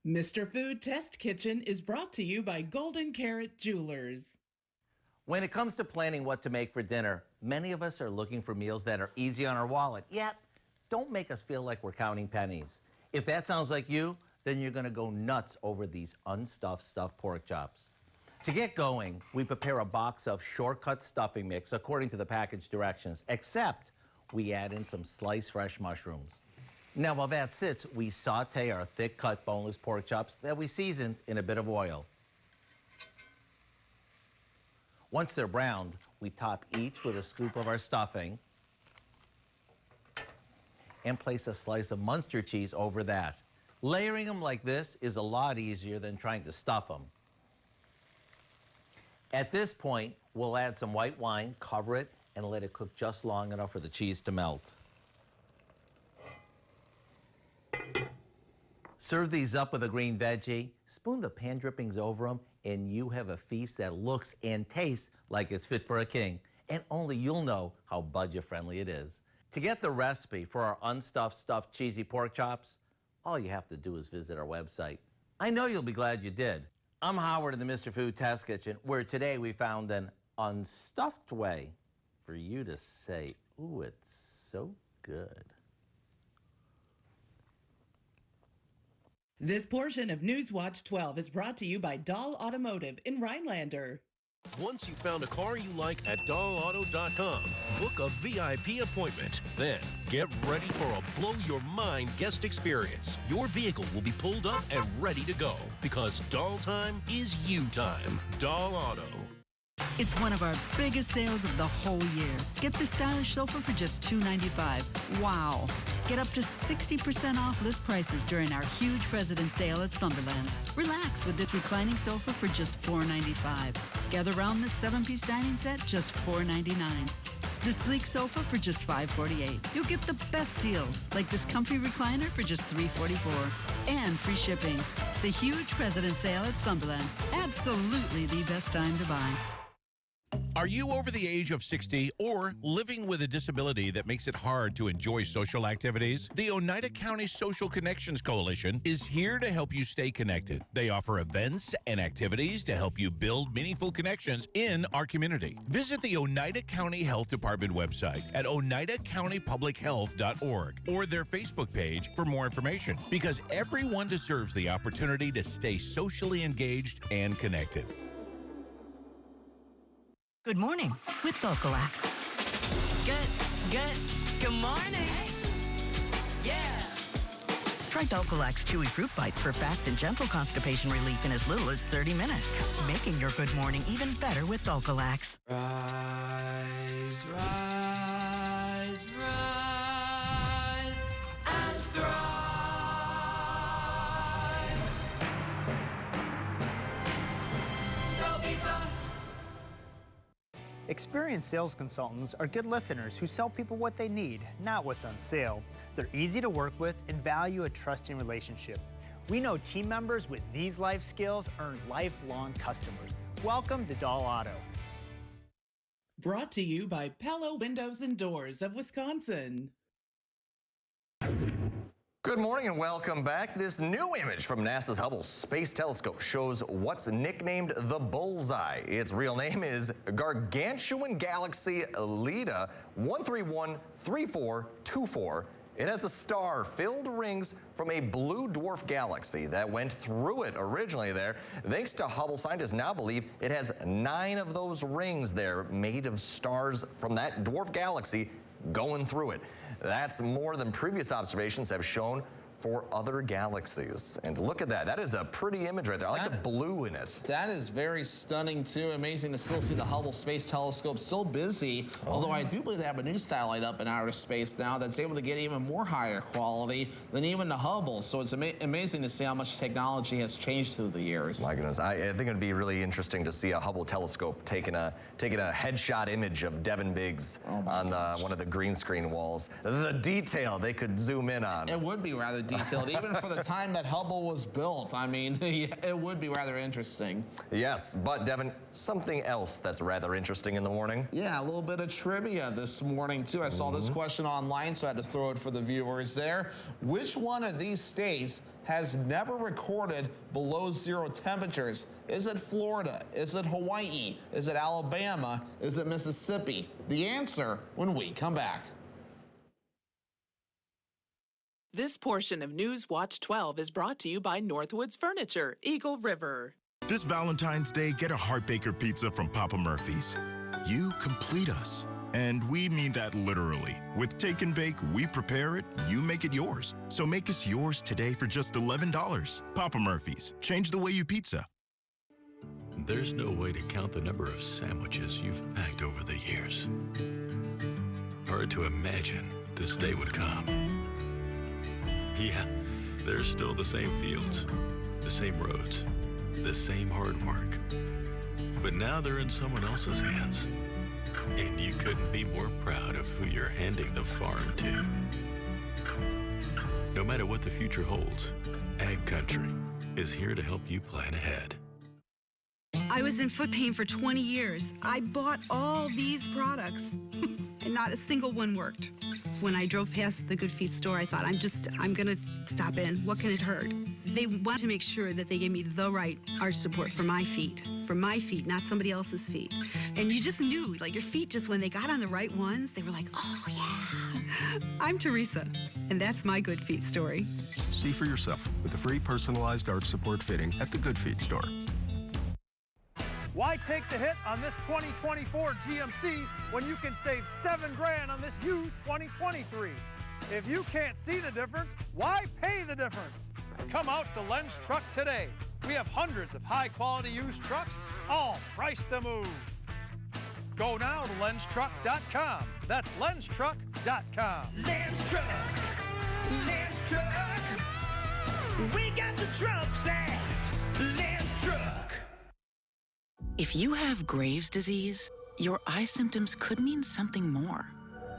Mr. Food Test Kitchen is brought to you by Golden Carrot Jewelers. When it comes to planning what to make for dinner, many of us are looking for meals that are easy on our wallet, yet don't make us feel like we're counting pennies. If that sounds like you, then you're going to go nuts over these unstuffed stuffed pork chops. To get going, we prepare a box of shortcut stuffing mix according to the package directions, except we add in some sliced fresh mushrooms. Now, while that sits, we saute our thick-cut boneless pork chops that we seasoned in a bit of oil. Once they're browned, we top each with a scoop of our stuffing and place a slice of Munster cheese over that. Layering them like this is a lot easier than trying to stuff them. At this point, we'll add some white wine, cover it, and let it cook just long enough for the cheese to melt. Serve these up with a green veggie, spoon the pan drippings over them, and you have a feast that looks and tastes like it's fit for a king. and only you'll know how budget-friendly it is. To get the recipe for our unstuffed stuffed cheesy pork chops, all you have to do is visit our website. I know you'll be glad you did. I'm Howard in the Mr. Food Test Kitchen, where today we found an unstuffed way for you to say, ooh, it's so good. This portion of Newswatch 12 is brought to you by Dahl Automotive in Rhinelander. Once you found a car you like at DahlAuto.com, book a VIP appointment. Then, get ready for a blow-your-mind guest experience. Your vehicle will be pulled up and ready to go because Dahl time is you time. Dahl Auto. It's one of our biggest sales of the whole year. Get this stylish sofa for just $295. Wow. Get up to 60% off list prices during our huge President's Sale at Slumberland. Relax with this reclining sofa for just $495. Gather around this 7-piece dining set, just $499. This sleek sofa for just $548. You'll get the best deals, like this comfy recliner for just $344. And free shipping. The huge President's Sale at Slumberland. Absolutely the best time to buy. Are you over the age of 60 or living with a disability that makes it hard to enjoy social activities? The Oneida County Social Connections Coalition is here to help you stay connected. They offer events and activities to help you build meaningful connections in our community. Visit the Oneida County Health Department website at oneidacountypublichealth.org or their Facebook page for more information, because everyone deserves the opportunity to stay socially engaged and connected. Good morning with Dulcolax. Good morning. Yeah. Try Dulcolax Chewy Fruit Bites for fast and gentle constipation relief in as little as 30 minutes. Making your good morning even better with Dulcolax. Rise, rise, rise, and thrive. No pizza. Experienced sales consultants are good listeners who sell people what they need, not what's on sale. They're easy to work with and value a trusting relationship. We know team members with these life skills earn lifelong customers. Welcome to Dahl Auto. Brought to you by Pella Windows and Doors of Wisconsin. Good morning and welcome back. This new image from NASA's Hubble Space Telescope shows what's nicknamed the Bullseye. Its real name is Gargantuan Galaxy Leda 1313424. It has a star-filled rings from a blue dwarf galaxy that went through it originally there. Thanks to Hubble, scientists now believe it has 9 of those rings there made of stars from that dwarf galaxy going through it. That's more than previous observations have shown for other galaxies. And look at that. That is a pretty image right there. I like the blue in it. That is very stunning, too. Amazing to still see the Hubble Space Telescope still busy, although I do believe they have a new satellite up in outer space now that's able to get even more higher quality than even the Hubble. So it's amazing to see how much technology has changed through the years. My goodness. I think it'd be really interesting to see a Hubble telescope taking a headshot image of Devin Biggs on one of the green screen walls. The detail they could zoom in on. It would be rather detailed, even for the time that Hubble was built. I mean, it would be rather interesting. Yes, but Devin, something else that's rather interesting in the morning. Yeah, a little bit of trivia this morning, too. I saw this question online, so I had to throw it for the viewers there. Which one of these states has never recorded below 0 temperatures? Is it Florida? Is it Hawaii? Is it Alabama? Is it Mississippi? The answer when we come back. This portion of Newswatch 12 is brought to you by Northwoods Furniture, Eagle River. This Valentine's Day, get a Heart Baker pizza from Papa Murphy's. You complete us. And we mean that literally. With Take and Bake, we prepare it, you make it yours. So make us yours today for just $11. Papa Murphy's. Change the way you pizza. There's no way to count the number of sandwiches you've packed over the years. Hard to imagine this day would come. Yeah, there's still the same fields, the same roads, the same hard work. But now they're in someone else's hands. And you couldn't be more proud of who you're handing the farm to. No matter what the future holds, Ag Country is here to help you plan ahead. I was in foot pain for 20 years. I bought all these products, and not a single one worked. When I drove past the Good Feet store, I thought, I'm gonna stop in. What can it hurt? They want to make sure that they gave me the right arch support for my feet, not somebody else's feet. And you just knew, like your feet just, when they got on the right ones, they were like, oh yeah. I'm Teresa, and that's my Good Feet story. See for yourself with a free personalized arch support fitting at the Good Feet store. Why take the hit on this 2024 GMC when you can save $7 grand on this used 2023? If you can't see the difference, why pay the difference? Come out to Len's Truck today. We have hundreds of high-quality used trucks, all priced to move. Go now to lenstruck.com. That's lenstruck.com. Len's Truck. Len's Truck. We got the trucks at Len's Truck. If you have Graves' disease, your eye symptoms could mean something more.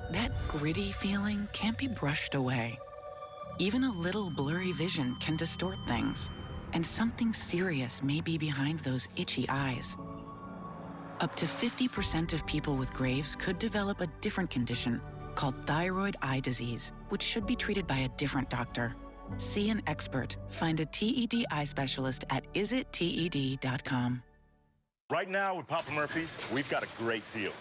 That gritty feeling can't be brushed away. Even a little blurry vision can distort things, and something serious may be behind those itchy eyes. Up to 50% of people with Graves could develop a different condition called thyroid eye disease, which should be treated by a different doctor. See an expert. Find a TED eye specialist at isitted.com. Right now with Papa Murphy's, we've got a great deal.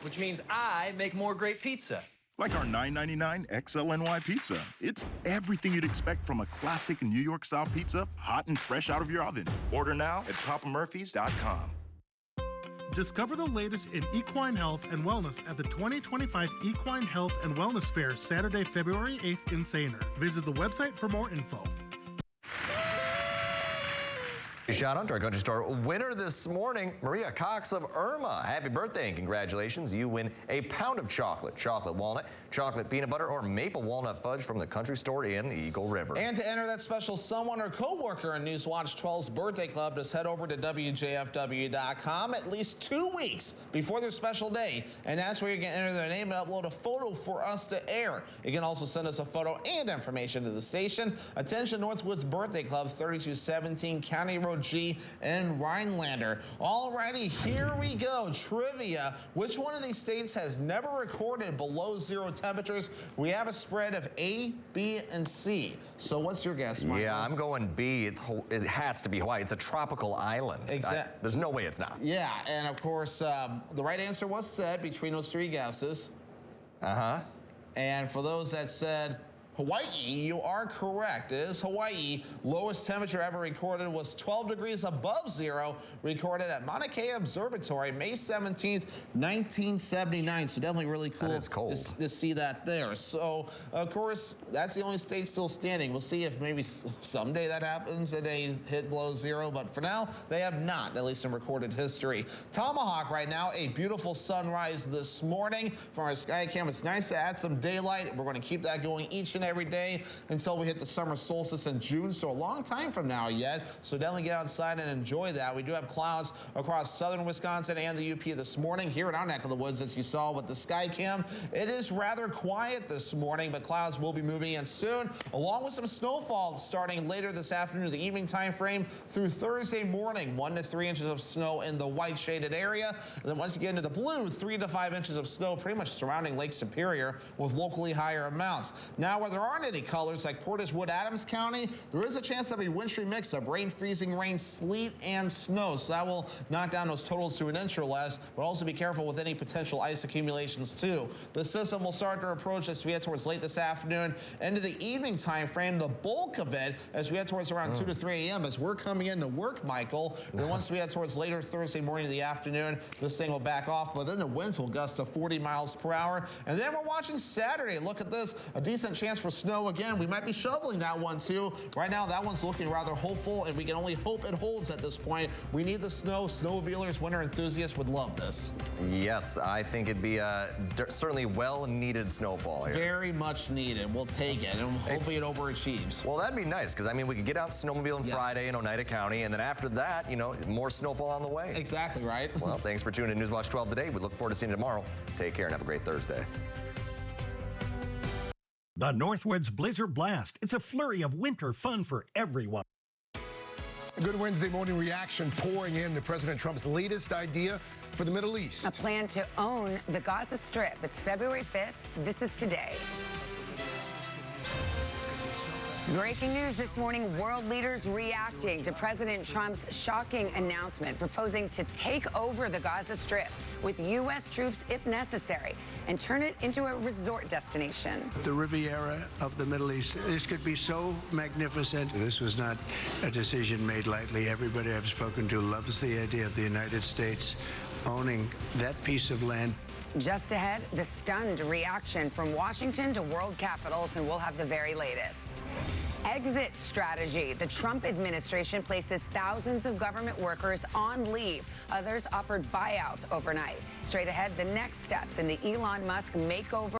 Which means I make more great pizza. Like our $9.99 XLNY pizza. It's everything you'd expect from a classic New York-style pizza, hot and fresh out of your oven. Order now at papamurphys.com. Discover the latest in equine health and wellness at the 2025 Equine Health and Wellness Fair, Saturday, February 8th in Sainer. Visit the website for more info. Shout out to our country store winner this morning, Maria Cox of Irma. Happy birthday and congratulations. You win a pound of chocolate, chocolate walnut, chocolate peanut butter, or maple walnut fudge from the country store in Eagle River. And to enter that special someone or coworker in Newswatch 12's birthday club, just head over to WJFW.com at least 2 weeks before their special day. And that's where you can enter their name and upload a photo for us to air. You can also send us a photo and information to the station. Attention Northwoods Birthday Club, 3217 County Road G in Rhinelander. Alrighty, here we go. Trivia. Which one of these states has never recorded below zero temperatures? We have a spread of A, B, and C. So what's your guess, Michael? Yeah, I'm going B. It has to be Hawaii. It's a tropical island. Exactly. There's no way it's not. Yeah, and of course, the right answer was said between those three guesses. Uh-huh. And for those that said Hawaii, you are correct. It is Hawaii. Lowest temperature ever recorded was 12 degrees above zero, recorded at Mauna Kea Observatory, May 17th, 1979. So definitely really cool to see that there. So, of course, that's the only state still standing. We'll see if maybe someday that happens and they hit below zero. But for now, they have not, at least in recorded history. Tomahawk right now, a beautiful sunrise this morning from our sky cam. It's nice to add some daylight. We're going to keep that going each and every day until we hit the summer solstice in June, so a long time from now yet. So definitely get outside and enjoy that. We do have clouds across southern Wisconsin and the UP this morning. Here in our neck of the woods, as you saw with the sky cam, it is rather quiet this morning, but clouds will be moving in soon, along with some snowfall starting later this afternoon, the evening time frame through Thursday morning. 1 to 3 inches of snow in the white shaded area. And then once you get into the blue, 3 to 5 inches of snow pretty much surrounding Lake Superior with locally higher amounts. Now, where there aren't any colors like Portage Wood, Adams County, there is a chance of a wintry mix of rain, freezing rain, sleet, and snow. So that will knock down those totals to an inch or less, but also be careful with any potential ice accumulations too. The system will start to approach as we head towards late this afternoon into the evening time frame. The bulk of it as we head towards around 2 to 3 a.m. as we're coming into work, Michael. And then once we head towards later Thursday morning to the afternoon, this thing will back off, but then the winds will gust to 40 miles per hour. And then we're watching Saturday. Look at this, a decent chance for snow again. We might be shoveling that one too. Right now, that one's looking rather hopeful, and we can only hope it holds at this point. We need the snow. Snowmobilers, winter enthusiasts would love this. Yes, I think it'd be a certainly well-needed snowfall here. Very much needed. We'll take it, and hopefully it overachieves. Well, that'd be nice, because I mean, we could get out snowmobiling Friday in Oneida County, and then after that, you know, more snowfall on the way. Exactly right. Well, thanks for tuning in to Newswatch 12 today. We look forward to seeing you tomorrow. Take care and have a great Thursday. The Northwoods Blizzard Blast. It's a flurry of winter fun for everyone. A good Wednesday morning reaction pouring in to President Trump's latest idea for the Middle East. A plan to own the Gaza Strip. It's February 5th. This is today. Breaking news this morning, world leaders reacting to President Trump's shocking announcement proposing to take over the Gaza Strip with U.S. troops if necessary and turn it into a resort destination. The Riviera of the Middle East, this could be so magnificent. This was not a decision made lightly. Everybody I've spoken to loves the idea of the United States owning that piece of land. Just ahead, the stunned reaction from Washington to world capitals, and we'll have the very latest. Exit strategy. The Trump administration places thousands of government workers on leave. Others offered buyouts overnight. Straight ahead, the next steps in the Elon Musk makeover.